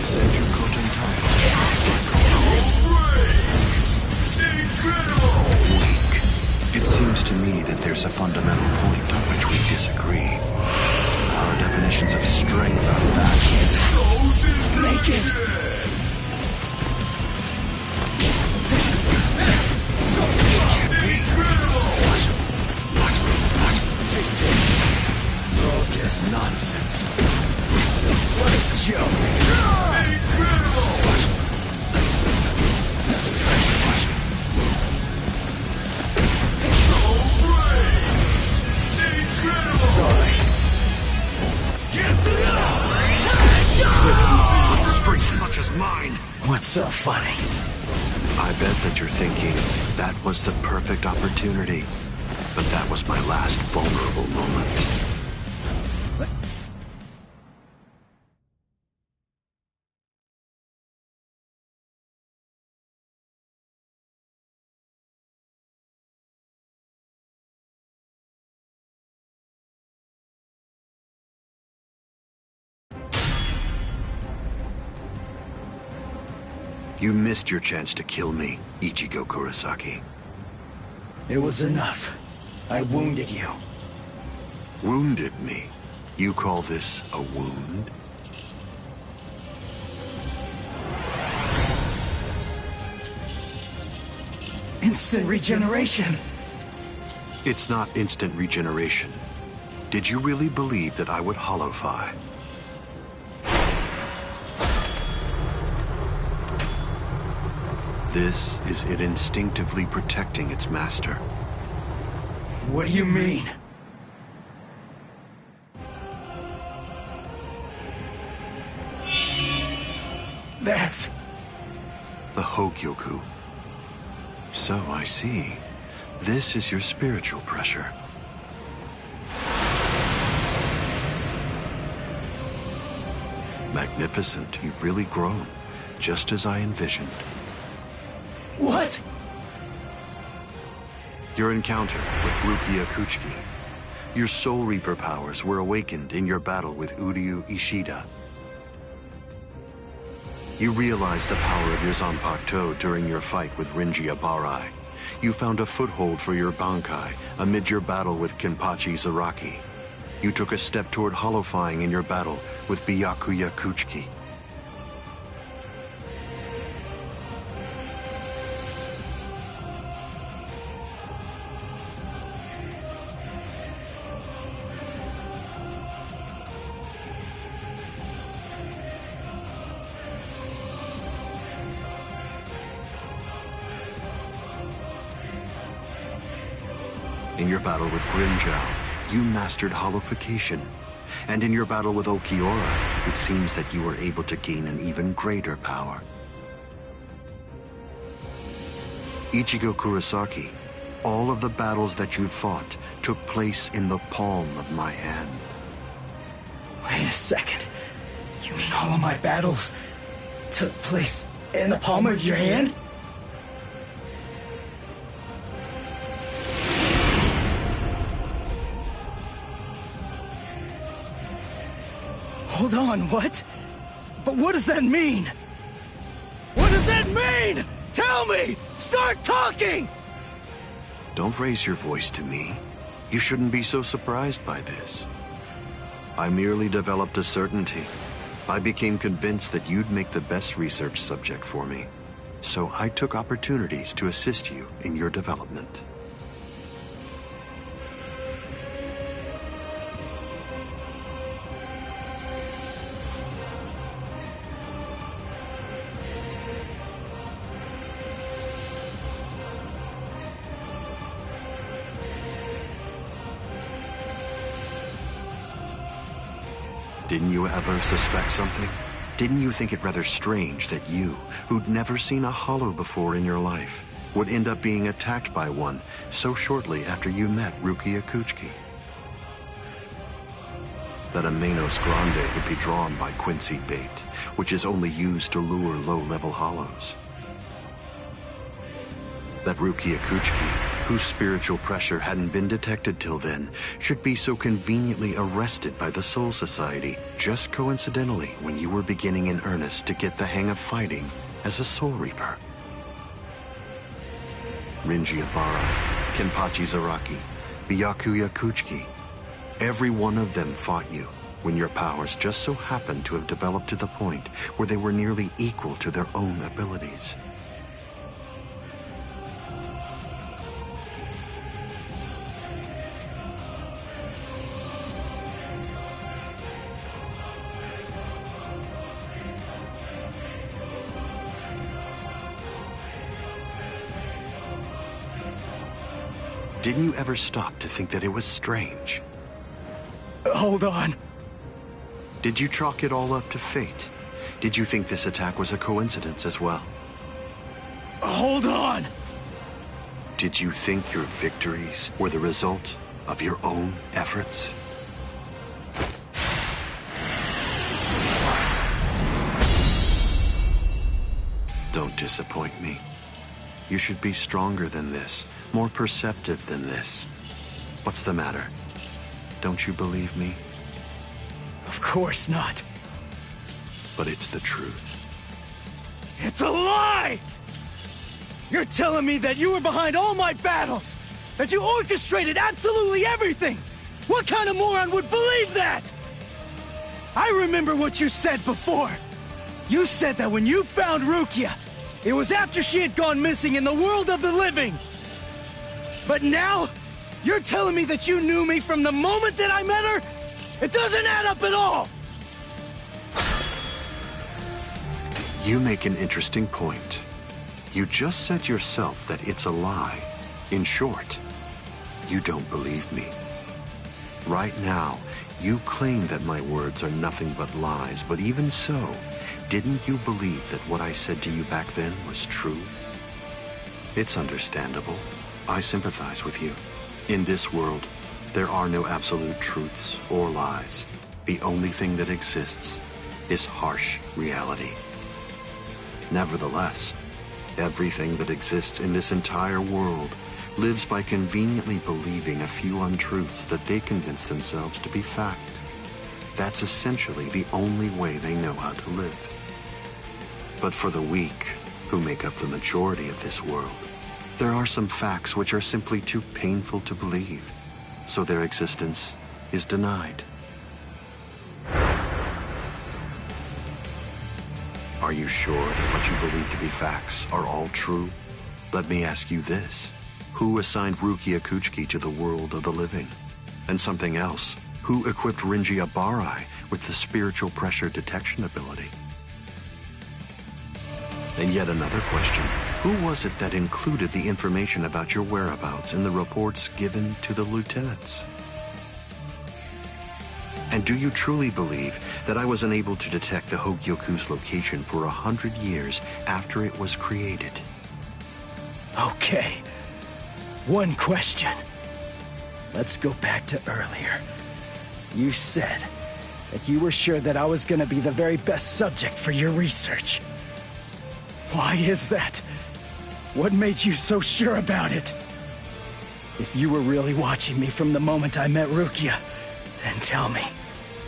Send mine. What's so funny? I bet that you're thinking, that was the perfect opportunity. But that was my last vulnerable moment. You missed your chance to kill me, Ichigo Kurosaki. It was enough. I wounded you. Wounded me? You call this a wound? Instant regeneration. It's not instant regeneration. Did you really believe that I would holofy? This is it instinctively protecting its master. What do you mean? That's... the Hogyoku. So I see. This is your spiritual pressure. Magnificent. You've really grown. Just as I envisioned. What? Your encounter with Rukia Kuchiki. Your Soul Reaper powers were awakened in your battle with Uryu Ishida. You realized the power of your Zanpakuto during your fight with Rinji Abarai. You found a foothold for your Bankai amid your battle with Kenpachi Zaraki. You took a step toward holofying in your battle with Byakuya Kuchiki. In your battle with Grimjow, you mastered holofication. And in your battle with Okiora, it seems that you were able to gain an even greater power. Ichigo Kurosaki, all of the battles that you fought took place in the palm of my hand. Wait a second. You mean all of my battles took place in the palm of your hand? Hold on, what? But what does that mean? What does that mean? Tell me! Start talking! Don't raise your voice to me. You shouldn't be so surprised by this. I merely developed a certainty. I became convinced that you'd make the best research subject for me. So I took opportunities to assist you in your development. Didn't you ever suspect something? Didn't you think it rather strange that you, who'd never seen a hollow before in your life, would end up being attacked by one so shortly after you met Rukia Kuchiki? That a Manos Grande would be drawn by Quincy bait, which is only used to lure low-level hollows. That Rukia Kuchiki, whose spiritual pressure hadn't been detected till then, should be so conveniently arrested by the Soul Society just coincidentally when you were beginning in earnest to get the hang of fighting as a Soul Reaper. Rinji Abarai, Kenpachi Zaraki, Byakuya Kuchiki, every one of them fought you when your powers just so happened to have developed to the point where they were nearly equal to their own abilities. Didn't you ever stop to think that it was strange? Hold on. Did you chalk it all up to fate? did you think this attack was a coincidence as well? Hold on! Did you think your victories were the result of your own efforts? Don't disappoint me. You should be stronger than this, more perceptive than this. What's the matter? Don't you believe me? Of course not. But it's the truth. It's a lie! You're telling me that you were behind all my battles! That you orchestrated absolutely everything! What kind of moron would believe that? I remember what you said before. You said that when you found Rukia, it was after she had gone missing in the world of the living. But now, you're telling me that you knew me from the moment that I met her? It doesn't add up at all! You make an interesting point. You just said yourself that it's a lie. In short, you don't believe me. Right now, you claim that my words are nothing but lies, but even so, didn't you believe that what I said to you back then was true? It's understandable. I sympathize with you. In this world, there are no absolute truths or lies. The only thing that exists is harsh reality. Nevertheless, everything that exists in this entire world lives by conveniently believing a few untruths that they convince themselves to be fact. That's essentially the only way they know how to live. But for the weak, who make up the majority of this world, there are some facts which are simply too painful to believe, so their existence is denied. Are you sure that what you believe to be facts are all true? Let me ask you this. Who assigned Rukia Kuchiki to the world of the living? And something else, who equipped Rinji Abarai with the spiritual pressure detection ability? And yet another question, who was it that included the information about your whereabouts in the reports given to the lieutenants? And do you truly believe that I was unable to detect the Hogyoku's location for 100 years after it was created? Okay. One question. Let's go back to earlier. You said that you were sure that I was gonna be the very best subject for your research. Why is that? What made you so sure about it? If you were really watching me from the moment I met Rukia, then tell me,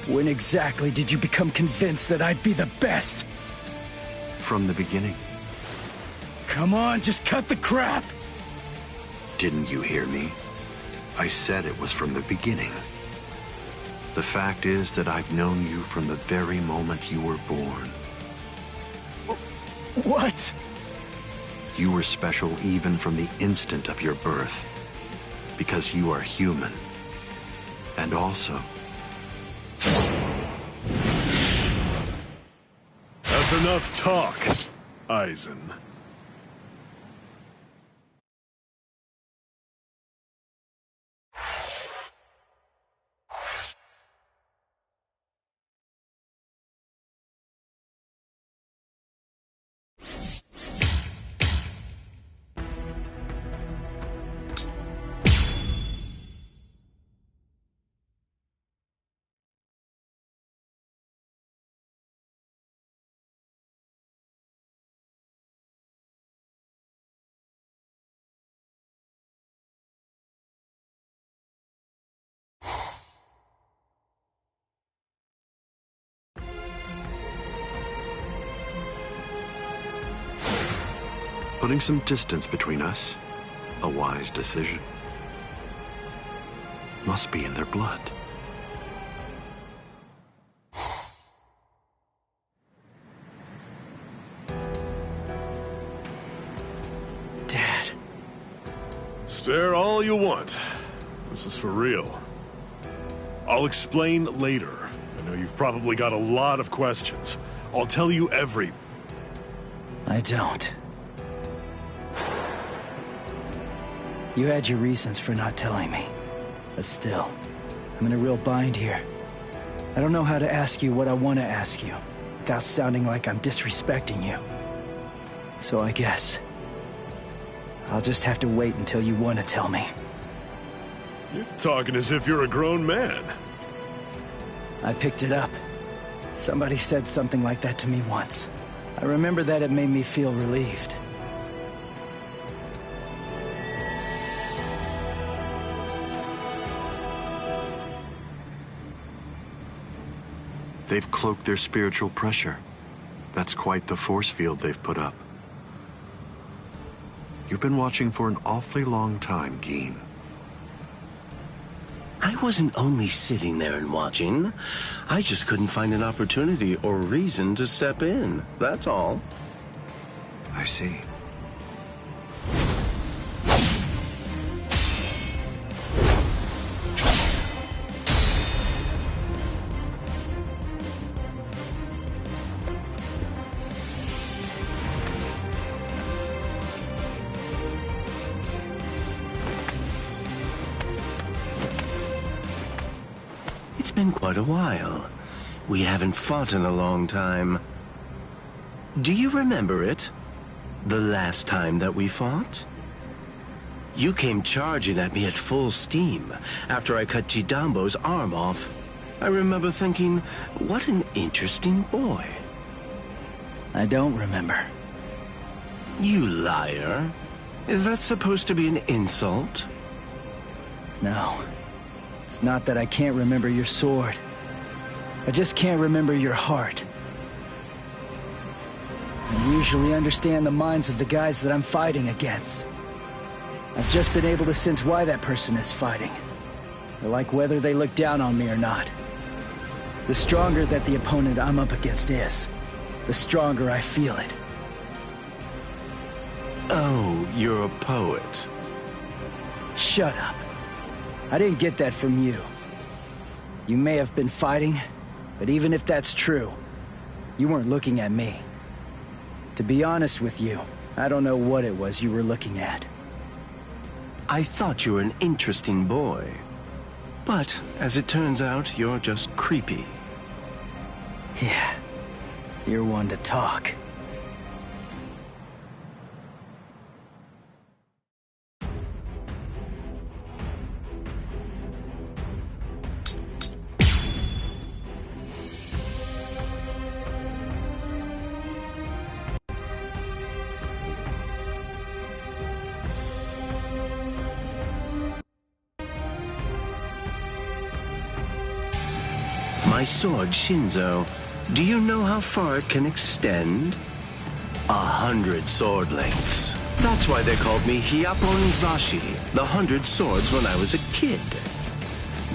when exactly did you become convinced that I'd be the best? From the beginning. Come on, just cut the crap! Didn't you hear me? I said it was from the beginning. The fact is that I've known you from the very moment you were born. What? You were special even from the instant of your birth, because you are human. And also... That's enough talk, Aizen. Putting some distance between us, a wise decision. Must be in their blood. Dad. Stare all you want. This is for real. I'll explain later. I know you've probably got a lot of questions. I'll tell you every... I don't. You had your reasons for not telling me. But still, I'm in a real bind here. I don't know how to ask you what I want to ask you. without sounding like I'm disrespecting you. So I guess I'll just have to wait until you want to tell me. You're talking as if you're a grown man. I picked it up. Somebody said something like that to me once. I remember that it made me feel relieved. They've cloaked their spiritual pressure. That's quite the force field they've put up. You've been watching for an awfully long time, Geen. I wasn't only sitting there and watching. I just couldn't find an opportunity or reason to step in. That's all. I see. It's been quite a while. We haven't fought in a long time. Do you remember it? The last time that we fought? You came charging at me at full steam after I cut Chidambo's arm off. I remember thinking, what an interesting boy. I don't remember. You liar. Is that supposed to be an insult? No. It's not that I can't remember your sword. I just can't remember your heart. I usually understand the minds of the guys that I'm fighting against. I've just been able to sense why that person is fighting. I like whether they look down on me or not. The stronger that the opponent I'm up against is, the stronger I feel it. Oh, you're a poet. Shut up. I didn't get that from you. You may have been fighting, but even if that's true, you weren't looking at me. To be honest with you, I don't know what it was you were looking at. I thought you were an interesting boy. But, as it turns out, you're just creepy. Yeah, you're one to talk. My sword, Shinzo, do you know how far it can extend? 100 sword lengths. That's why they called me Hyapon Zashi, the 100 swords, when I was a kid.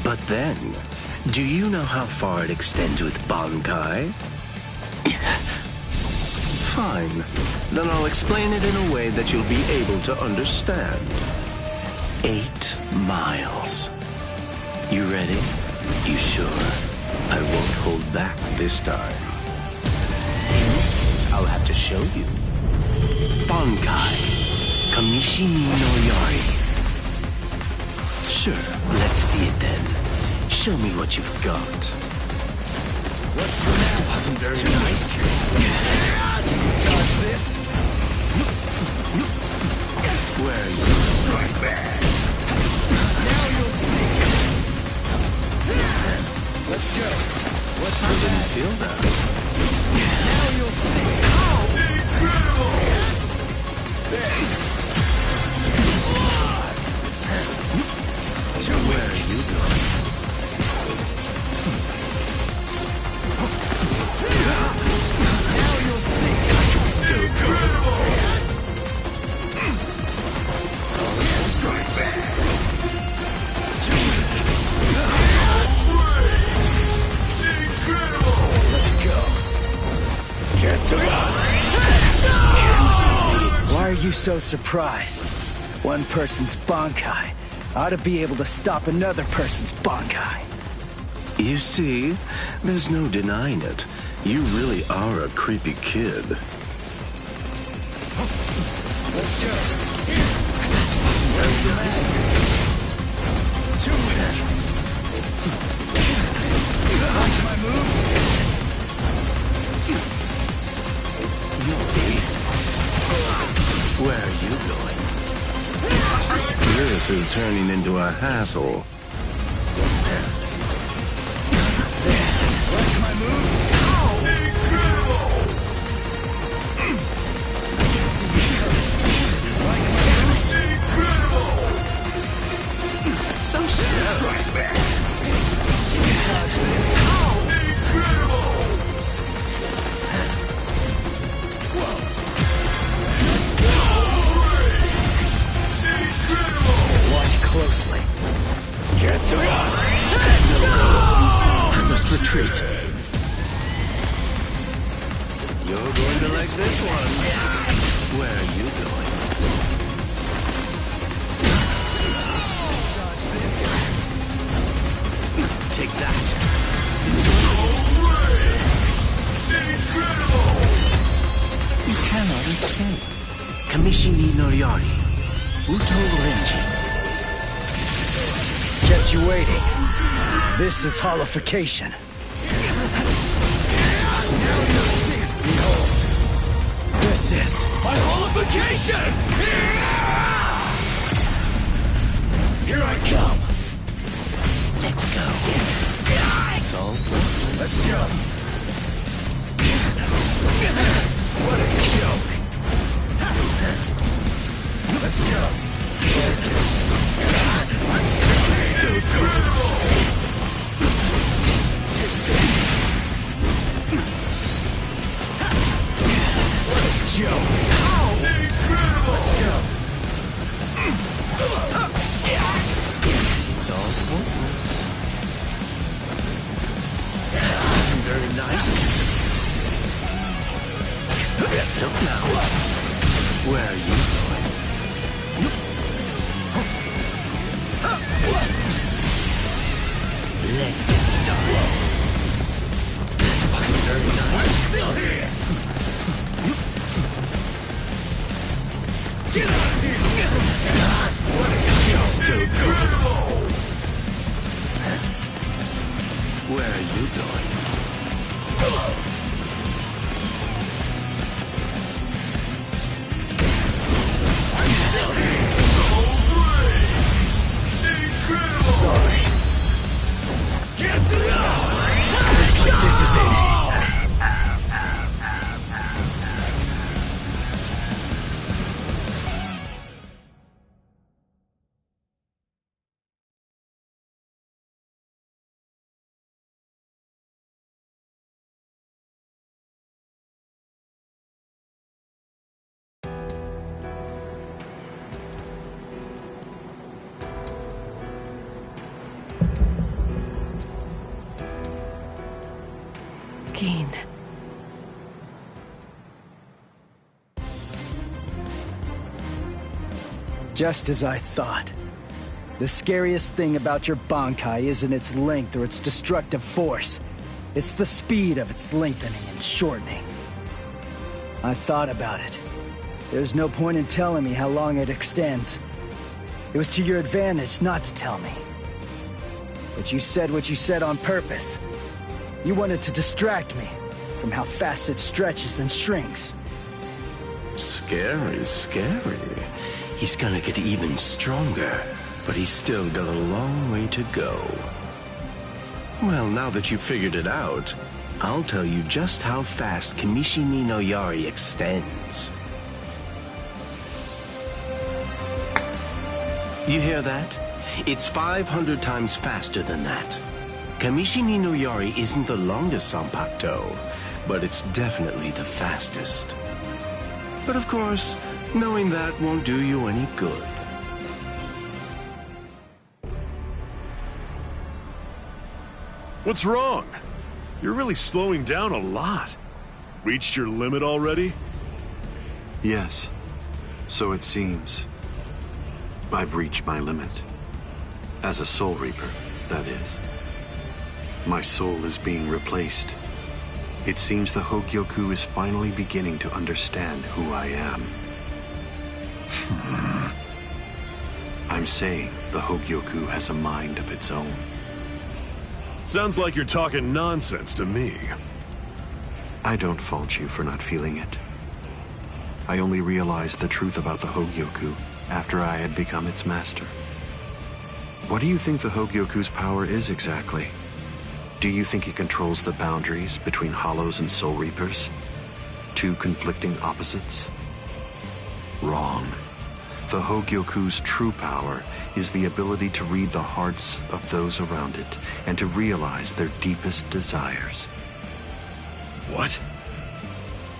But then, do you know how far it extends with Bankai? Fine. Then I'll explain it in a way that you'll be able to understand. 8 miles. You ready? You sure? I won't hold back this time. In this case, I'll have to show you. Bankai. Kamishini no Yari. Sure, let's see it then. Show me what you've got. What's the matter? Wasn't very nice. Dodge this. Where are you? Strike back. Now you'll see. Let's go. What's the matter? Didn't feel that. Now you'll see. Oh, incredible! Hey. Where are you going? Now you'll see. Still incredible! It's all about strike back. Let's go. Why are you so surprised? One person's Bankai ought to be able to stop another person's Bankai. You see, there's no denying it. You really are a creepy kid. Let's go. That's nice. 2 minutes. Like my moves? Where are you going? This is turning into a hassle. Like my moves? Incredible! I can see you coming. Like my moves? Incredible! So slow. Right back. Can you dodge this? Incredible! Whoa. Incredible! Watch closely. Get to I must retreat. You're going to like this one. Where are you going? Dodge this. Take that. Incredible! You cannot escape. Kamishini no Yari. Uto Renji. Kept you waiting. This is holification. Behold. This is My holification! Here I come. Let's go. It's all Let's go. What a joke. Let's go. Focus. I'm still Incredible! Take this. What a joke. Incredible! Let's go. It's all hopeless. Isn't very nice. Look now. Where are you going? Let's get started. Wasn't very nice. I'm still here! Get out of here! What a joke. Still Incredible! Where are you going? I'm still here! So great! Incredible! Sorry. Get to go! Looks like this is it. Keen. Just as I thought. The scariest thing about your Bankai isn't its length or its destructive force. It's the speed of its lengthening and shortening. I thought about it. There's no point in telling me how long it extends. It was to your advantage not to tell me. But you said what you said on purpose. You wanted to distract me from how fast it stretches and shrinks. Scary, scary. He's gonna get even stronger, but he's still got a long way to go. Well, now that you've figured it out, I'll tell you just how fast Kamishini no Yari extends. You hear that? It's 500 times faster than that. Kamishini no Yari isn't the longest Sanpakuto, but it's definitely the fastest. But of course, knowing that won't do you any good. What's wrong? You're really slowing down a lot. Reached your limit already? Yes, so it seems. I've reached my limit. As a Soul Reaper, that is. My soul is being replaced. It seems the Hogyoku is finally beginning to understand who I am. I'm saying the Hogyoku has a mind of its own. Sounds like you're talking nonsense to me. I don't fault you for not feeling it. I only realized the truth about the Hogyoku after I had become its master. What do you think the Hogyoku's power is exactly? Do you think it controls the boundaries between Hollows and Soul Reapers? Two conflicting opposites? Wrong. The Hogyoku's true power is the ability to read the hearts of those around it and to realize their deepest desires. What?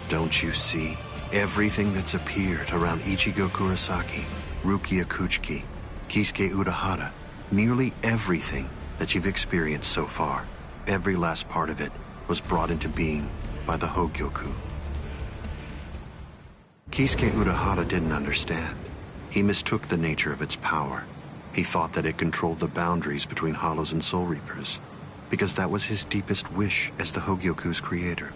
Don't you see? Everything that's appeared around Ichigo Kurosaki, Rukia Kuchiki, Kisuke Urahara, nearly everything that you've experienced so far, every last part of it was brought into being by the Hogyoku. Kisuke Urahara didn't understand. He mistook the nature of its power. He thought that it controlled the boundaries between Hollows and Soul Reapers, because that was his deepest wish as the Hogyoku's creator.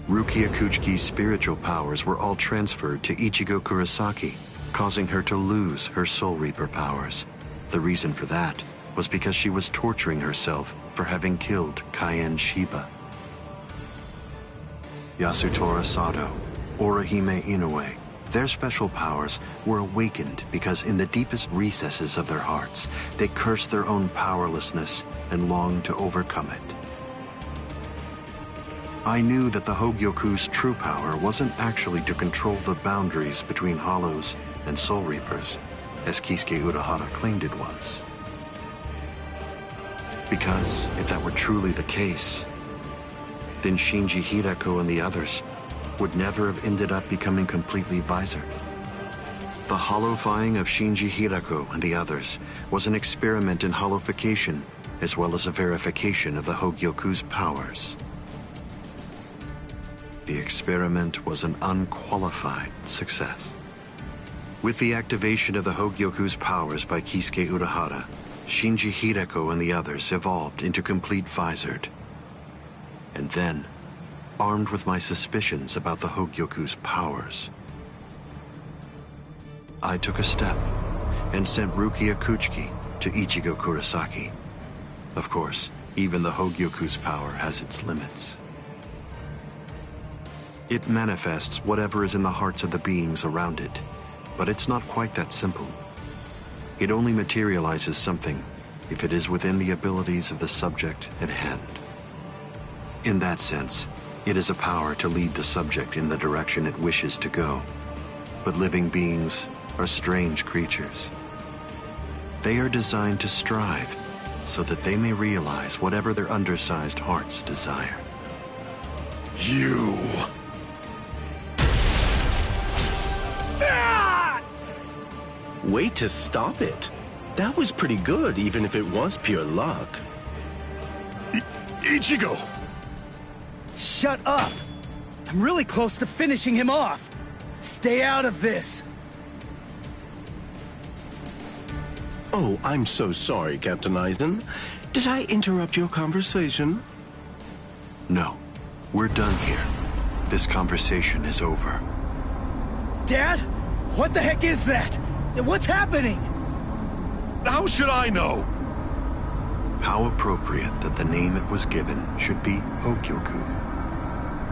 Rukia Kuchiki's spiritual powers were all transferred to Ichigo Kurosaki, causing her to lose her Soul Reaper powers. The reason for that was because she was torturing herself for having killed Kaien Shiba. Yasutora Sato, Orihime Inoue, their special powers were awakened because in the deepest recesses of their hearts, they cursed their own powerlessness and longed to overcome it. I knew that the Hogyoku's true power wasn't actually to control the boundaries between Hollows and Soul Reapers, as Kisuke Urahara claimed it was. Because if that were truly the case, then Shinji Hideko and the others would never have ended up becoming completely visored. The hollowifying of Shinji Hideko and the others was an experiment in hollowification, as well as a verification of the Hogyoku's powers. The experiment was an unqualified success. With the activation of the Hogyoku's powers by Kisuke Urahara, Shinji Hideko and the others evolved into complete visored. And then, armed with my suspicions about the Hogyoku's powers, I took a step and sent Rukia Kuchiki to Ichigo Kurosaki. Of course, even the Hogyoku's power has its limits. It manifests whatever is in the hearts of the beings around it, but it's not quite that simple. It only materializes something if it is within the abilities of the subject at hand. In that sense, it is a power to lead the subject in the direction it wishes to go. But living beings are strange creatures. They are designed to strive so that they may realize whatever their undersized hearts desire. You... Way to stop it. That was pretty good, even if it was pure luck. Ichigo! Shut up! I'm really close to finishing him off. Stay out of this. Oh, I'm so sorry, Captain Eisen. Did I interrupt your conversation? No. We're done here. This conversation is over. Dad? What the heck is that? What's happening? How should I know? How appropriate that the name it was given should be Hogyoku.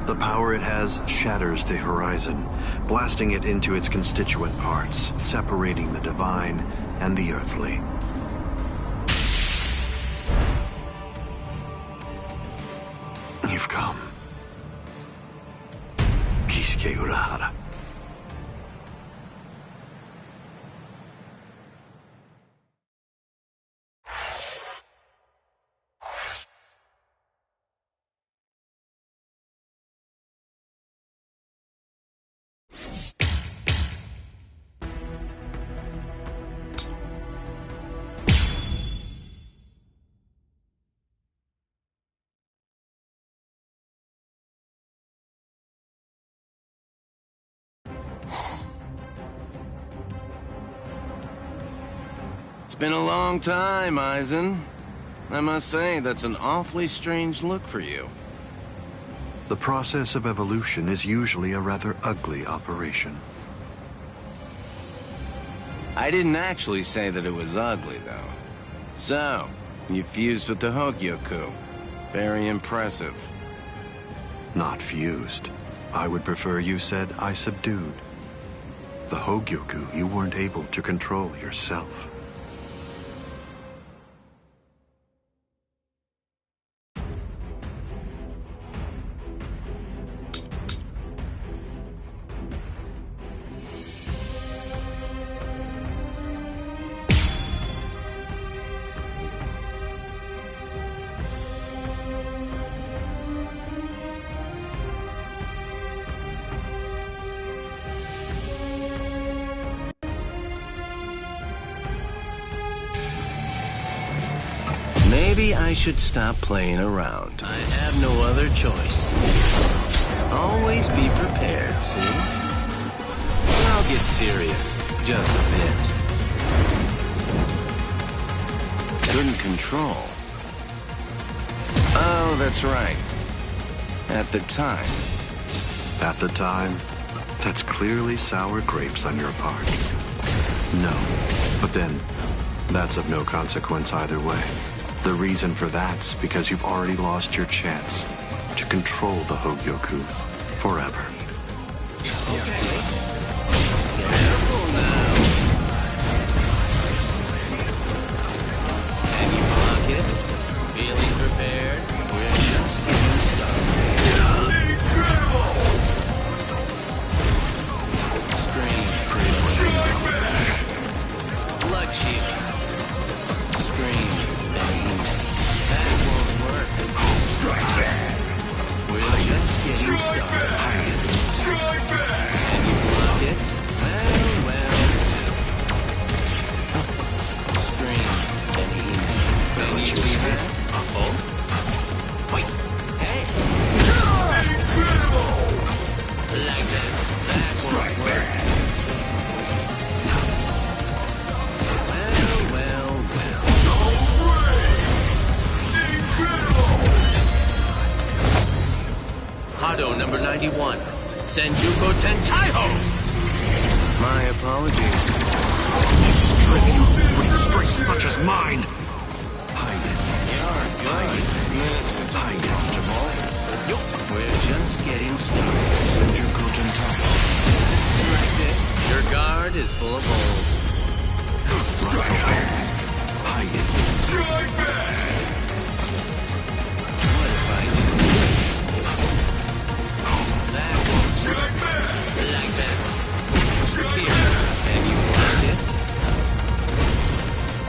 The power it has shatters the horizon, blasting it into its constituent parts, separating the divine and the earthly. You've come. Kisuke Urahara. It's been a long time, Eisen. I must say, that's an awfully strange look for you. The process of evolution is usually a rather ugly operation. I didn't actually say that it was ugly, though. So, you fused with the Hogyoku. Very impressive. Not fused. I would prefer you said I subdued. The Hogyoku you weren't able to control yourself. Maybe I should stop playing around. I have no other choice. Always be prepared, see? I'll get serious, just a bit. Couldn't control. Oh, that's right. At the time. At the time? That's clearly sour grapes on your part. No, but then, that's of no consequence either way. The reason for that's because you've already lost your chance to control the Hogyoku forever. Careful now. Can you block it? Feeling prepared? We're just getting started. Incredible! Scream. Blood shield. Scream. That won't work. Strike back! We're just getting started. Strike back! Can you block it? Well. Scream. Can you see that? Uh-oh. Wait. Hey! Incredible! Like that. That won't work. Hado number 91, Senjuko Tentaiho! My apologies. This is trivial with strength such as mine. Hide it. You're good. This is uncomfortable. We're just getting started. Senjuko Tentaiho. Like this. Your guard is full of holes. Strike back. Hide it. Strike back! What if I do this? That won't strike back! Like that. Strike back! Can you block it?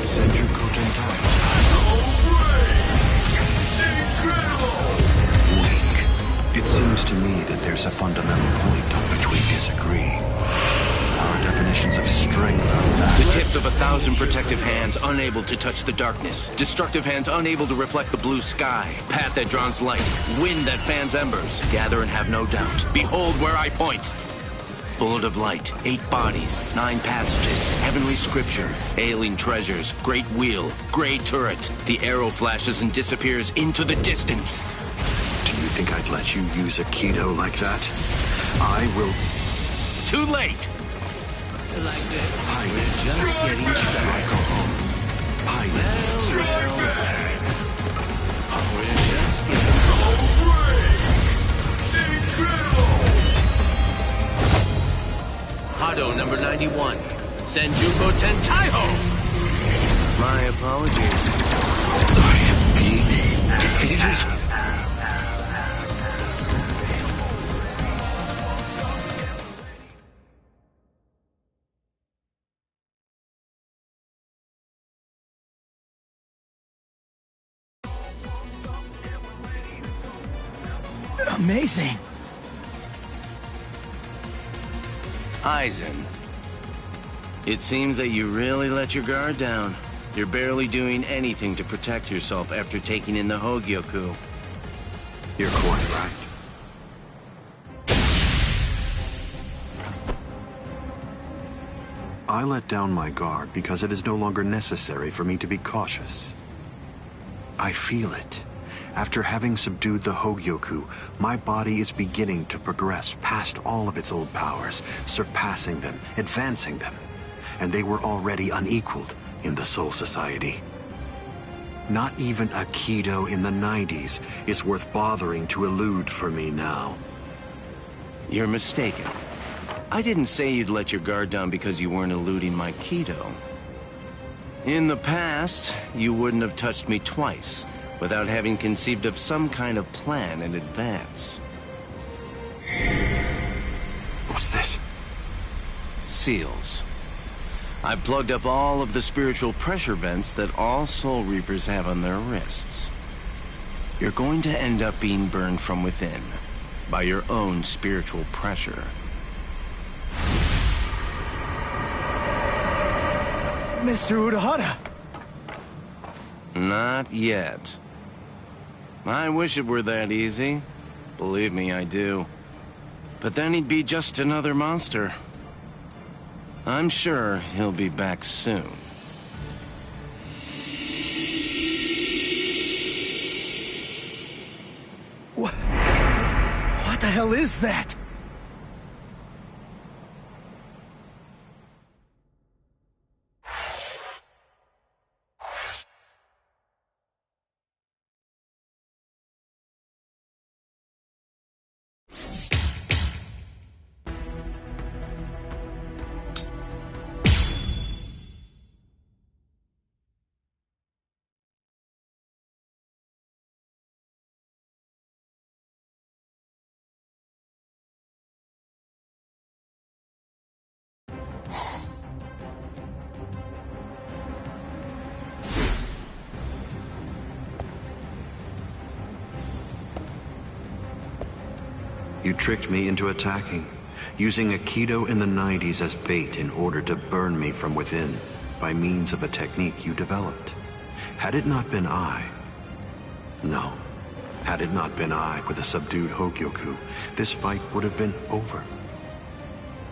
Senjuko Tentaiho. So great! Incredible! Weak. It seems to me that there's a fundamental point on which we disagree. Our definitions of strength are vast. The tips of 1,000 protective hands unable to touch the darkness. Destructive hands unable to reflect the blue sky. Path that draws light. Wind that fans embers. Gather and have no doubt. Behold where I point. Bullet of light. 8 bodies. 9 passages. Heavenly scripture. Ailing treasures. Great wheel. Gray turret. The arrow flashes and disappears into the distance. Do you think I'd let you use a Kido like that? I will... Too late! Like this. We're just getting started. Hide it. We're just getting started. Hado number 91, Senjuko Tentaiho! My apologies. I am being defeated. Amazing. Aizen, it seems that you really let your guard down. You're barely doing anything to protect yourself after taking in the Hogyoku. You're quite right. I let down my guard because it is no longer necessary for me to be cautious. I feel it. After having subdued the Hogyoku, my body is beginning to progress past all of its old powers, surpassing them, advancing them. And they were already unequaled in the Soul Society. Not even a Kido in the 90s is worth bothering to elude for me now. You're mistaken. I didn't say you'd let your guard down because you weren't eluding my Kido. In the past, you wouldn't have touched me twice without having conceived of some kind of plan in advance. What's this? Seals. I've plugged up all of the spiritual pressure vents that all Soul Reapers have on their wrists. You're going to end up being burned from within by your own spiritual pressure. Mr. Urahara! Not yet. I wish it were that easy. Believe me, I do. But then he'd be just another monster. I'm sure he'll be back soon. What the hell is that? You tricked me into attacking, using a Kido in the 90s as bait in order to burn me from within by means of a technique you developed. Had it not been No. Had it not been I with a subdued Hogyoku, this fight would have been over.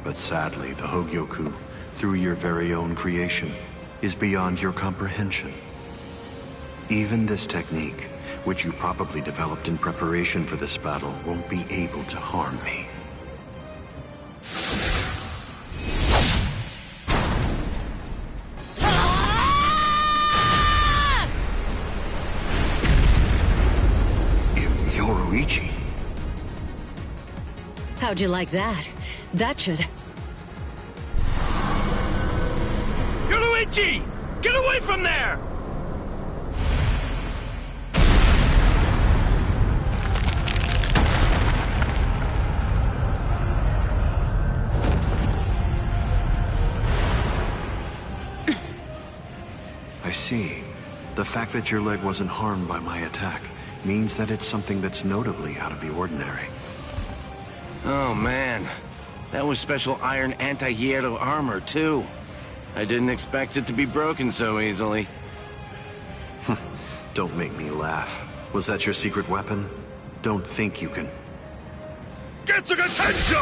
But sadly, the Hogyoku, through your very own creation, is beyond your comprehension. Even this technique, which you probably developed in preparation for this battle, won't be able to harm me. Yoruichi. How'd you like that? That should... Yoruichi! Get away from there! I see. The fact that your leg wasn't harmed by my attack means that it's something that's notably out of the ordinary. Oh man, that was special iron anti-hierro armor too. I didn't expect it to be broken so easily. Don't make me laugh. Was that your secret weapon? Don't think you can... Get some attention!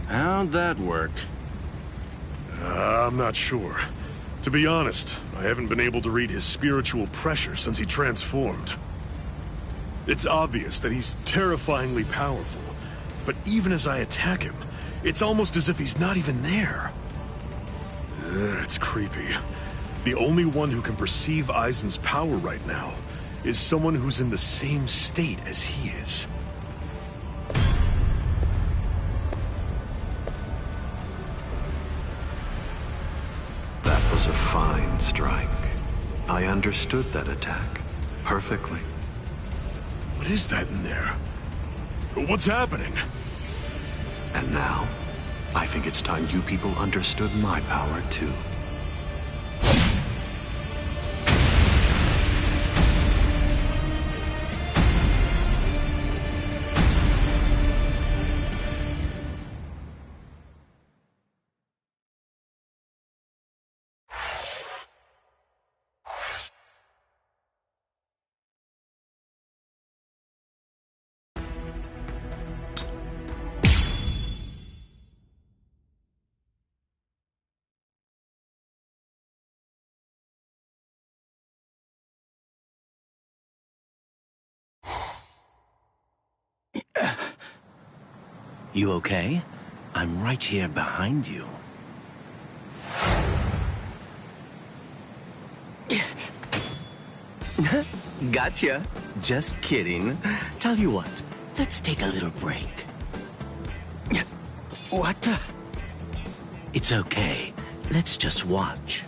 How'd that work? I'm not sure. To be honest, I haven't been able to read his spiritual pressure since he transformed. It's obvious that he's terrifyingly powerful, but even as I attack him, it's almost as if he's not even there. It's creepy. The only one who can perceive Aizen's power right now is someone who's in the same state as he is. That was a fine strike. I understood that attack perfectly. What is that in there? What's happening? And now, I think it's time you people understood my power too. You okay? I'm right here behind you. Gotcha. Just kidding. Tell you what, let's take a little break. What the? It's okay. Let's just watch.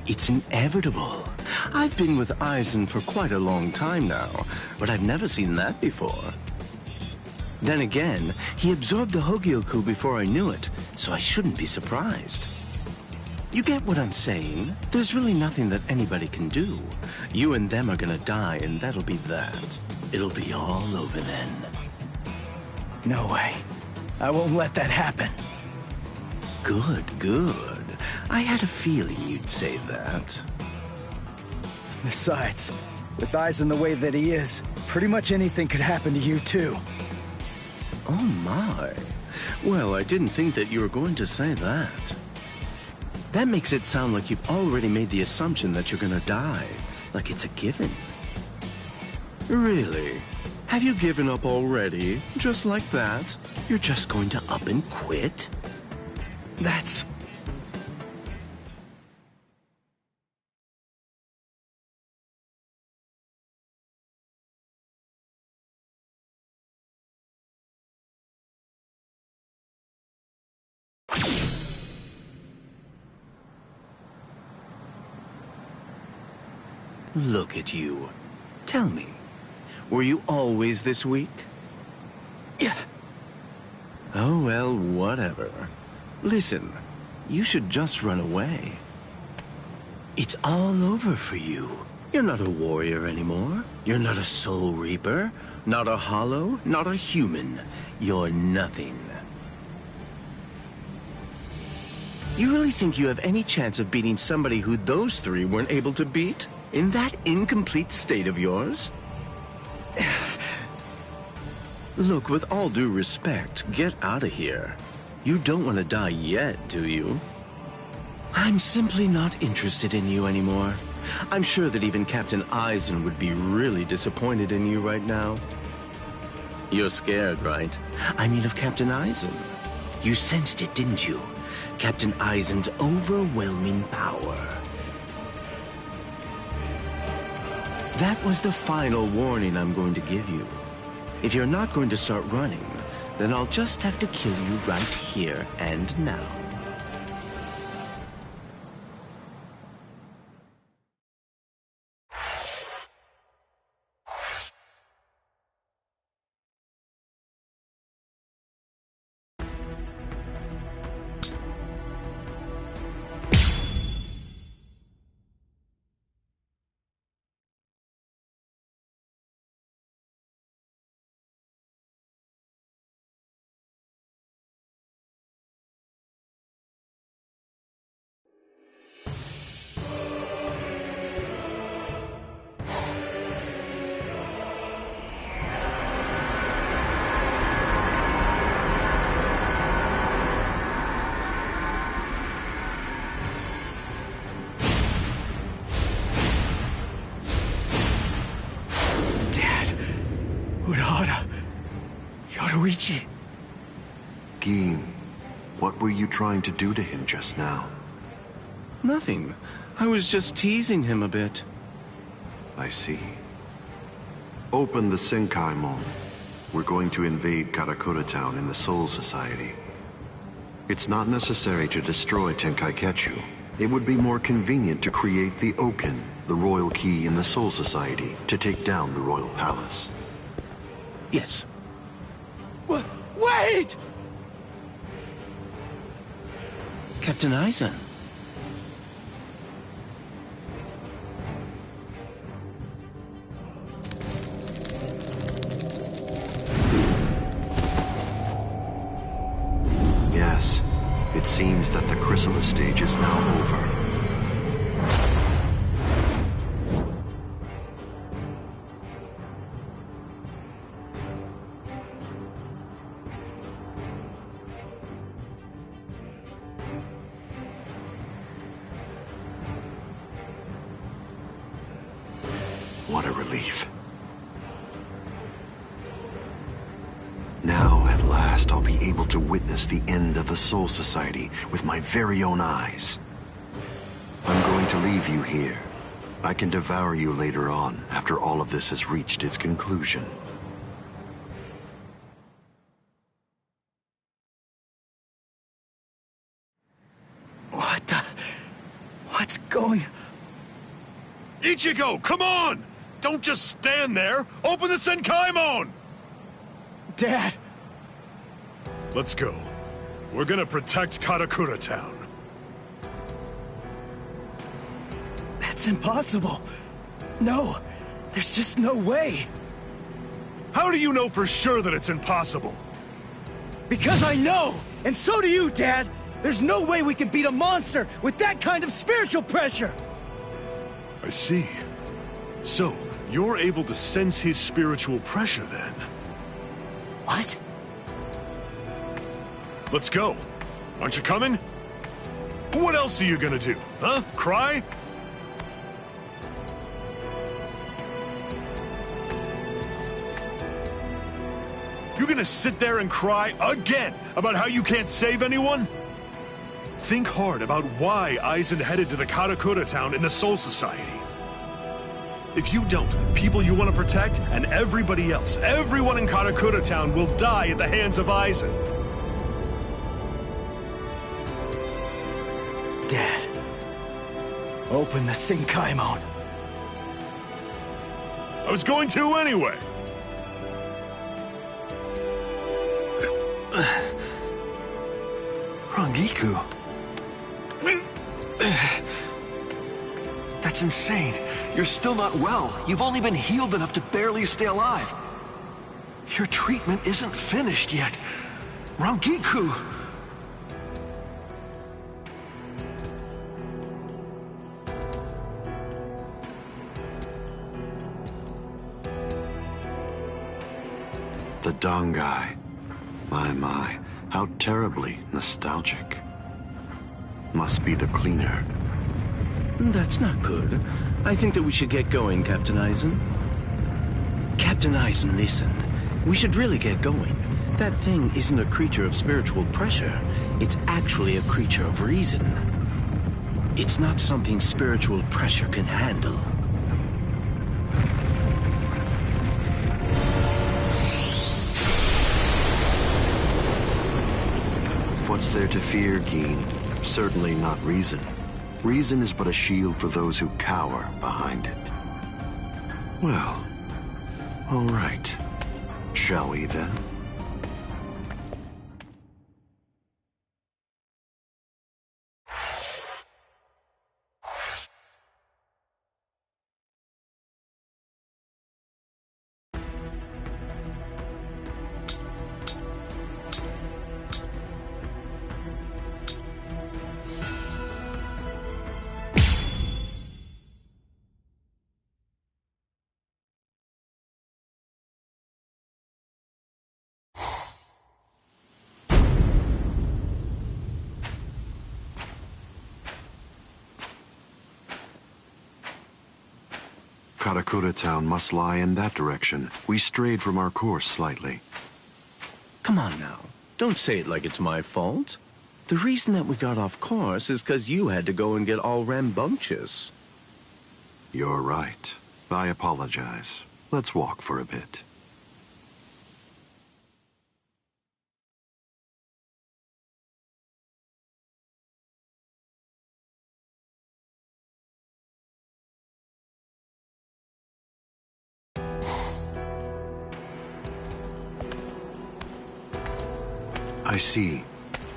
It's inevitable. I've been with Aizen for quite a long time now, but I've never seen that before. Then again, he absorbed the Hogyoku before I knew it, so I shouldn't be surprised. You get what I'm saying? There's really nothing that anybody can do. You and them are gonna die, and that'll be that. It'll be all over then. No way. I won't let that happen. Good, good. I had a feeling you'd say that. Besides, with Aizen the way that he is, pretty much anything could happen to you too. Oh my. Well, I didn't think that you were going to say that. That makes it sound like you've already made the assumption that you're gonna die. Like it's a given. Really? Have you given up already? Just like that? You're just going to up and quit? That's... Look at you. Tell me, were you always this weak? Yeah. Oh, well, whatever. Listen, you should just run away. It's all over for you. You're not a warrior anymore. You're not a soul reaper, not a hollow, not a human. You're nothing. You really think you have any chance of beating somebody who those three weren't able to beat? In that incomplete state of yours? Look, with all due respect, get out of here. You don't want to die yet, do you? I'm simply not interested in you anymore. I'm sure that even Captain Aizen would be really disappointed in you right now. You're scared, right? I mean of Captain Aizen. You sensed it, didn't you? Captain Aizen's overwhelming power. That was the final warning I'm going to give you. If you're not going to start running, then I'll just have to kill you right here and now. Yoruichi. Gin, what were you trying to do to him just now? Nothing. I was just teasing him a bit. I see. Open the Senkaimon. We're going to invade Karakura Town in the Soul Society. It's not necessary to destroy Tenkaiketsu. It would be more convenient to create the Oken, the royal key in the Soul Society, to take down the royal palace. Yes. Wait! Captain Aizen. Yes, it seems that the chrysalis stage is now over. What a relief. Now, at last. last I'll be able to witness the end of the Soul Society with my very own eyes. I'm going to leave you here. I can devour you later on, after all of this has reached its conclusion. What the... What's going... Ichigo, come on! Don't just stand there! Open the Senkaimon! Dad! Let's go. We're gonna protect Karakura Town. That's impossible. No, there's just no way. How do you know for sure that it's impossible? Because I know! And so do you, Dad! There's no way we can beat a monster with that kind of spiritual pressure! I see. So, you're able to sense his spiritual pressure then? What? Let's go. Aren't you coming? What else are you gonna do, huh? Cry? You gonna sit there and cry again about how you can't save anyone? Think hard about why Aizen headed to the Karakura Town in the Soul Society. If you don't, people you want to protect and everybody else, everyone in Karakura Town will die at the hands of Aizen. Dad, open the Senkaimon. I was going to anyway. Rangiku. That's insane. You're still not well. You've only been healed enough to barely stay alive. Your treatment isn't finished yet. Rangiku! The Dangai. My, how terribly nostalgic. Must be the cleaner. That's not good. I think that we should get going, Captain Aizen. Captain Aizen, listen. We should really get going. That thing isn't a creature of spiritual pressure. It's actually a creature of reason. It's not something spiritual pressure can handle. What's there to fear, Geen? Certainly not reason. Reason is but a shield for those who cower behind it. Well, all right. Shall we then? Karakura Town must lie in that direction. We strayed from our course slightly. Come on now. Don't say it like it's my fault. The reason that we got off course is because you had to go and get all rambunctious. You're right. I apologize. Let's walk for a bit. I see.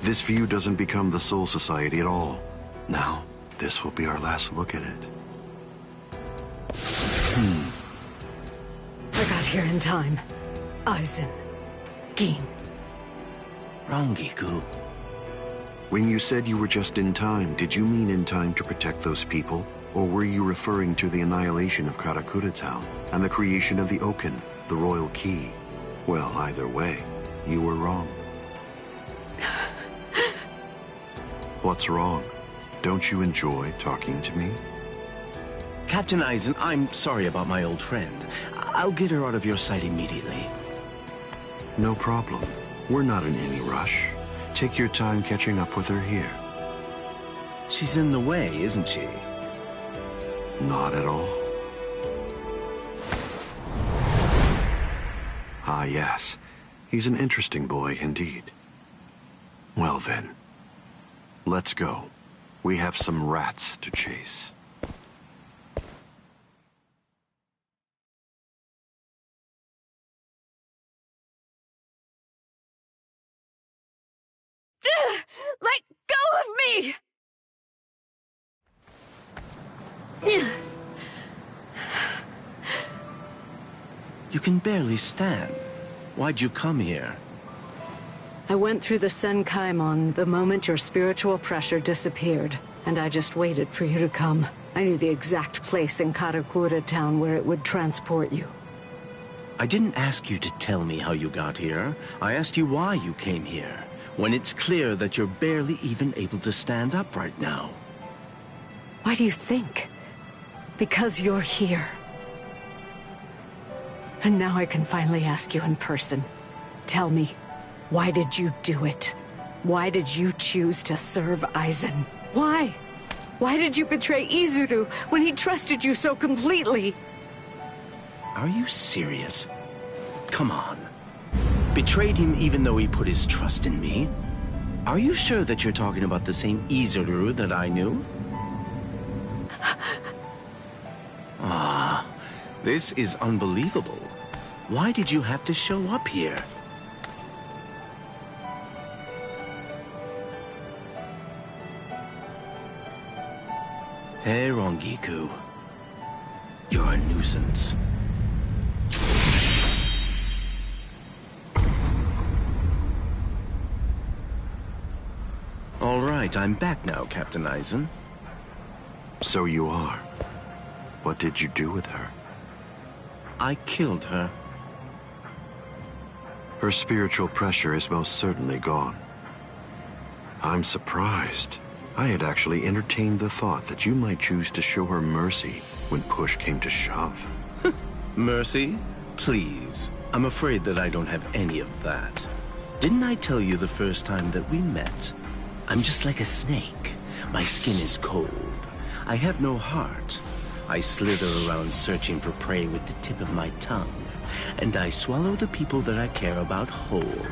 This view doesn't become the Soul Society at all. Now, this will be our last look at it. I got here in time. Aizen. Geen. Rangiku. When you said you were just in time, did you mean in time to protect those people? Or were you referring to the annihilation of Karakura Town and the creation of the Oaken, the Royal Key? Well, either way, you were wrong. What's wrong? Don't you enjoy talking to me? Captain Aizen, I'm sorry about my old friend. I'll get her out of your sight immediately. No problem. We're not in any rush. Take your time catching up with her here. She's in the way, isn't she? Not at all. Ah, yes. He's an interesting boy indeed. Well then, let's go. We have some rats to chase. Let go of me! You can barely stand. Why'd you come here? I went through the Senkaimon the moment your spiritual pressure disappeared, and I just waited for you to come. I knew the exact place in Karakura town where it would transport you. I didn't ask you to tell me how you got here. I asked you why you came here, when it's clear that you're barely even able to stand up right now. Why do you think? Because you're here. And now I can finally ask you in person. Tell me, why did you do it? Why did you choose to serve Aizen? Why? Why did you betray Izuru when he trusted you so completely? Are you serious? Come on. Betrayed him even though he put his trust in me? Are you sure that you're talking about the same Izuru that I knew? Ah, this is unbelievable. Why did you have to show up here? Hey, Rongiku. You're a nuisance. All right, I'm back now, Captain Aizen. So you are. What did you do with her? I killed her. Her spiritual pressure is most certainly gone. I'm surprised. I had actually entertained the thought that you might choose to show her mercy when push came to shove. Mercy? Please. I'm afraid that I don't have any of that. Didn't I tell you the first time that we met? I'm just like a snake. My skin is cold. I have no heart. I slither around searching for prey with the tip of my tongue, and I swallow the people that I care about whole.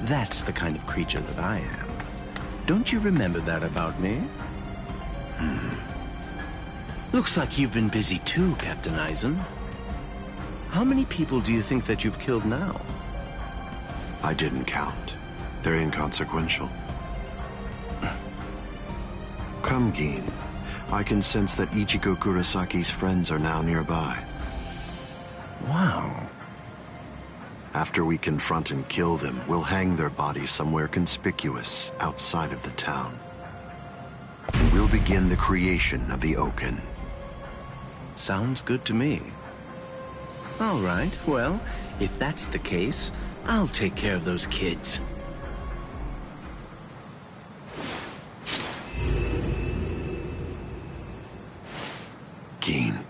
That's the kind of creature that I am. Don't you remember that about me? Looks like you've been busy too, Captain Aizen. How many people do you think that you've killed now? I didn't count. They're inconsequential. Come, Gin. I can sense that Ichigo Kurosaki's friends are now nearby. Wow. After we confront and kill them, we'll hang their bodies somewhere conspicuous outside of the town. And we'll begin the creation of the Oaken. Sounds good to me. All right, well, if that's the case, I'll take care of those kids. Gin.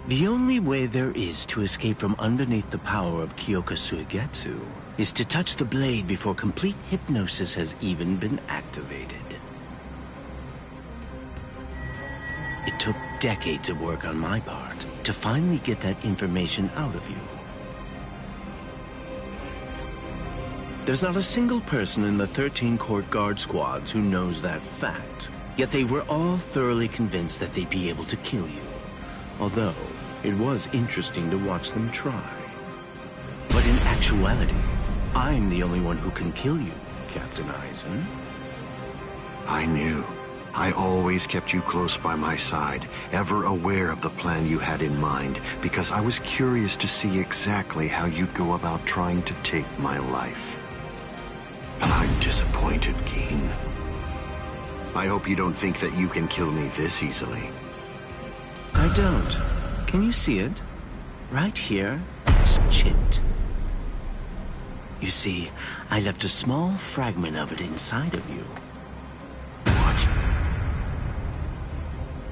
The only way there is to escape from underneath the power of Kyoka Suigetsu is to touch the blade before complete hypnosis has even been activated. It took decades of work on my part to finally get that information out of you. There's not a single person in the 13 court guard squads who knows that fact, yet they were all thoroughly convinced that they'd be able to kill you. Although, it was interesting to watch them try. But in actuality, I'm the only one who can kill you, Captain Aizen. I knew. I always kept you close by my side, ever aware of the plan you had in mind, because I was curious to see exactly how you'd go about trying to take my life. I'm disappointed, Keen. I hope you don't think that you can kill me this easily. I don't. Can you see it? Right here, it's chipped. You see, I left a small fragment of it inside of you. What?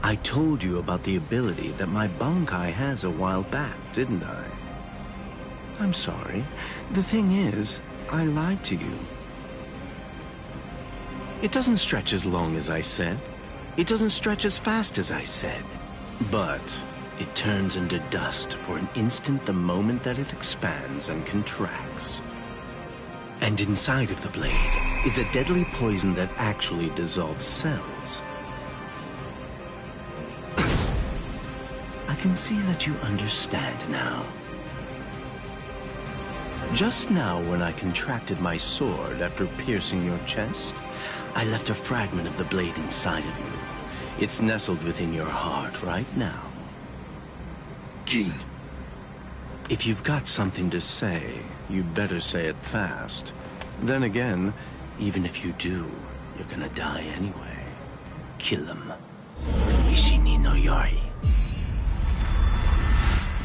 I told you about the ability that my Bankai has a while back, didn't I? I'm sorry. The thing is, I lied to you. It doesn't stretch as long as I said. It doesn't stretch as fast as I said. But it turns into dust for an instant the moment that it expands and contracts. And inside of the blade is a deadly poison that actually dissolves cells. I can see that you understand now. Just now, when I contracted my sword after piercing your chest, I left a fragment of the blade inside of you. It's nestled within your heart right now. King. If you've got something to say, you'd better say it fast. Then again, even if you do, you're gonna die anyway. Kill him. Ishini no Yori.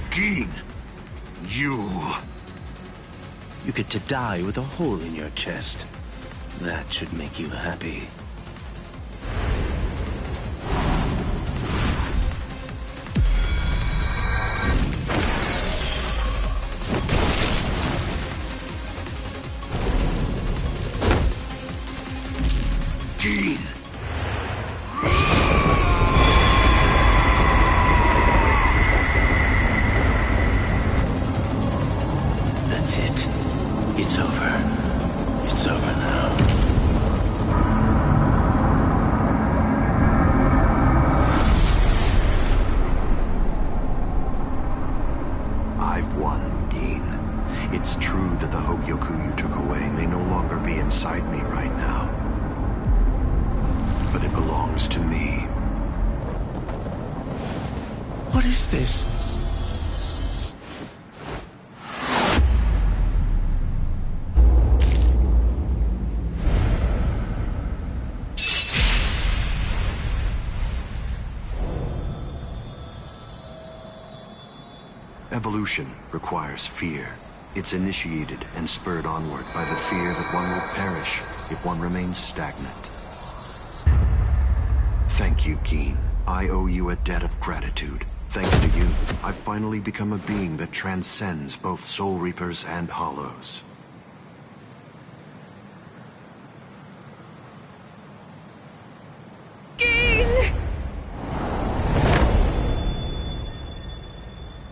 King! You get to die with a hole in your chest. That should make you happy. Keen! That's it. It's over. It's over now. I've won, Gin. It's true that the Hogyoku you took away may no longer be inside me right now. But it belongs to me. What is this? Evolution requires fear. It's initiated and spurred onward by the fear that one will perish if one remains stagnant. Thank you, Keen. I owe you a debt of gratitude. Thanks to you, I've finally become a being that transcends both Soul Reapers and Hollows.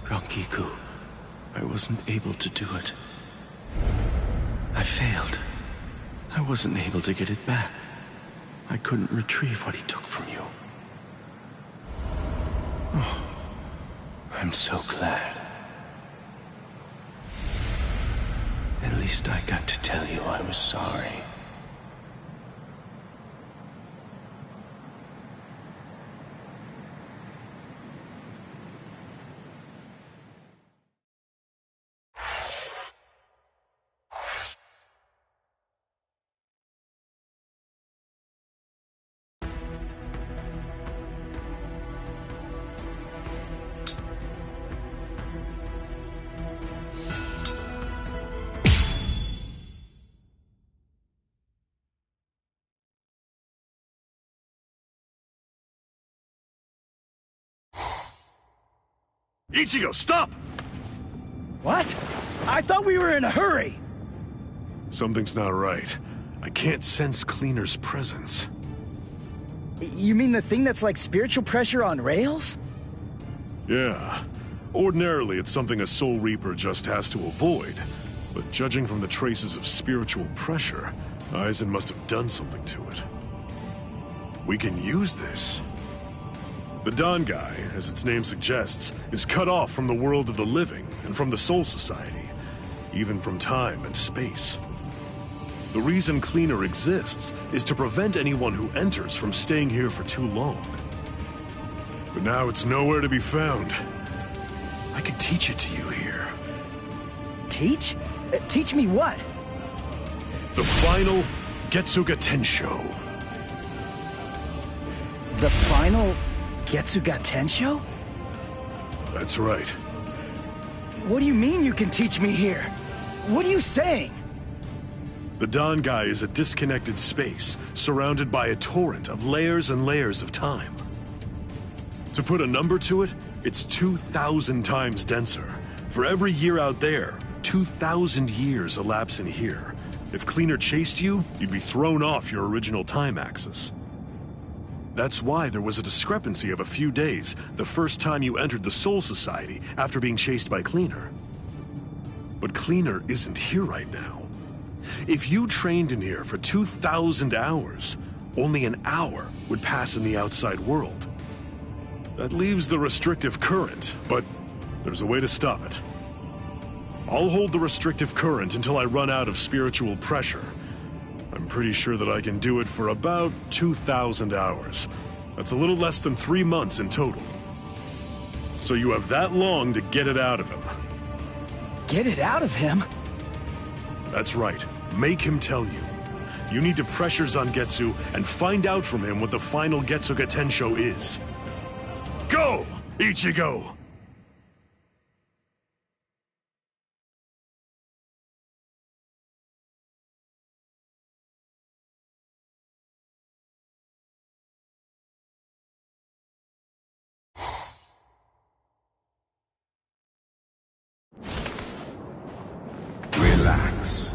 Rankiku, I wasn't able to do it. I failed. I wasn't able to get it back. I couldn't retrieve what he took from you. Oh, I'm so glad. At least I got to tell you I was sorry. Ichigo, stop! What? I thought we were in a hurry. Something's not right. I can't sense Cleaner's presence. You mean the thing that's like spiritual pressure on rails? Yeah. Ordinarily, it's something a Soul Reaper just has to avoid. But judging from the traces of spiritual pressure, Aizen must have done something to it. We can use this. The Dangai, as its name suggests, is cut off from the world of the living and from the Soul Society, even from time and space. The reason Cleaner exists is to prevent anyone who enters from staying here for too long. But now it's nowhere to be found. I could teach it to you here. Teach? Teach me what? The final Getsuga Tensho. The final Getsuga Tensho? That's right. What do you mean you can teach me here? What are you saying? The Dangai is a disconnected space, surrounded by a torrent of layers and layers of time. To put a number to it, it's 2,000 times denser. For every year out there, 2,000 years elapse in here. If Cleaner chased you, you'd be thrown off your original time axis. That's why there was a discrepancy of a few days the first time you entered the Soul Society after being chased by Cleaner. But Cleaner isn't here right now. If you trained in here for 2,000 hours, only an hour would pass in the outside world. That leaves the restrictive current, but there's a way to stop it. I'll hold the restrictive current until I run out of spiritual pressure. I'm pretty sure that I can do it for about 2,000 hours. That's a little less than 3 months in total. So you have that long to get it out of him. Get it out of him? That's right. Make him tell you. You need to pressure Zangetsu and find out from him what the final Getsuga Tensho is. Go, Ichigo! Relax.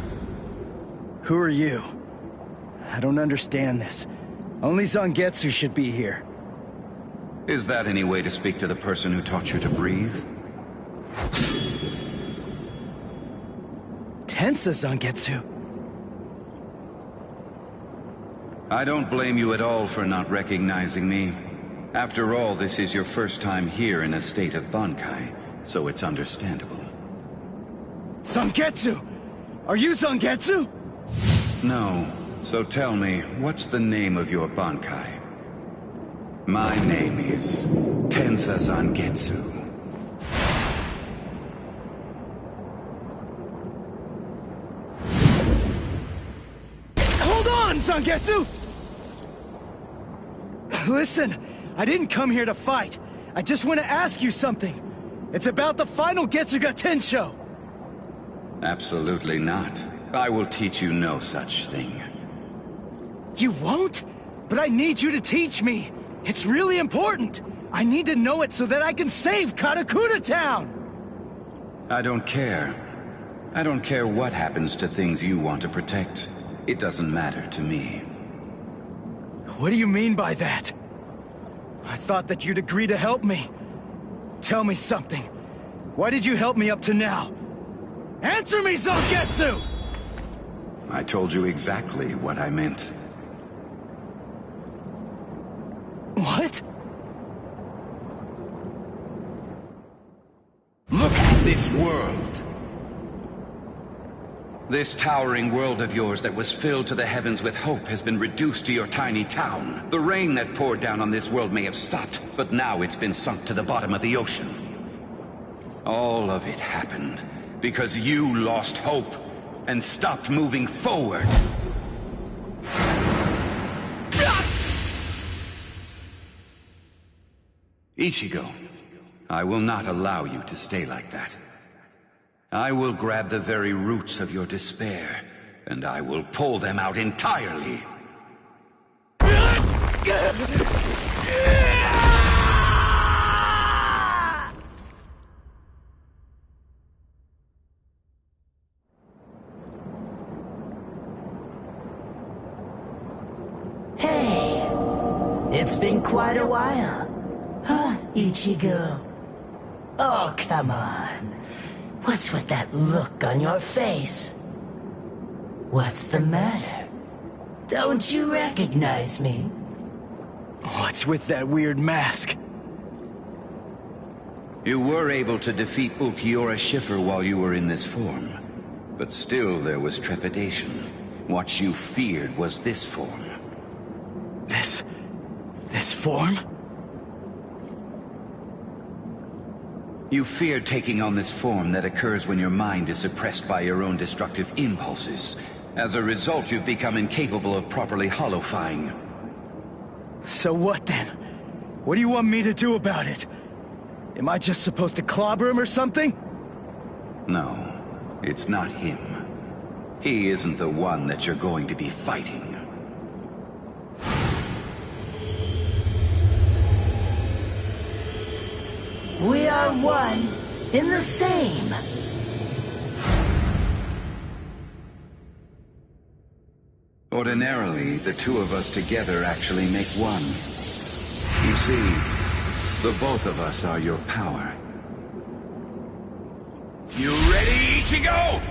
Who are you? I don't understand this. Only Zangetsu should be here. Is that any way to speak to the person who taught you to breathe? Tensa Zangetsu. I don't blame you at all for not recognizing me. After all, this is your first time here in a state of Bankai, so it's understandable. Zangetsu! Are you Zangetsu? No. So tell me, what's the name of your Bankai? My name is Tensa Zangetsu. Hold on, Zangetsu! Listen, I didn't come here to fight. I just want to ask you something. It's about the final Getsuga Tensho. Absolutely not. I will teach you no such thing. You won't? But I need you to teach me. It's really important. I need to know it so that I can save Karakura Town. I don't care. I don't care what happens to things you want to protect. It doesn't matter to me. What do you mean by that? I thought that you'd agree to help me. Tell me something. Why did you help me up to now? Answer me, Zangetsu! I told you exactly what I meant. What? Look at this world! This towering world of yours that was filled to the heavens with hope has been reduced to your tiny town. The rain that poured down on this world may have stopped, but now it's been sunk to the bottom of the ocean. All of it happened because you lost hope and stopped moving forward. Ichigo, I will not allow you to stay like that. I will grab the very roots of your despair, and I will pull them out entirely. Hey, it's been quite a while. Huh, Ichigo? Oh, come on. What's with that look on your face? What's the matter? Don't you recognize me? What's with that weird mask? You were able to defeat Ulquiorra Schiffer while you were in this form. But still there was trepidation. What you feared was this form. This form? You feared taking on this form that occurs when your mind is suppressed by your own destructive impulses. As a result, you've become incapable of properly holofying. So what then? What do you want me to do about it? Am I just supposed to clobber him or something? No, it's not him. He isn't the one that you're going to be fighting. We are one in the same. Ordinarily, the two of us together actually make one. You see, the both of us are your power. You ready, Ichigo?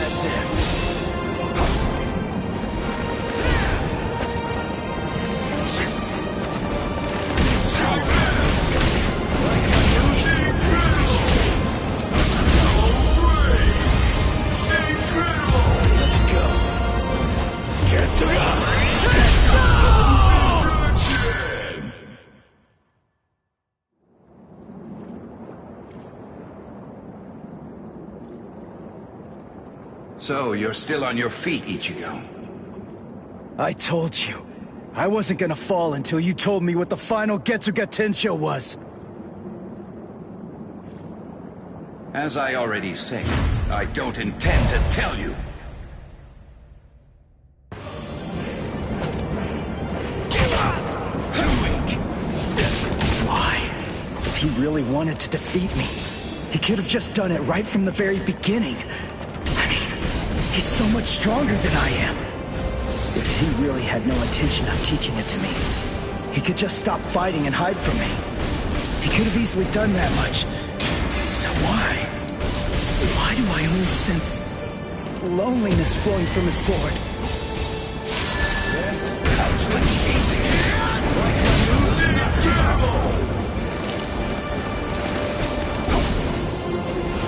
As if. Let's go. Get to So, you're still on your feet, Ichigo. I told you. I wasn't gonna fall until you told me what the final Getsuga Tensho was. As I already said, I don't intend to tell you. Give up! Too weak. Why? If he really wanted to defeat me, he could have just done it right from the very beginning. I mean, he's so much stronger than I am. If he really had no intention of teaching it to me, he could just stop fighting and hide from me. He could have easily done that much. So why? Why do I only sense loneliness flowing from his sword? Yes? Ouch, like shaping. Like my moves,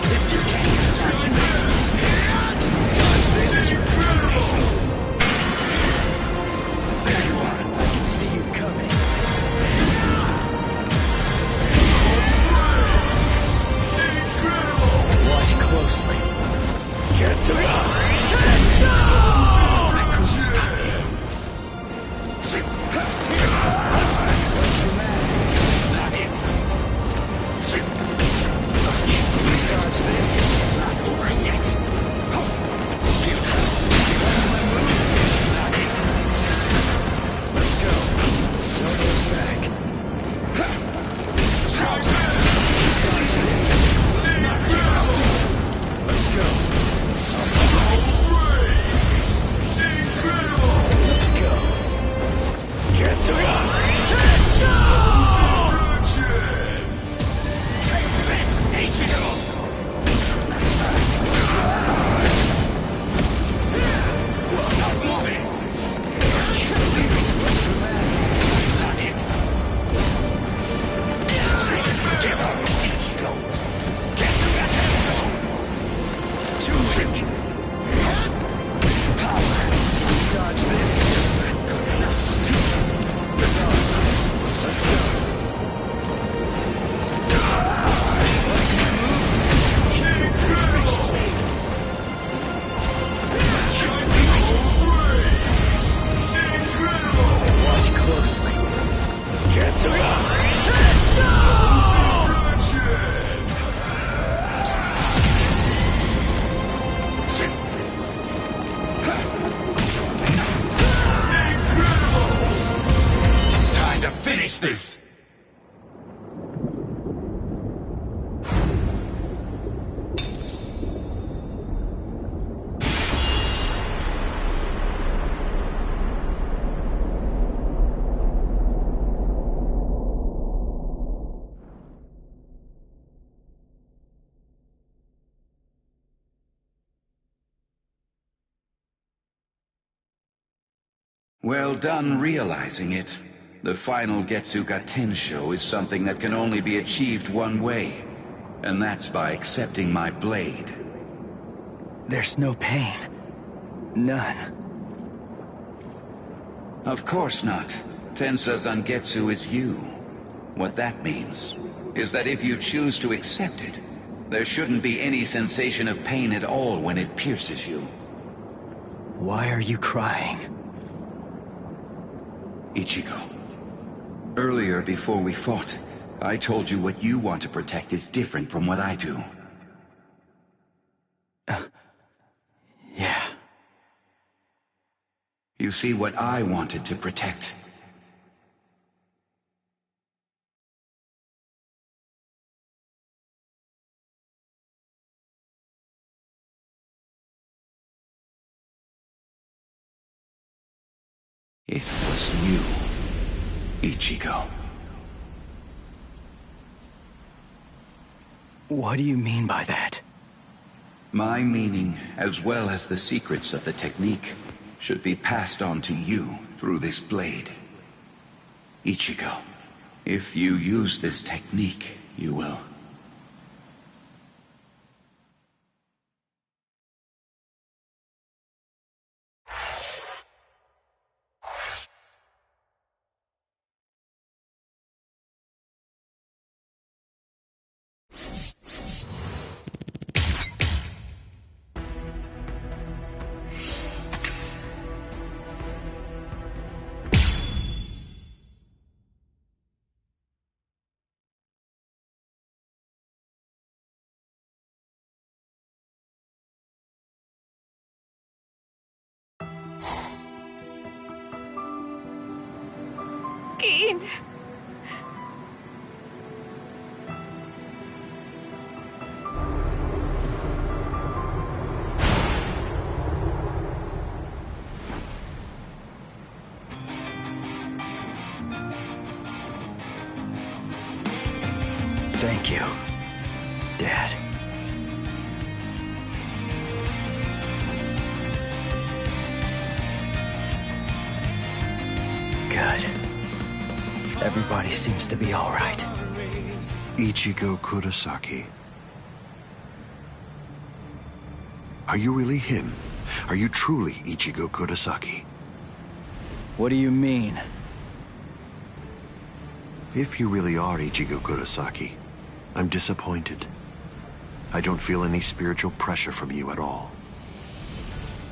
if you can't touch this, touch this is your determination. There you are. I can see you coming. Watch closely. Get to go! I couldn't stop you. What's the matter? It's not it. Can we dodge this? It's not over yet. My moves? It's not it. Let's go. Don't look back. Dodge this. Let's go. Let's go. Get to go. Take this, Ichigo. Stop moving. Can't leave it. What's the matter? It's not it. Give up, Ichigo. Get to that Tensho. Too weak. This power. Dodge this. Good enough. So, let's go. Like my moves? Incredible. Reaches me. Incredible. Watch closely. Get to go. It's time to finish this! Well done realizing it. The final Getsuga Tensho is something that can only be achieved one way, and that's by accepting my blade. There's no pain. None. Of course not. Tensa Zangetsu is you. What that means is that if you choose to accept it, there shouldn't be any sensation of pain at all when it pierces you. Why are you crying? Ichigo, earlier before we fought, I told you what you want to protect is different from what I do. Yeah. You see, what I wanted to protect it was you, Ichigo. What do you mean by that? My meaning, as well as the secrets of the technique, should be passed on to you through this blade. Ichigo, if you use this technique, you will... Keen. Thank you, Dad. Good. Everybody seems to be all right. Ichigo Kurosaki. Are you really him? Are you truly Ichigo Kurosaki? What do you mean? If you really are Ichigo Kurosaki, I'm disappointed. I don't feel any spiritual pressure from you at all.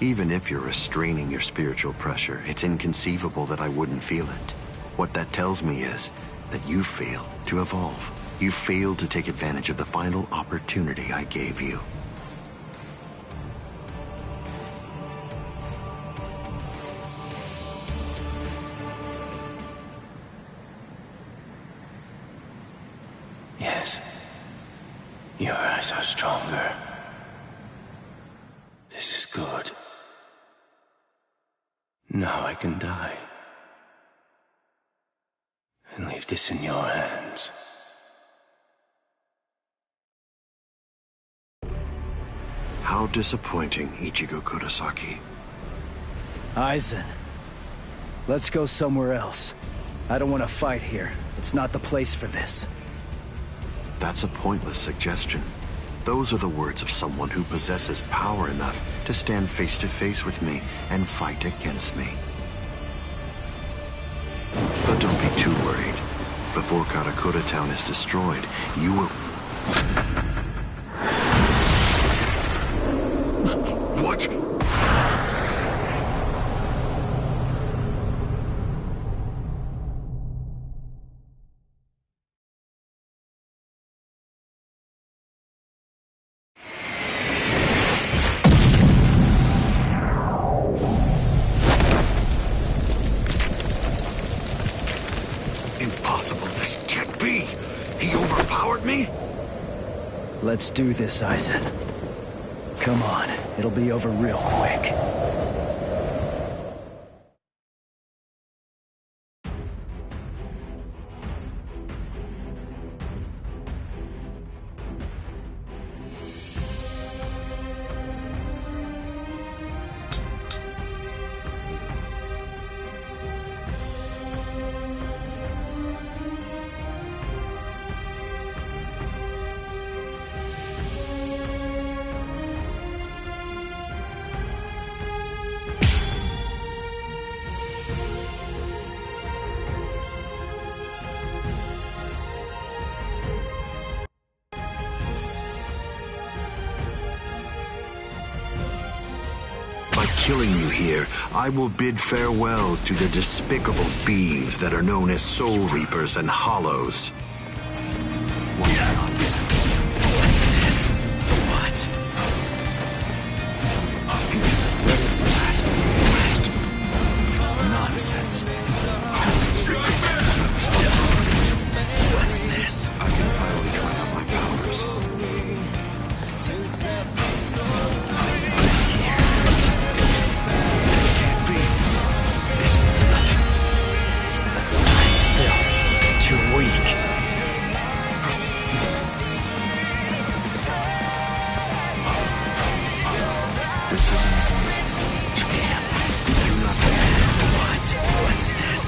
Even if you're restraining your spiritual pressure, it's inconceivable that I wouldn't feel it. What that tells me is that you failed to evolve. You failed to take advantage of the final opportunity I gave you. Yes. Your eyes are stronger. This is good. Now I can die. And leave this in your hands. How disappointing, Ichigo Kurosaki. Aizen, let's go somewhere else. I don't want to fight here. It's not the place for this. That's a pointless suggestion. Those are the words of someone who possesses power enough to stand face to face with me and fight against me. But don't be too worried. Before Karakura Town is destroyed, you will... What? Impossible, this can't be! He overpowered me? Let's do this, Aizen. Come on, it'll be over real quick. Killing you here, I will bid farewell to the despicable beings that are known as Soul Reapers and Hollows. What nonsense. What's this? What? What is the last nonsense? What's this? I can finally try out my powers. Weak. This isn't good. Damn. This is bad. What? What's this?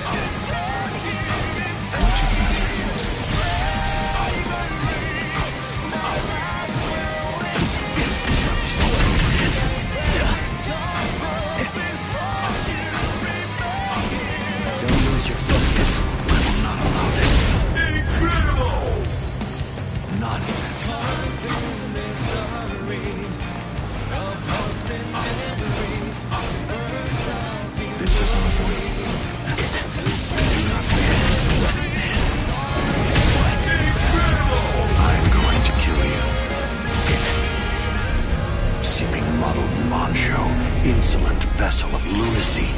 Don't lose your focus. I will not allow this. Incredible! Nonsense. This isn't good. What's this? I'm going to kill you. Seeping muddled Moncho, insolent vessel of lunacy.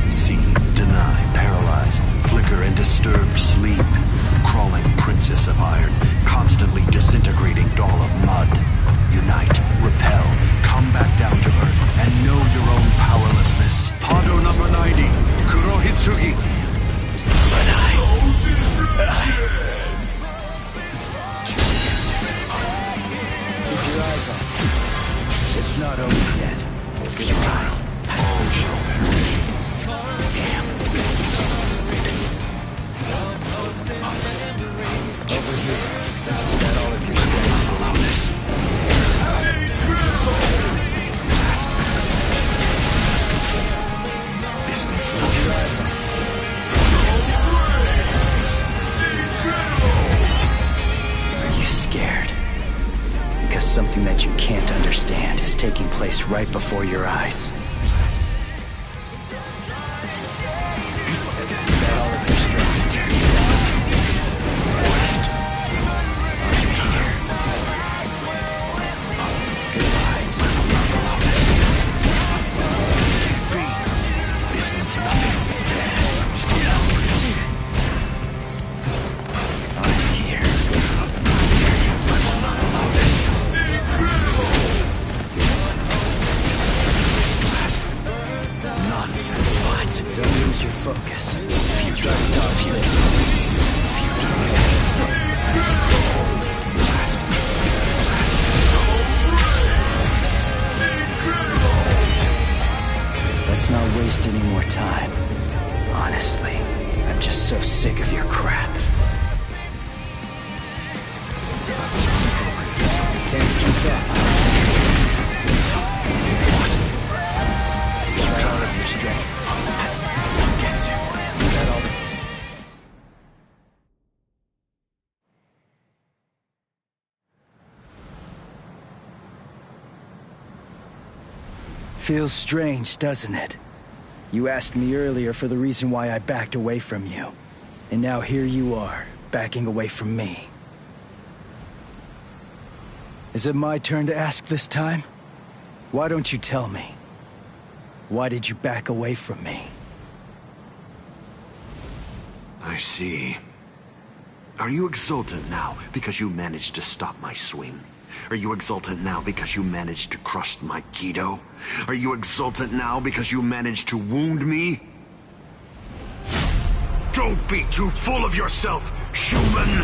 See, deny, paralyze, flicker and disturb sleep. Crawling princess of iron, constantly disintegrating doll of mud. Unite, repel, come back down to earth, and know your own powerlessness. Pado number 90, Kurohitsugi. But keep your eyes on me. It's not over yet. Futile. All shall perish. Damn. Over here. Is that all of your strength? Allow this. This means Keep nothing. your eyes on me. Are you scared? Because something that you can't understand is taking place right before your eyes. Is that all of your strength? Goodbye. This can't be. This means nothing. This is bad. I'm here. I will not allow this. Nonsense. What? Don't lose your focus. If you try to dodge this. Let's not waste any more time. Honestly, I'm just so sick of your crap. Can't keep up. It's right out of your strength. Some gets you. Is that all? Feels strange, doesn't it? You asked me earlier for the reason why I backed away from you. And now here you are, backing away from me. Is it my turn to ask this time? Why don't you tell me? Why did you back away from me? I see. Are you exultant now because you managed to stop my swing? Are you exultant now because you managed to crush my Kido? Are you exultant now because you managed to wound me? Don't be too full of yourself, human!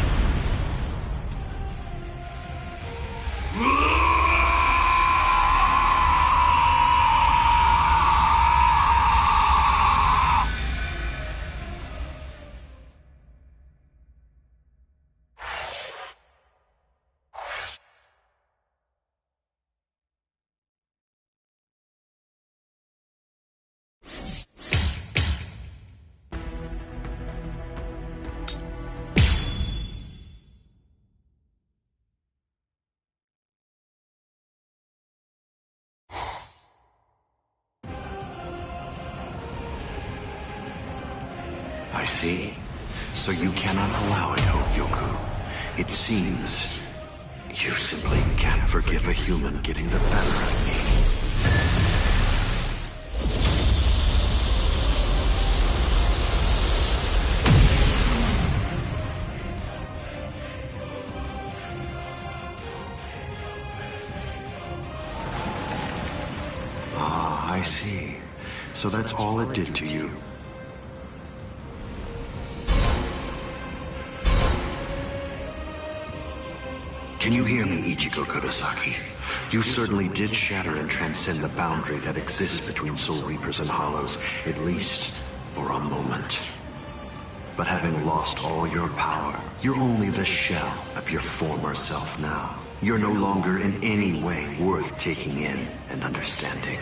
I see. So you cannot allow it, Hogyoku. It seems you simply can't forgive a human getting the better of me. Ah, I see. So that's all it did to you. Can you hear me, Ichigo Kurosaki? You certainly did shatter and transcend the boundary that exists between Soul Reapers and Hollows, at least for a moment. But having lost all your power, you're only the shell of your former self now. You're no longer in any way worth taking in and understanding.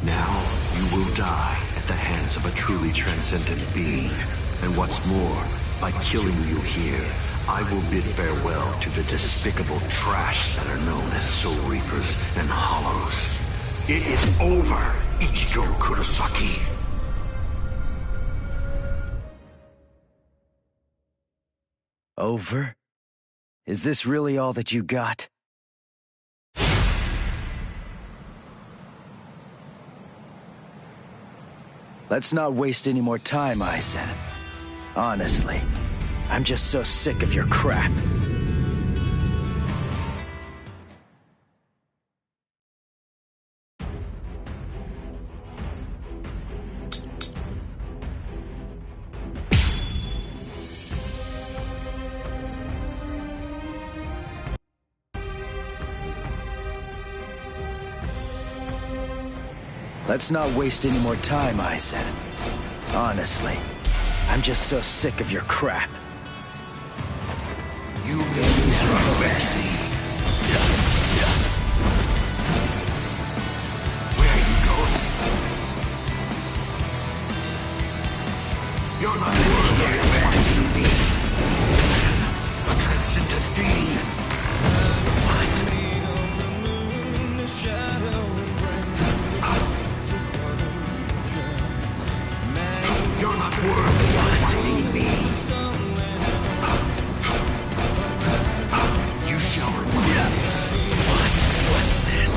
Now, you will die at the hands of a truly transcendent being. And what's more, by killing you here, I will bid farewell to the despicable trash that are known as Soul Reapers and Hollows. It is over, Ichigo Kurosaki. Over? Is this really all that you got? Let's not waste any more time, Aizen. Honestly, I'm just so sick of your crap. Let's not waste any more time, Aizen. Honestly, I'm just so sick of your crap. You don't use your focus. Where are you going? You're not here to abandon me. A transcendent being. What? You're not worthy of fighting me. You shall regret this. What? What's this?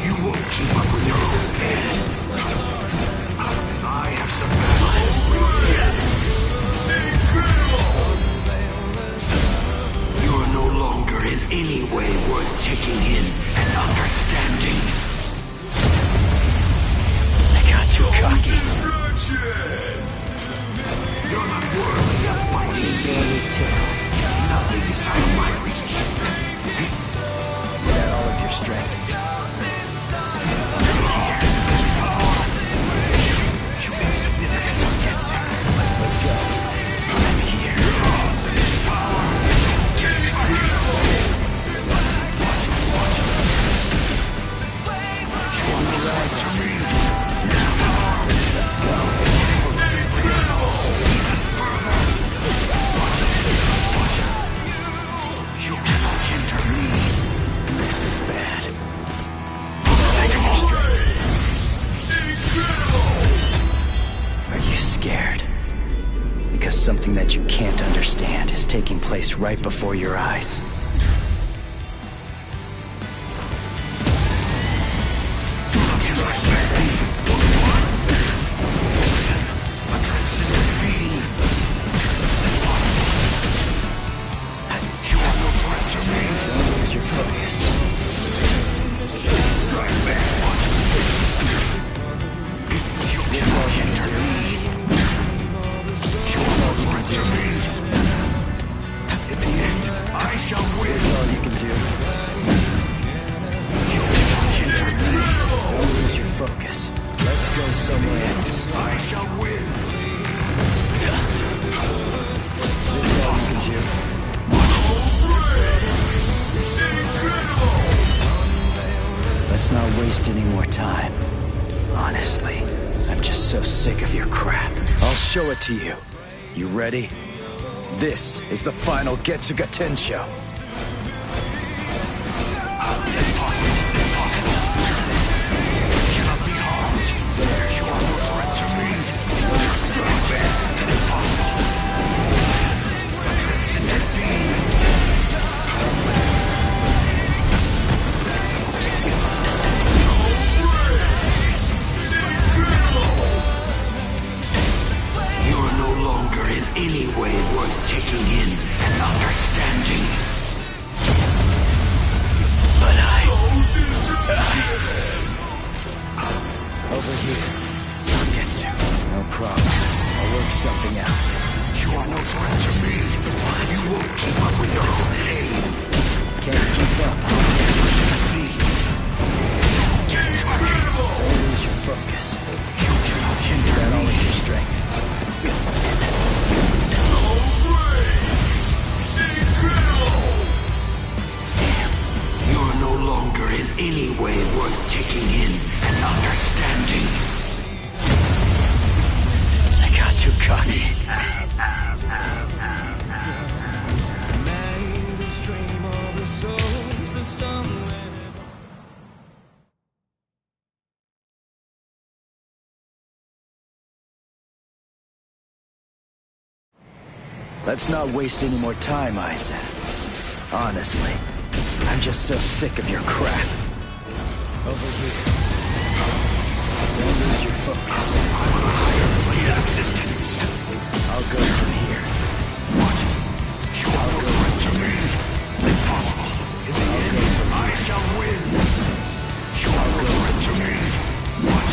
You won't keep up with this, man. I have some battles. You are no longer in any way worth taking in and understanding. I got too cocky. You're not worthy of fighting me. Nothing is out of my reach. Is that all of your strength? You insignificant Zangetsu. Let's go. I'm here. There's power. Get You are the rise to me. There's power. Let's go. You cannot hinder me. This is bad. Are you scared? Because something that you can't understand is taking place right before your eyes. A transcendent being. You are no threat to me. Don't lose your focus. Strike back. You cannot hinder me. You are no threat to me. In the end, I shall win. This is all you can do. You cannot hinder me. Don't lose your focus. Let's go somewhere else. I shall win. This is all you can do. Let's not waste any more time. Honestly, I'm just so sick of your crap. I'll show it to you. You ready? This is the final Getsuga Tensho. Impossible. Impossible. Cannot be harmed. There, you are no threat to me. Strike back. Impossible. A transcendent being. You are no longer in any way worth taking in and understanding. But Over here. Zangetsu. No problem. I'll worth taking in and understanding. I got too cocky. Let's not waste any more time, Isa. Honestly, I'm just so sick of your crap. Over here. Don't lose your focus. I'm on a higher plane of existence. I'll go from here. What? You will go to me? Impossible. In the end, I shall win. You will go to me? What?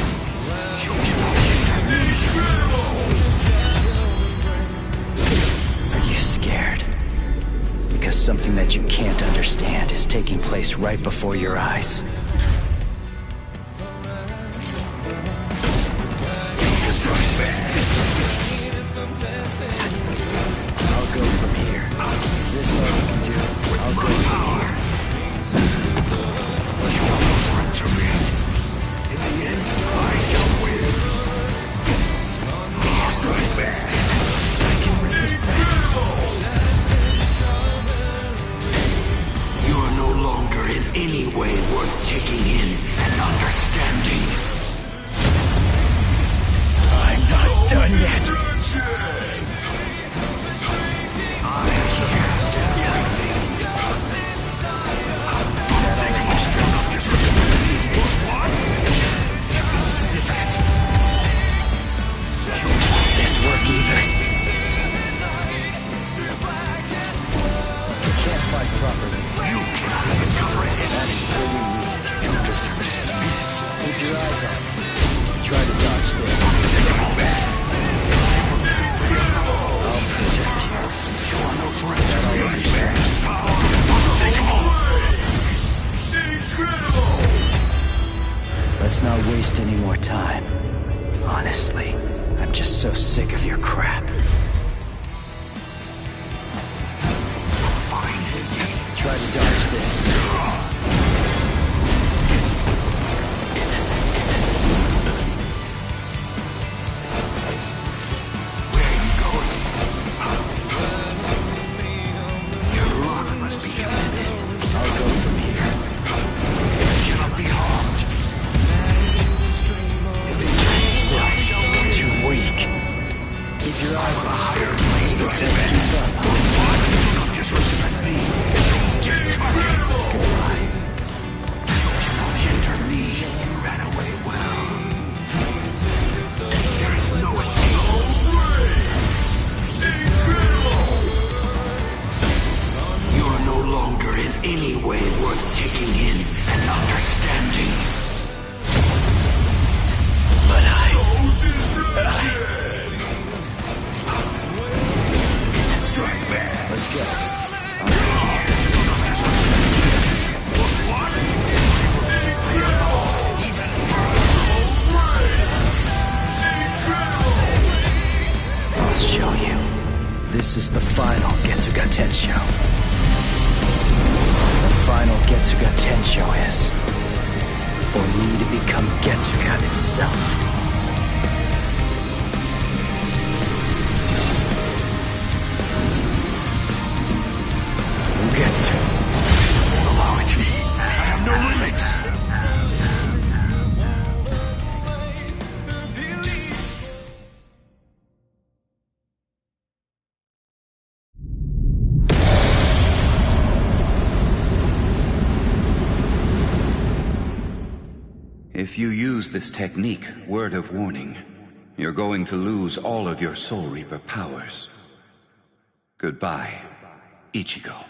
You cannot hinder me. Are you scared? Because something that you can't understand is taking place right before your eyes. I'll go from here. Is this all you can do? I'll go from here. You will run to me. In the end, I shall win. Strike back. I can resist that. You are no longer in any way worth taking in and understanding. I'm not done yet. I have surpassed everything. Not disrespect me. What? Insignificant. You won't this work either. You can't fight properly. You cannot even comprehend. That's pretty weak. You deserve dismiss. Keep your eyes on me. Try to dodge this. I'll protect you. You are no threat to me. Power. Incredible. Let's not waste any more time. Honestly, I'm just so sick of your crap. Fine escape. Try to dodge this. Where are you going? Your luck must be commended. I'll go from here. You cannot be harmed. Still, too weak. Keep your eyes on a higher plane of existence. What? Do not disrespect me. Goodbye. You cannot hinder me. You ran away well. There is no escape. You are no longer in any way worth taking in and understanding. But Strike back. let's go. Do not disrespect me. What? I will seek the unknown. Even I'll show you. This is the final Getsuga Tensho. The final Getsuga Tensho is for me to become Getsuga itself. Getsu. allow it. I have no limits. If you use this technique, word of warning, you're going to lose all of your Soul Reaper powers. Goodbye, Ichigo.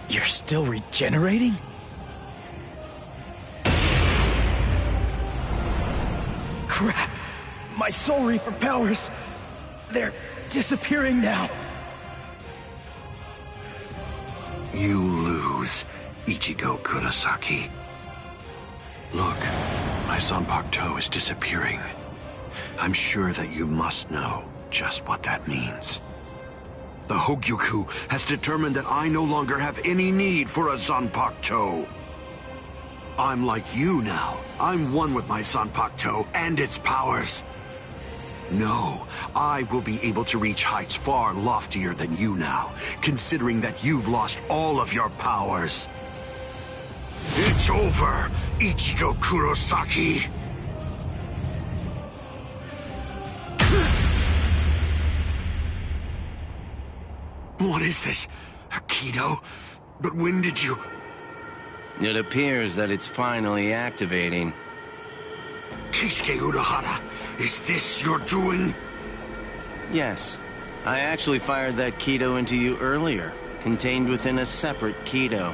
You're still regenerating? Crap! My Soul Reaper powers... they're disappearing now. You lose, Ichigo Kurosaki. Look, my Zanpakuto is disappearing. I'm sure that you must know just what that means. The Hogyoku has determined that I no longer have any need for a Zanpakuto. I'm like you now. I'm one with my Zanpakuto and its powers. No, I will be able to reach heights far loftier than you now, considering that you've lost all of your powers. It's over, Ichigo Kurosaki! What is this? A Kido? But when did you... It appears that it's finally activating. Kisuke Urahara, is this your doing? Yes. I actually fired that Kido into you earlier, contained within a separate Kido.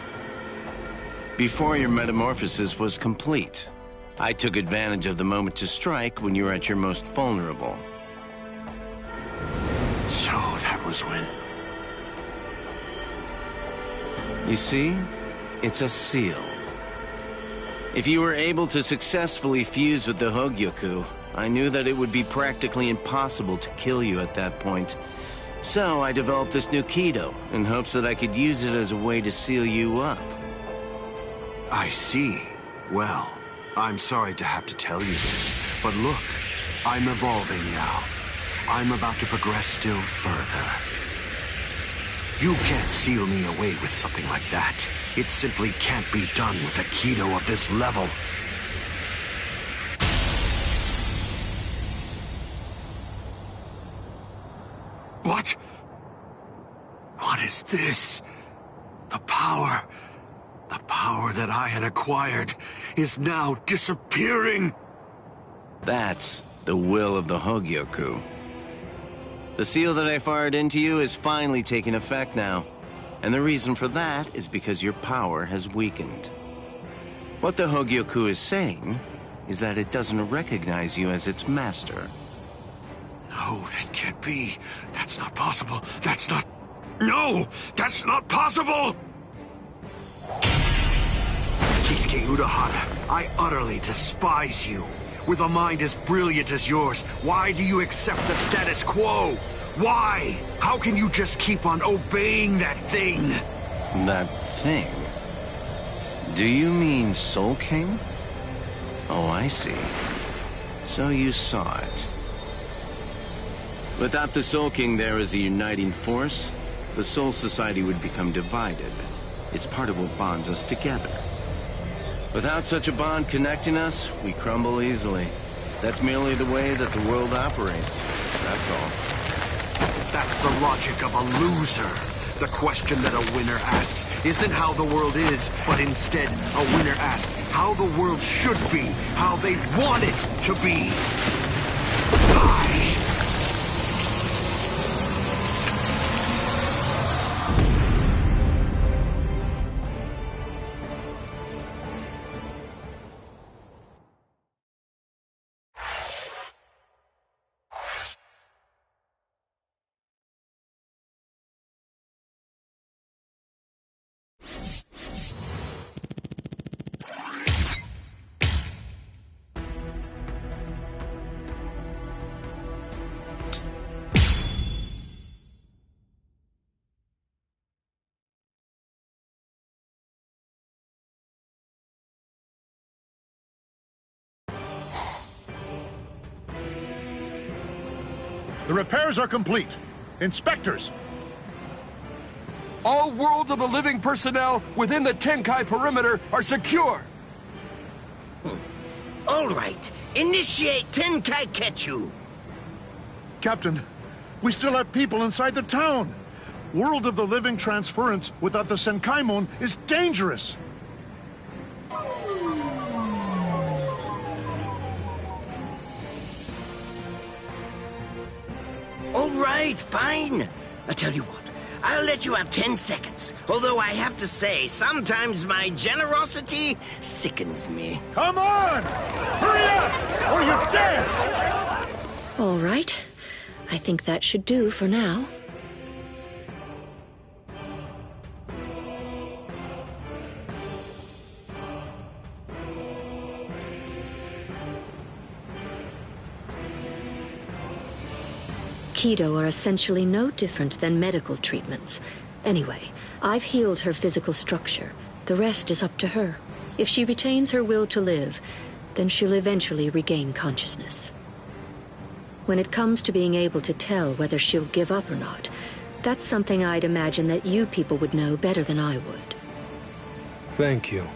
Before your metamorphosis was complete, I took advantage of the moment to strike when you were at your most vulnerable. So that was when... You see? It's a seal. If you were able to successfully fuse with the Hogyoku, I knew that it would be practically impossible to kill you at that point. So I developed this new Kido, in hopes that I could use it as a way to seal you up. I see. Well, I'm sorry to have to tell you this, but look, I'm evolving now. I'm about to progress still further. You can't seal me away with something like that. It simply can't be done with a Kido of this level. What? What is this? The power that I had acquired is now disappearing. That's the will of the Hogyoku. The seal that I fired into you is finally taking effect now. And the reason for that is because your power has weakened. What the Hogyoku is saying is that it doesn't recognize you as its master. No, that can't be. That's not possible. That's not... No! That's not possible! Kisuke Urahara, I utterly despise you. With a mind as brilliant as yours, why do you accept the status quo? Why? How can you just keep on obeying that thing? That thing? Do you mean Soul King? Oh, I see. So you saw it. Without the Soul King there as a uniting force, the Soul Society would become divided. It's part of what bonds us together. Without such a bond connecting us, we crumble easily. That's merely the way that the world operates. That's all. That's the logic of a loser. The question that a winner asks isn't how the world is, but instead, a winner asks how the world should be, how they want it to be. The repairs are complete. Inspectors! All World of the Living personnel within the Tenkai perimeter are secure! All right, initiate Tenkai Ketchu! Captain, we still have people inside the town. World of the Living transference without the Senkaimon is dangerous. All right, fine. I tell you what, I'll let you have 10 seconds. Although I have to say, sometimes my generosity sickens me. Come on! Hurry up, or you're dead! All right. I think that should do for now. Keto are essentially no different than medical treatments. Anyway, I've healed her physical structure. The rest is up to her. If she retains her will to live, then she'll eventually regain consciousness. When it comes to being able to tell whether she'll give up or not, that's something I'd imagine that you people would know better than I would. Thank you,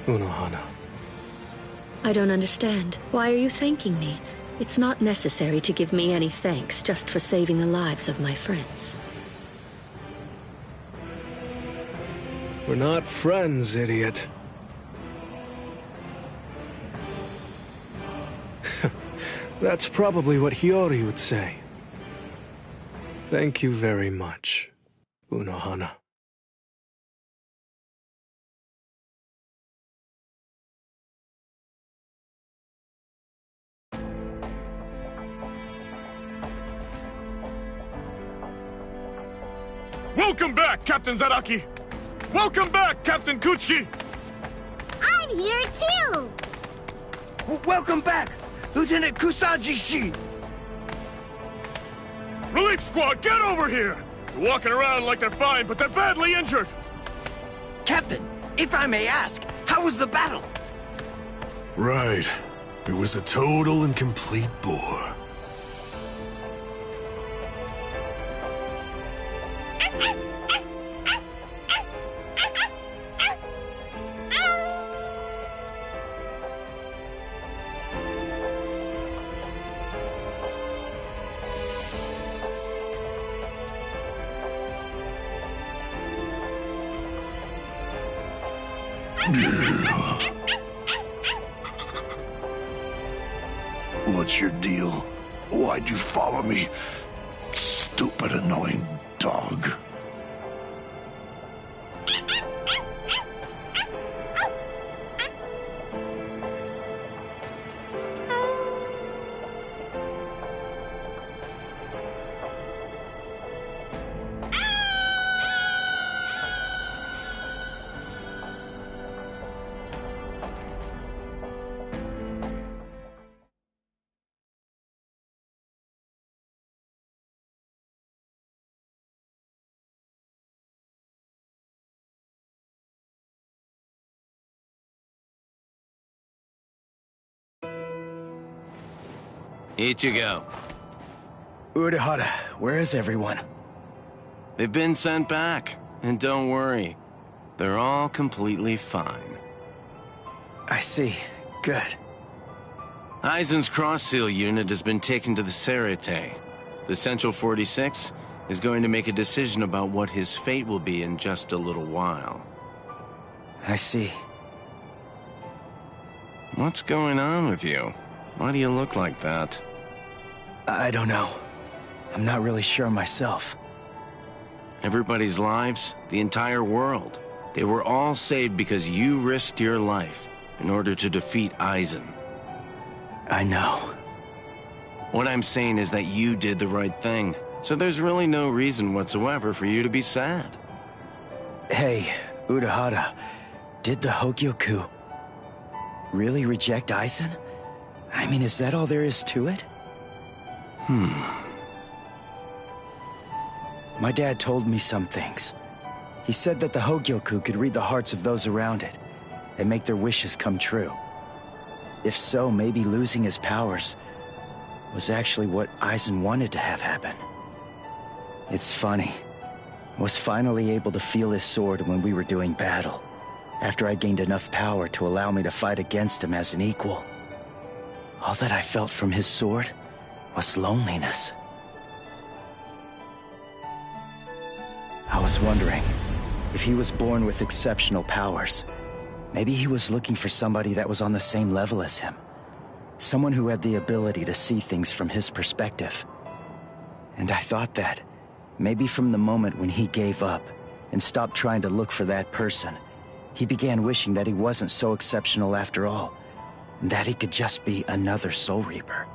Unohana. I don't understand. Why are you thanking me? It's not necessary to give me any thanks just for saving the lives of my friends. We're not friends, idiot. That's probably what Hiyori would say. Thank you very much, Unohana. Welcome back, Captain Zaraki! Welcome back, Captain Kuchiki! I'm here too! Welcome back, Lieutenant Kusagi-shi! Relief squad, get over here! They're walking around like they're fine, but they're badly injured! Captain, if I may ask, how was the battle? Right. It was a total and complete bore. What's your deal? Why'd you follow me? Stupid, annoying dog. Ichigo. Urahara, where is everyone? They've been sent back. And don't worry, they're all completely fine. I see. Good. Aizen's cross-seal unit has been taken to the Serite. The Central 46 is going to make a decision about what his fate will be in just a little while. I see. What's going on with you? Why do you look like that? I don't know. I'm not really sure myself. Everybody's lives, the entire world, they were all saved because you risked your life in order to defeat Aizen. I know. What I'm saying is that you did the right thing, so there's really no reason whatsoever for you to be sad. Hey, Urahara, did the Hogyoku really reject Aizen? I mean, is that all there is to it? My dad told me some things. He said that the Hogyoku could read the hearts of those around it and make their wishes come true. If so, maybe losing his powers was actually what Aizen wanted to have happen. It's funny. I was finally able to feel his sword when we were doing battle, after I gained enough power to allow me to fight against him as an equal. All that I felt from his sword was loneliness. I was wondering, if he was born with exceptional powers, maybe he was looking for somebody that was on the same level as him. Someone who had the ability to see things from his perspective. And I thought that, Maybe from the moment when he gave up and stopped trying to look for that person, he began wishing that he wasn't so exceptional after all, and that he could just be another Soul Reaper.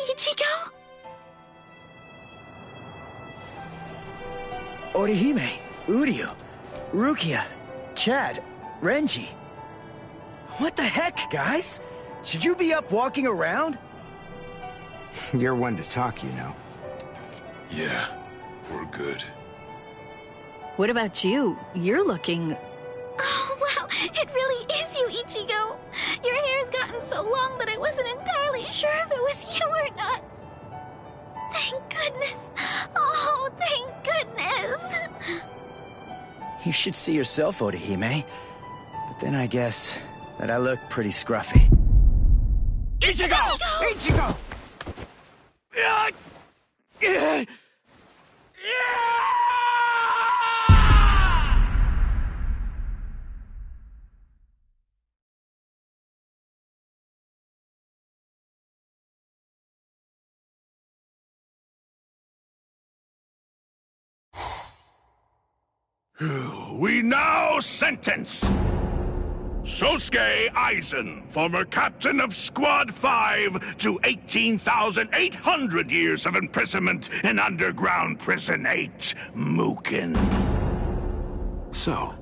Ichigo? Orihime, Uryu, Rukia, Chad, Renji. What the heck, guys? Should you be up walking around? You're one to talk, you know. Yeah, we're good. What about you? You're looking... Oh, wow, it really is you, Ichigo. Your hair's gotten so long that I wasn't entirely sure if it was you or not. Thank goodness. Oh, thank goodness. You should see yourself, Orihime. But then I guess that I look pretty scruffy. Ichigo! Ichigo! We now sentence Sosuke Aizen, former captain of Squad 5, to 18,800 years of imprisonment in Underground Prison 8, Mukin. So,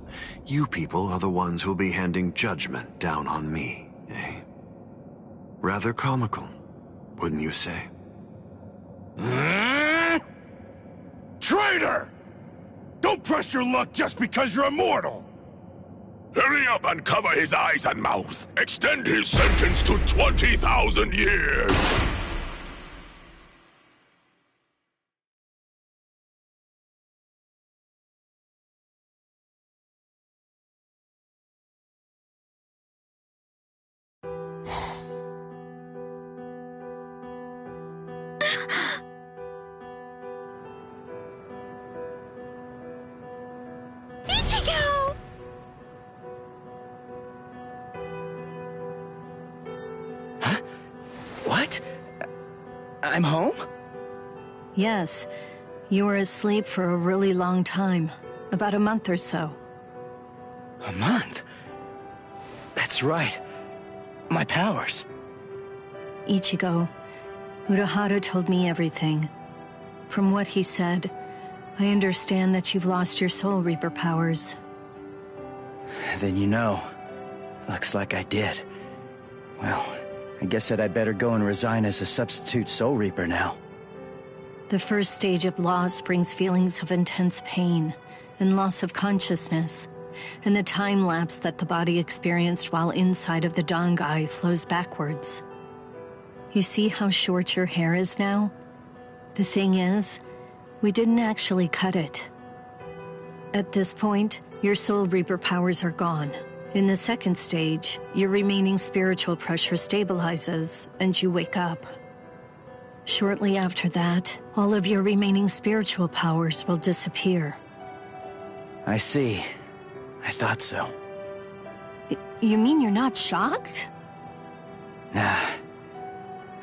you people are the ones who'll be handing judgment down on me, eh? Rather comical, wouldn't you say? Traitor! Don't press your luck just because you're immortal! Hurry up and cover his eyes and mouth. Extend his sentence to 20,000 years. Ichigo! What? I'm home? Yes. You were asleep for a really long time. About a month or so. A month? That's right. My powers. Ichigo, Urahara told me everything. From what he said, I understand that you've lost your Soul Reaper powers. Then you know. Looks like I did. Well, I guess that I'd better go and resign as a substitute Soul Reaper now. The first stage of loss brings feelings of intense pain and loss of consciousness, and the time lapse that the body experienced while inside of the Dangai flows backwards. You see how short your hair is now? The thing is, we didn't actually cut it. At this point, your Soul Reaper powers are gone. In the second stage, your remaining spiritual pressure stabilizes, and you wake up. Shortly after that, all of your remaining spiritual powers will disappear. I see. I thought so. You mean you're not shocked? Nah.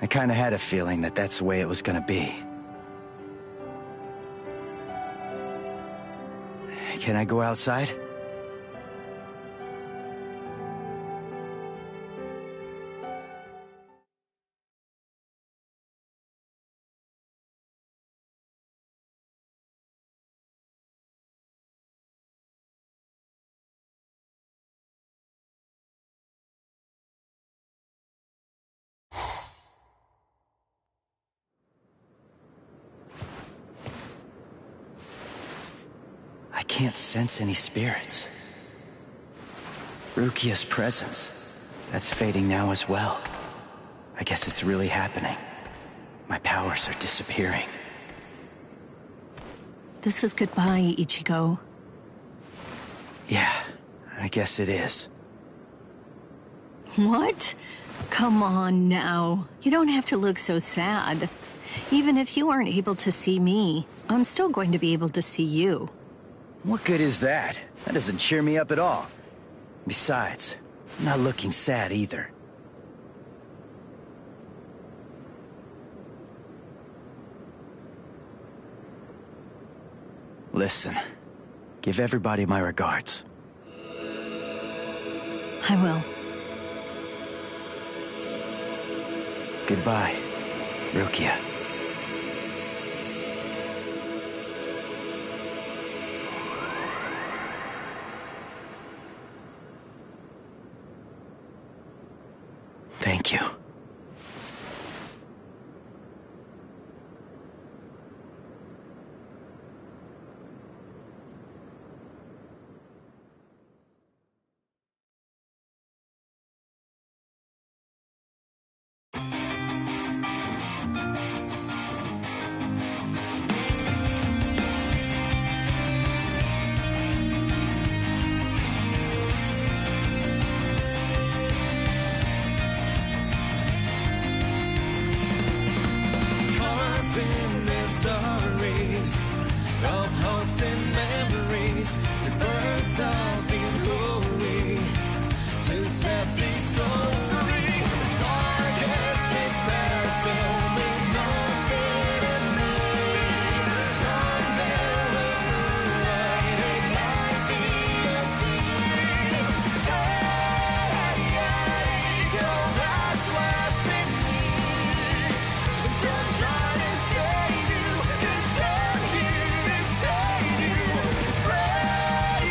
I kinda had a feeling that that's the way it was gonna be. Can I go outside? I can't sense any spirits. Rukia's presence, that's fading now as well. I guess it's really happening. My powers are disappearing. This is goodbye, Ichigo. Yeah, I guess it is. What? Come on now. You don't have to look so sad. Even if you aren't able to see me, I'm still going to be able to see you. What good is that? That doesn't cheer me up at all. Besides, I'm not looking sad either. Listen, give everybody my regards. I will. Goodbye, Rukia. Thank you. Of hopes and memories, the birth of the unholy, to set these souls free. The darkest despair still means nothing to me. Under the moonlight, it might be a sea. Take all that's left in me. Don't try to save you, 'cause I'm here to save you. Spread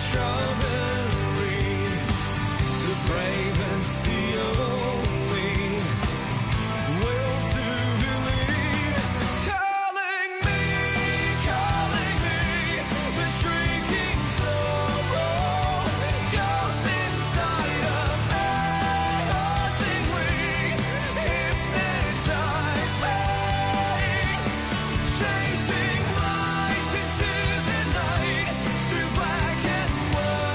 strawberry, the bravest, the only will to believe. Calling me, the shrieking sorrow, ghost inside of me, hauntingly hypnotize me, chasing light into the night through black and white.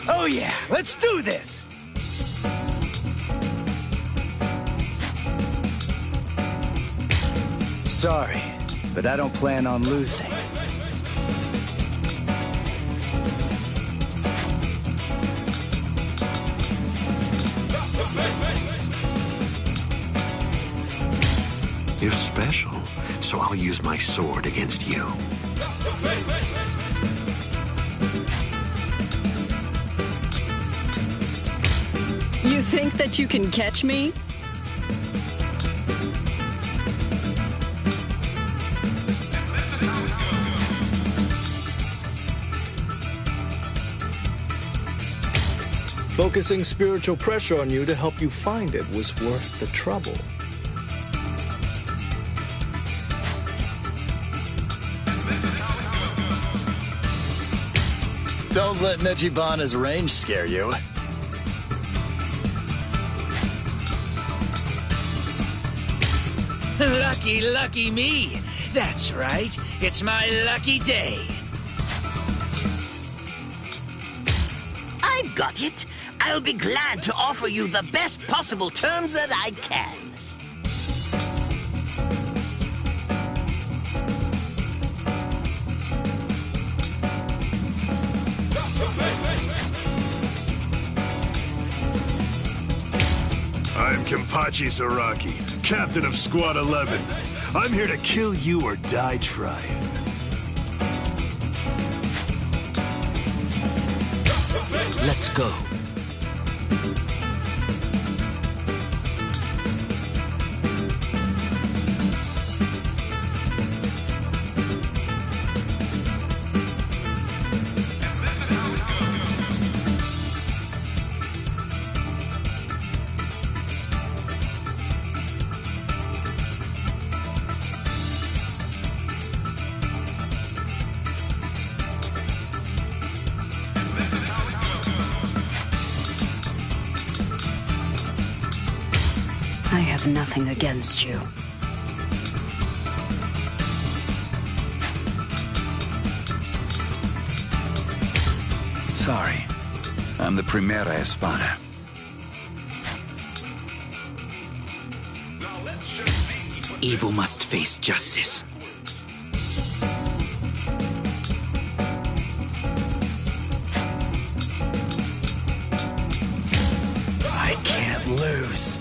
Oh yeah, let's do this! Sorry, but I don't plan on losing. You're special, so I'll use my sword against you. You think that you can catch me? Focusing spiritual pressure on you to help you find it was worth the trouble. Don't let Nechibana's range scare you. Lucky, lucky me. That's right. It's my lucky day. I've got it. I'll be glad to offer you the best possible terms that I can. I'm Kenpachi Saraki, captain of Squad 11. I'm here to kill you or die trying. Let's go. I have nothing against you. Sorry. I'm the Primera Espada. Evil must face justice. I can't lose.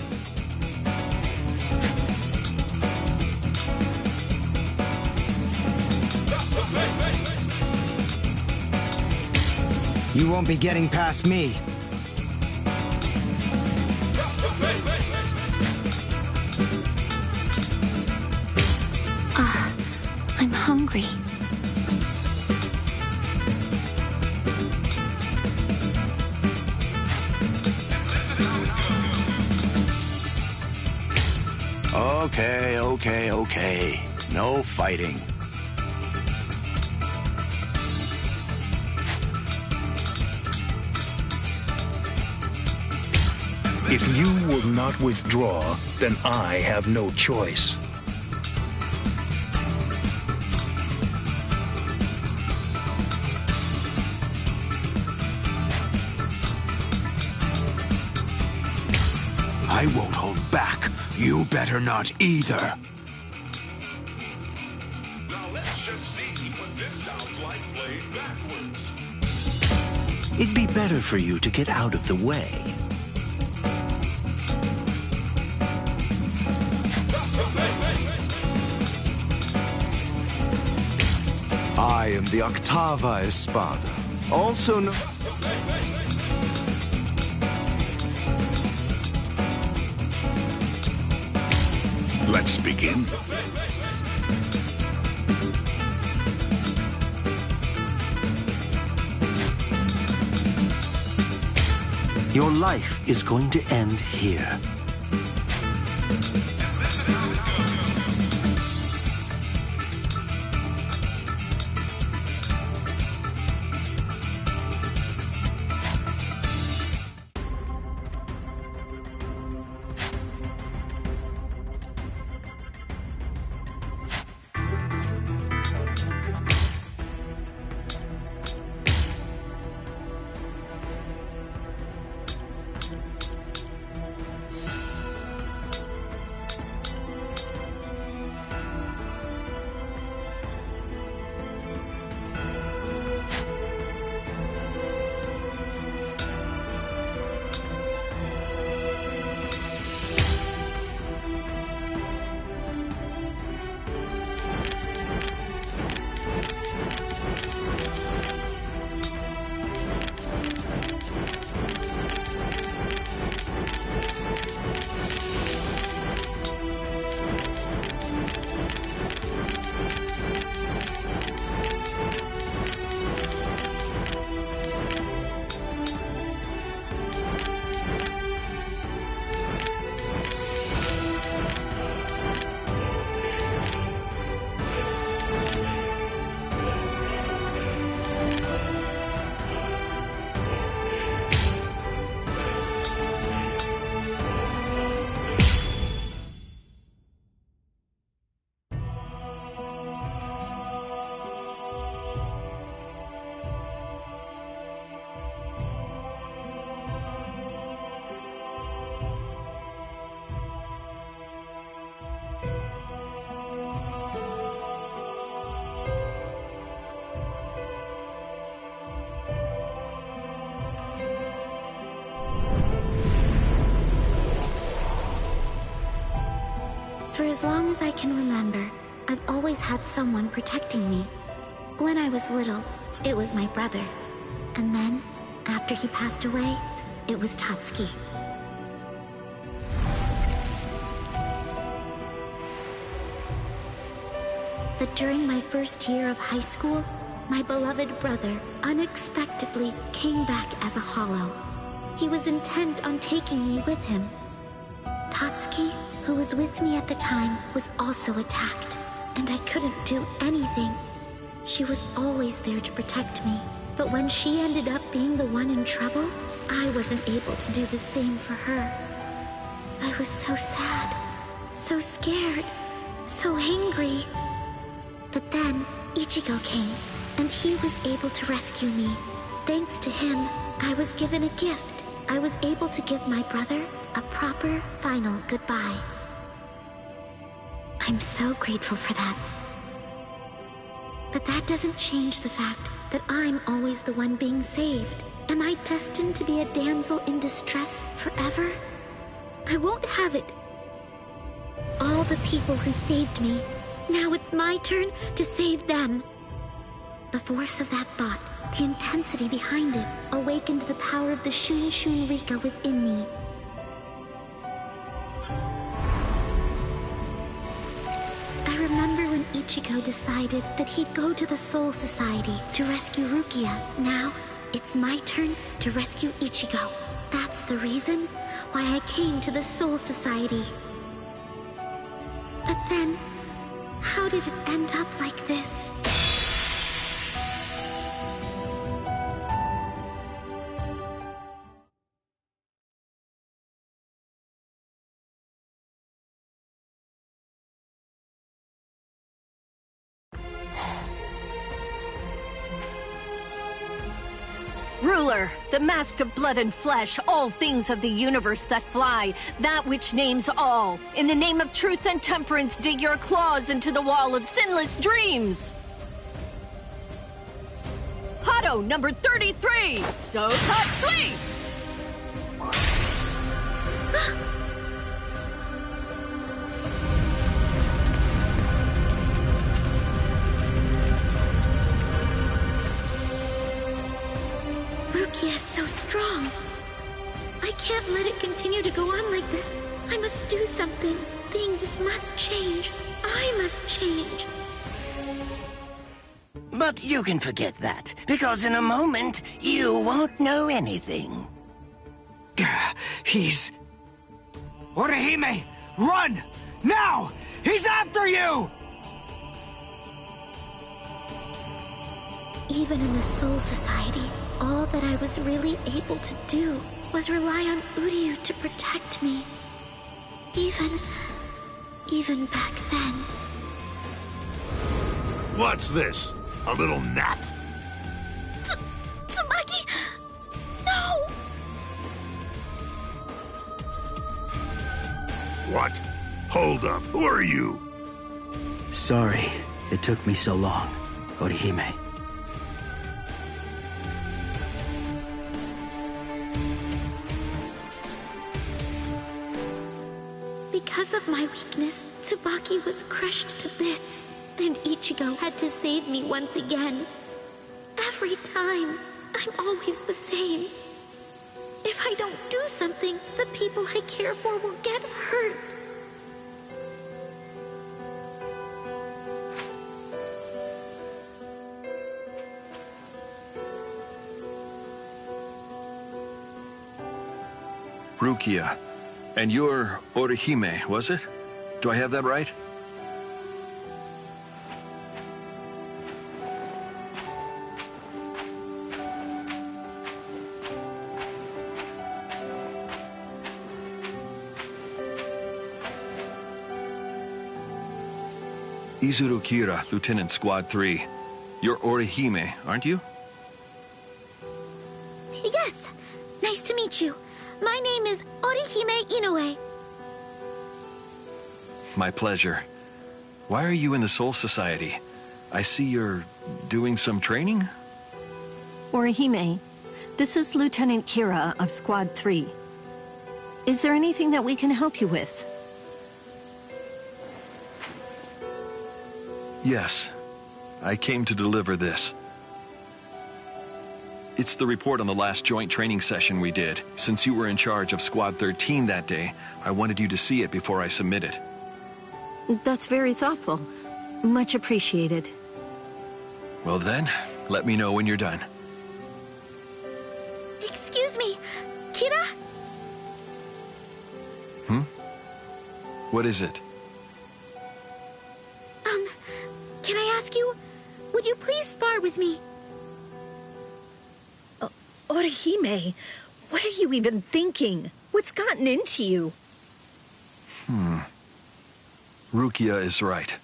You won't be getting past me. I'm hungry. Okay. No fighting. If you will not withdraw, then I have no choice. I won't hold back. You better not either. Now let's just see what this sounds like played backwards. It'd be better for you to get out of the way. I am the Octava Espada, also known... Let's begin. Your life is going to end here. as long as I can remember, I've always had someone protecting me. When I was little, it was my brother. And then, after he passed away, it was Tatsuki. But during my first year of high school, my beloved brother unexpectedly came back as a hollow. He was intent on taking me with him. Tatsuki, who was with me at the time, was also attacked, and I couldn't do anything. She was always there to protect me, but when she ended up being the one in trouble, I wasn't able to do the same for her. I was so sad, so scared, so angry. But then, Ichigo came, and he was able to rescue me. Thanks to him, I was given a gift. I was able to give my brother a proper, final goodbye. I'm so grateful for that. But that doesn't change the fact that I'm always the one being saved. Am I destined to be a damsel in distress forever? I won't have it. All the people who saved me, now it's my turn to save them. The force of that thought, the intensity behind it, awakened the power of the Shun Shun Rika within me. I remember when Ichigo decided that he'd go to the Soul Society to rescue Rukia. Now, it's my turn to rescue Ichigo. That's the reason why I came to the Soul Society. But then, how did it end up like this? Ruler, the mask of blood and flesh, all things of the universe that fly, that which names all. In the name of truth and temperance, dig your claws into the wall of sinless dreams. Hado number 33, So Tatsui! Rukia is so strong. I can't let it continue to go on like this. I must do something. Things must change. I must change. But you can forget that, because in a moment, you won't know anything. He's... Orihime! Run! Now! He's after you! Even in the Soul Society, all that I was really able to do was rely on Uryu to protect me. Even back then. What's this? A little nap? Tsubaki! No! What? Hold up. Who are you? Sorry, it took me so long, Orihime. Because of my weakness, Tsubaki was crushed to bits, and Ichigo had to save me once again. Every time, I'm always the same. If I don't do something, the people I care for will get hurt. Rukia. And you're Orihime, was it? Do I have that right? Izuru Kira, Lieutenant Squad 3. You're Orihime, aren't you? Yes! Nice to meet you. My name is Orihime Inoue. My pleasure. Why are you in the Soul Society? I see you're doing some training? Orihime, this is Lieutenant Kira of Squad 3. Is there anything that we can help you with? Yes, I came to deliver this. It's the report on the last joint training session we did. Since you were in charge of Squad 13 that day, I wanted you to see it before I submit it. That's very thoughtful. Much appreciated. Well then, let me know when you're done. Excuse me, Kira? What is it? Can I ask you, would you please spar with me? Orihime, what are you even thinking? What's gotten into you? Rukia is right.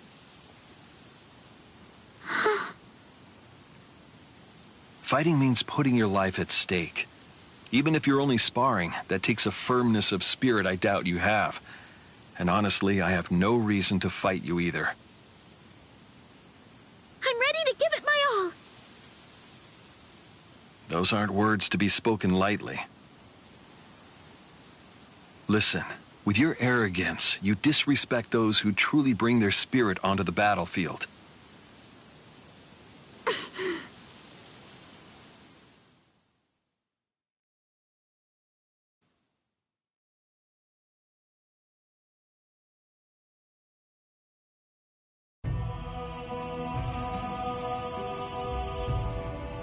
Fighting means putting your life at stake. Even if you're only sparring, that takes a firmness of spirit I doubt you have. And honestly, I have no reason to fight you either. I'm ready to give it my all. Those aren't words to be spoken lightly. Listen, with your arrogance, you disrespect those who truly bring their spirit onto the battlefield.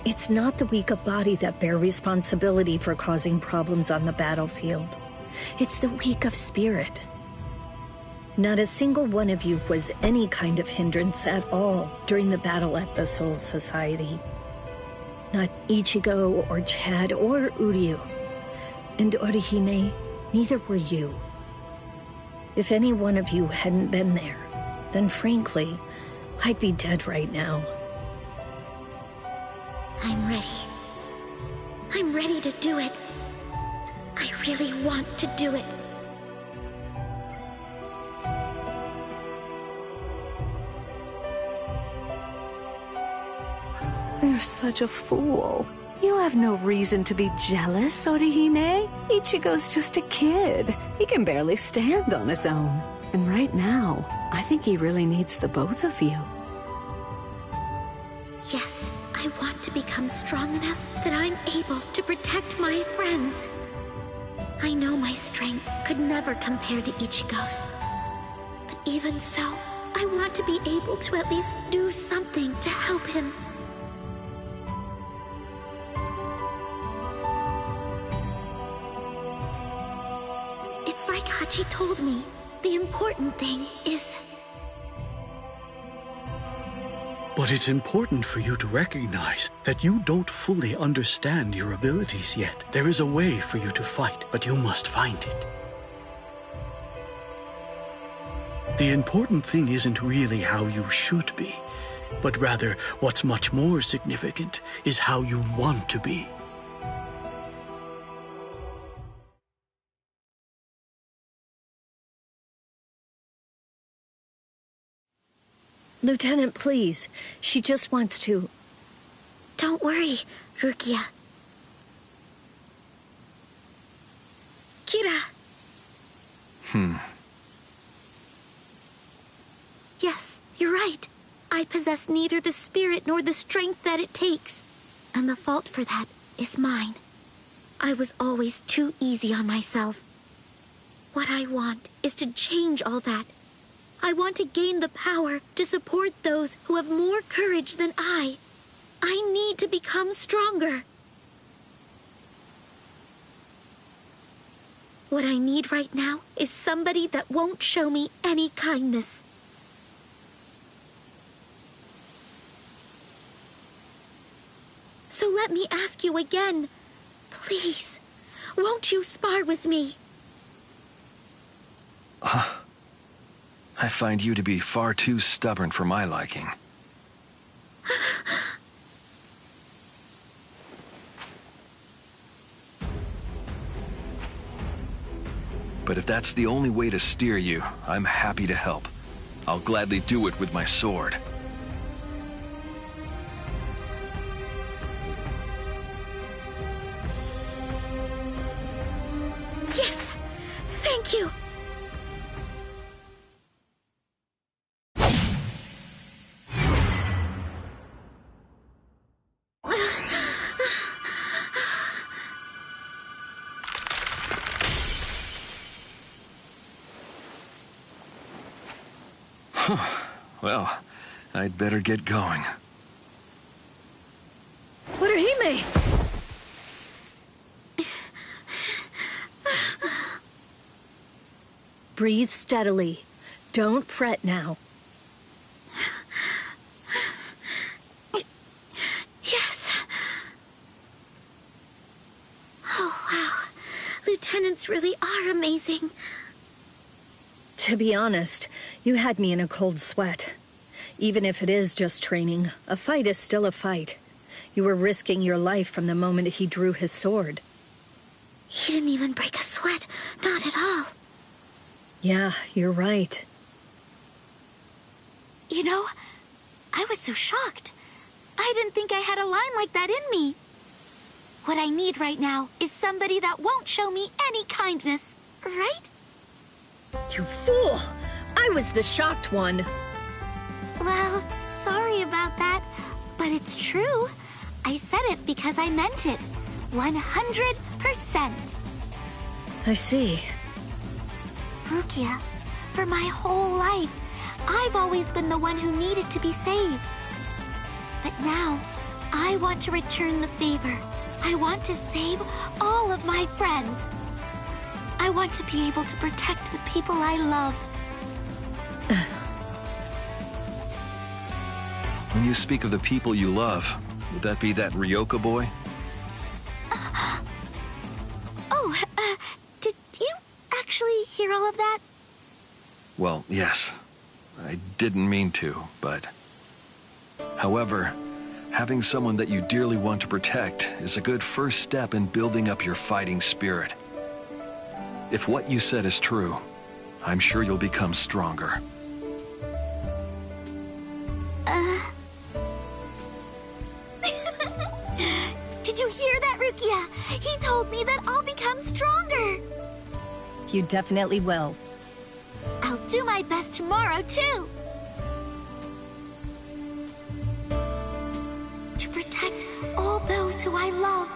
It's not the weak of body that bear responsibility for causing problems on the battlefield. It's the weak of spirit. Not a single one of you was any kind of hindrance at all during the battle at the Soul Society. Not Ichigo or Chad or Uryu. And Orihime, neither were you. If any one of you hadn't been there, then frankly, I'd be dead right now. I'm ready. I'm ready to do it. I really want to do it. You're such a fool. You have no reason to be jealous, Orihime. Ichigo's just a kid. He can barely stand on his own. And right now, I think he really needs the both of you. Yes, I want to become strong enough that I'm able to protect my friends. I know my strength could never compare to Ichigo's. But even so, I want to be able to at least do something to help him. It's like Hachi told me. The important thing is... But it's important for you to recognize that you don't fully understand your abilities yet. There is a way for you to fight, but you must find it. The important thing isn't really how you should be, but rather what's much more significant is how you want to be. Lieutenant, please. She just wants to... Don't worry, Rukia. Kira. Yes, you're right. I possess neither the spirit nor the strength that it takes. And the fault for that is mine. I was always too easy on myself. What I want is to change all that. I want to gain the power to support those who have more courage than I. I need to become stronger. What I need right now is somebody that won't show me any kindness. So let me ask you again. Please, won't you spar with me? I find you to be far too stubborn for my liking. But if that's the only way to steer you, I'm happy to help. I'll gladly do it with my sword. Yes! Thank you! Well, I'd better get going. What are he made? Breathe steadily. Don't fret now. Yes. Oh, wow. Lieutenants really are amazing. To be honest, you had me in a cold sweat. Even if it is just training, a fight is still a fight. You were risking your life from the moment he drew his sword. He didn't even break a sweat. Not at all. Yeah, you're right. You know, I was so shocked. I didn't think I had a line like that in me. What I need right now is somebody that won't show me any kindness, right? You fool! I was the shocked one. Well, sorry about that, but it's true. I said it because I meant it. 100%. I see. Rukia, for my whole life, I've always been the one who needed to be saved. But now, I want to return the favor. I want to save all of my friends. I want to be able to protect the people I love. When you speak of the people you love, would that be that Ryoka boy? Did you actually hear all of that? Well, yes. I didn't mean to, but... However, having someone that you dearly want to protect is a good first step in building up your fighting spirit. If what you said is true, I'm sure you'll become stronger. Did you hear that, Rukia? He told me that I'll become stronger. You definitely will. I'll do my best tomorrow, too. To protect all those who I love.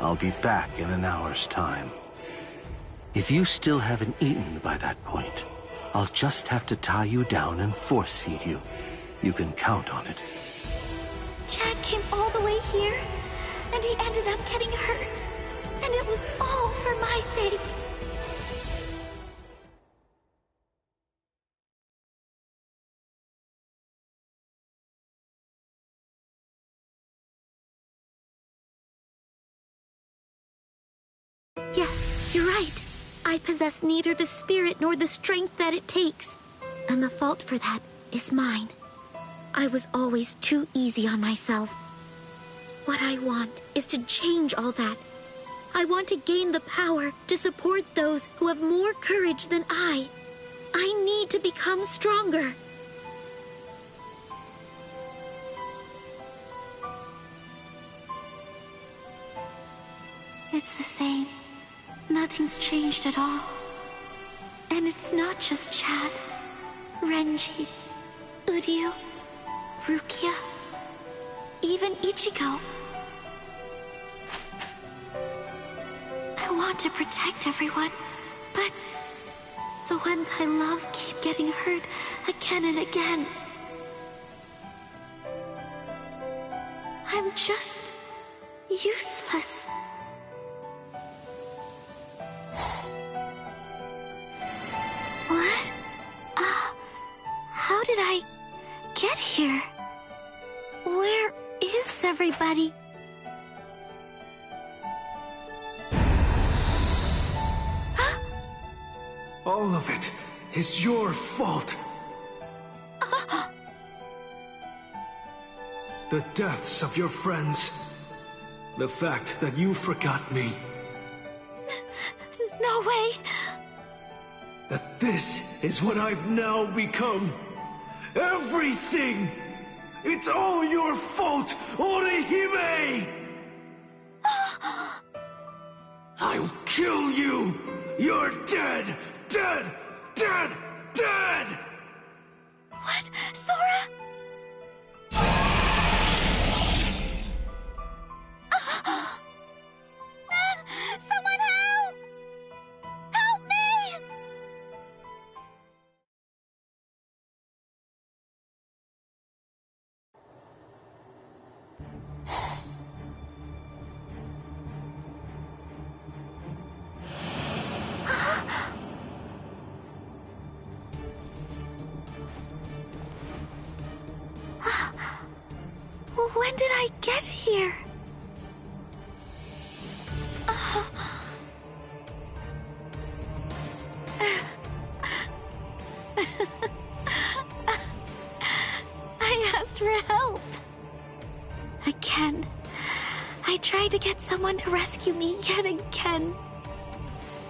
I'll be back in an hour's time. If you still haven't eaten by that point, I'll just have to tie you down and force feed you. You can count on it. Chad came all the way here, and he ended up getting hurt. And it was all for my sake. Yes, you're right. I possess neither the spirit nor the strength that it takes. And the fault for that is mine. I was always too easy on myself. What I want is to change all that. I want to gain the power to support those who have more courage than I. I need to become stronger. It's the same. Nothing's changed at all. And it's not just Chad, Renji, Uryu, Rukia, even Ichigo. I want to protect everyone, but the ones I love keep getting hurt again and again. I'm just useless. What? How did I get here? Where is everybody? All of it is your fault. The deaths of your friends. The fact that you forgot me. No way. That this is what I've now become. Everything! It's all your fault, Orihime! I'll kill you! You're dead! Dead! Dead! Dead! What? Sora? Someone help! Help me! When did I get here? I asked for help. Again. I tried to get someone to rescue me yet again.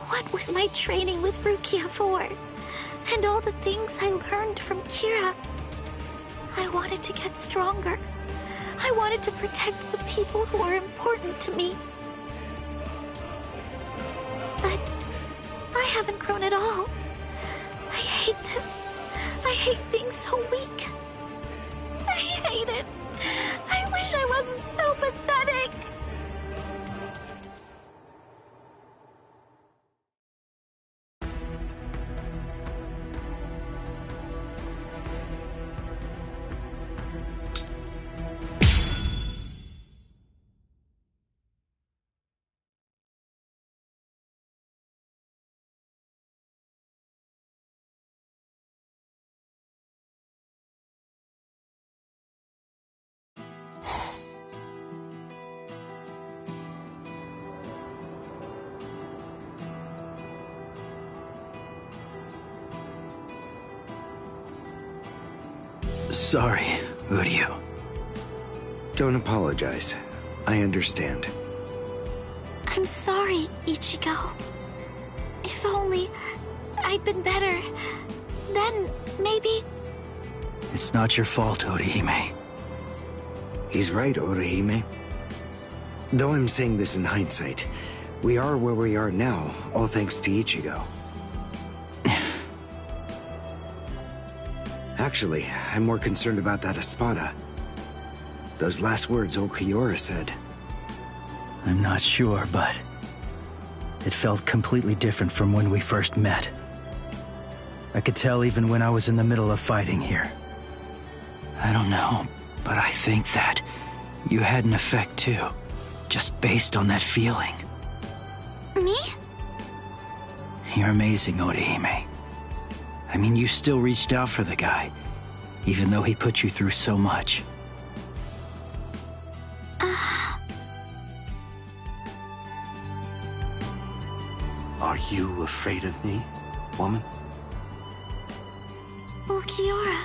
What was my training with Rukia for? And all the things I learned from Kira. I wanted to get stronger. I wanted to protect the people who are important to me. But I haven't grown at all. I hate this. I hate being so weak. I hate it. I wish I wasn't so pathetic. Sorry, Uryu. Don't apologize. I understand. I'm sorry, Ichigo. If only I'd been better, then maybe... It's not your fault, Orihime. He's right, Orihime. Though I'm saying this in hindsight, we are where we are now, all thanks to Ichigo. Actually, I'm more concerned about that Espada. Those last words Okiura said. I'm not sure, but it felt completely different from when we first met. I could tell even when I was in the middle of fighting here. I don't know, but I think that you had an effect too, just based on that feeling. Me? You're amazing, Orihime. I mean, you still reached out for the guy, even though he put you through so much. Are you afraid of me, woman? Okiura.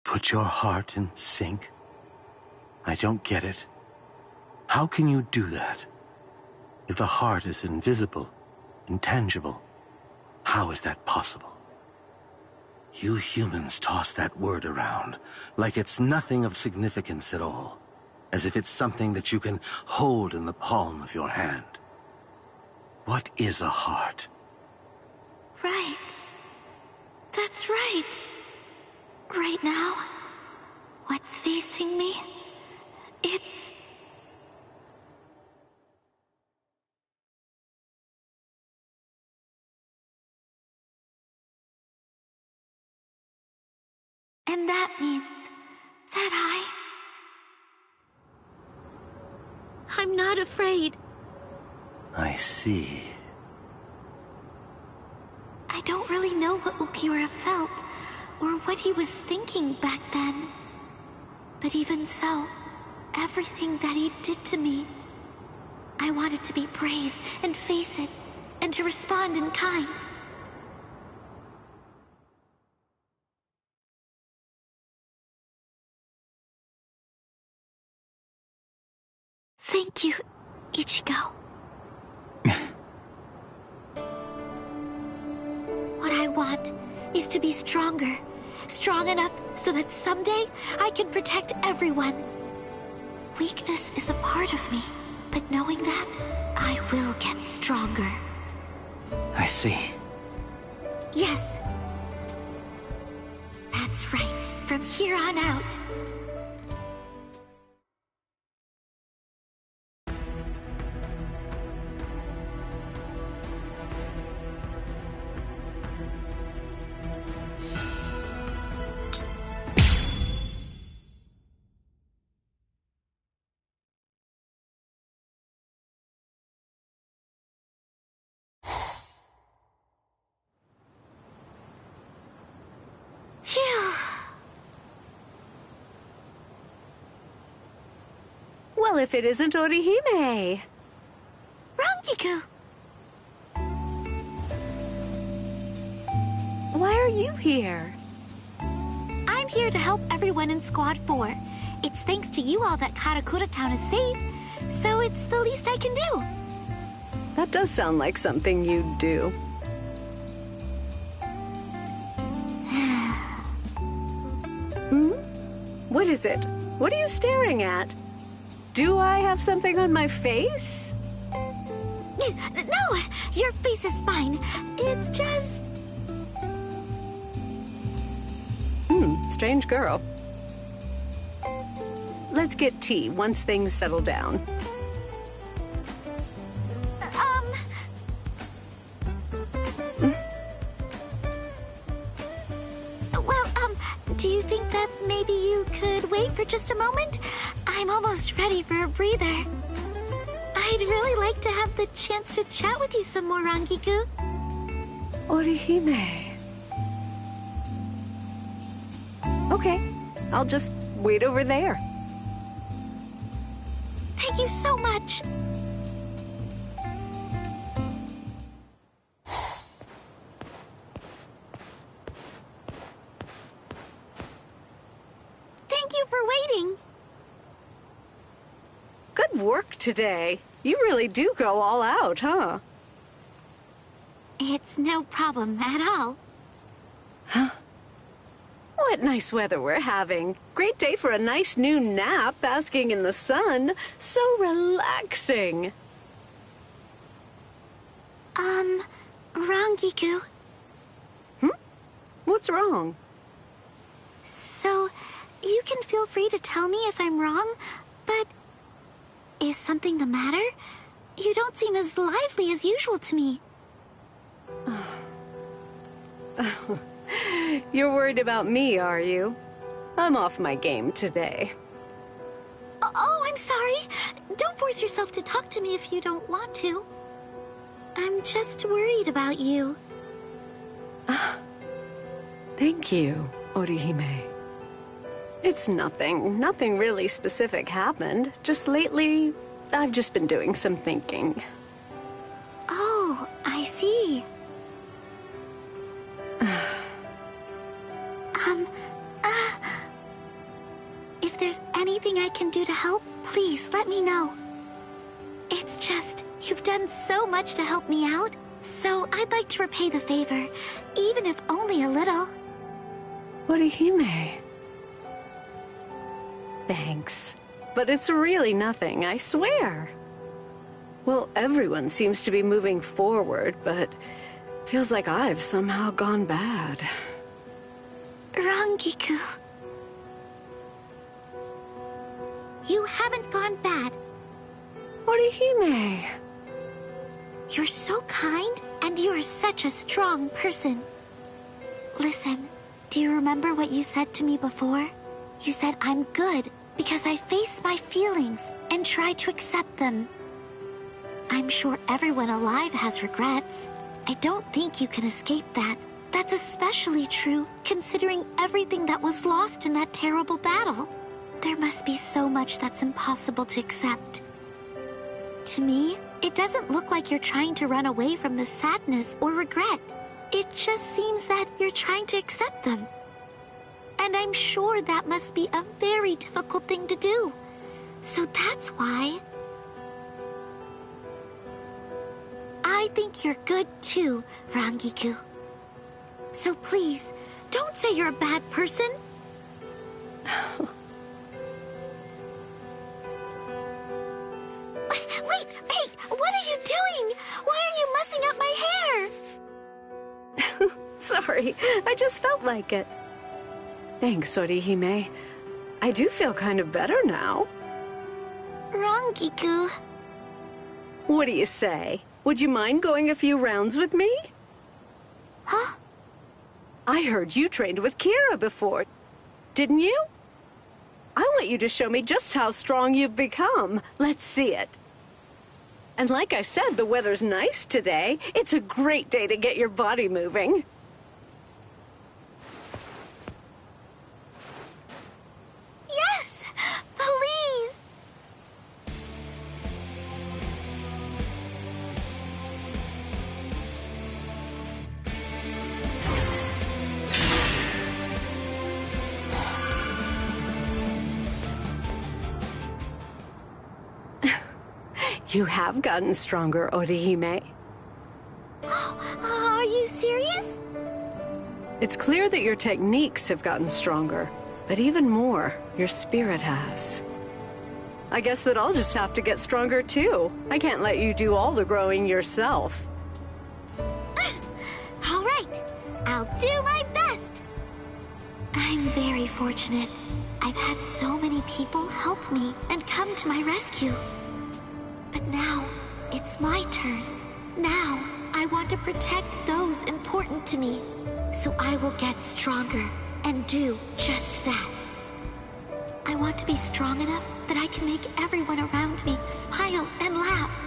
Put your heart in sync? I don't get it. How can you do that? If the heart is invisible, intangible, how is that possible? You humans toss that word around like it's nothing of significance at all, as if it's something that you can hold in the palm of your hand. What is a heart? Right. That's right. Right now, what's facing me, it's... And that means that I'm not afraid. I see. I don't really know what Okiura felt, or what he was thinking back then. But even so, everything that he did to me, I wanted to be brave and face it, and to respond in kind. Thank you, Ichigo. What I want is to be stronger. Strong enough so that someday I can protect everyone. Weakness is a part of me, but knowing that, I will get stronger. I see. Yes. That's right. From here on out. Phew. Well, if it isn't Orihime. Rangiku! Why are you here? I'm here to help everyone in Squad 4. It's thanks to you all that Karakura Town is safe, so it's the least I can do. That does sound like something you'd do. What is it? What are you staring at? Do I have something on my face? No, your face is fine. It's just... Strange girl. Let's get tea once things settle down. Do you think that maybe you could wait for just a moment? I'm almost ready for a breather. I'd really like to have the chance to chat with you some more, Rangiku. Orihime. Okay, I'll just wait over there. Thank you so much. Thank you for waiting. Good work today. You really do go all out, huh? It's no problem at all. Huh? What nice weather we're having. Great day for a nice new nap, basking in the sun. So relaxing. Rangiku. What's wrong? So, you can feel free to tell me if I'm wrong, but is something the matter? You don't seem as lively as usual to me. You're worried about me, are you? I'm off my game today. Oh, I'm sorry. Don't force yourself to talk to me if you don't want to. I'm just worried about you. Thank you, Orihime. It's nothing. Nothing really specific happened. Just lately, I've just been doing some thinking. Oh, I see. If there's anything I can do to help, please let me know. It's just, you've done so much to help me out, so I'd like to repay the favor, even if only a little. Orihime. Thanks. But it's really nothing, I swear. Well, everyone seems to be moving forward, but feels like I've somehow gone bad. Rangiku. You haven't gone bad. Orihime. You're so kind, and you are such a strong person. Listen, do you remember what you said to me before? You said I'm good because I face my feelings and try to accept them. I'm sure everyone alive has regrets. I don't think you can escape that. That's especially true considering everything that was lost in that terrible battle. There must be so much that's impossible to accept. To me, it doesn't look like you're trying to run away from the sadness or regret. It just seems that you're trying to accept them. And I'm sure that must be a very difficult thing to do. So that's why I think you're good too, Rangiku. So please, don't say you're a bad person. Wait, hey, what are you doing? Why are you mussing up my hair? Sorry, I just felt like it. Thanks, Orihime. I do feel kind of better now. Rangiku. What do you say? Would you mind going a few rounds with me? Huh? I heard you trained with Kira before, didn't you? I want you to show me just how strong you've become. Let's see it. And like I said, the weather's nice today. It's a great day to get your body moving. Yes! Please! You have gotten stronger, Orihime. Are you serious? It's clear that your techniques have gotten stronger, but even more, your spirit has. I guess that I'll just have to get stronger too. I can't let you do all the growing yourself. All right, I'll do my best. I'm very fortunate. I've had so many people help me and come to my rescue. But now, it's my turn. Now, I want to protect those important to me. So I will get stronger and do just that. I want to be strong enough that I can make everyone around me smile and laugh.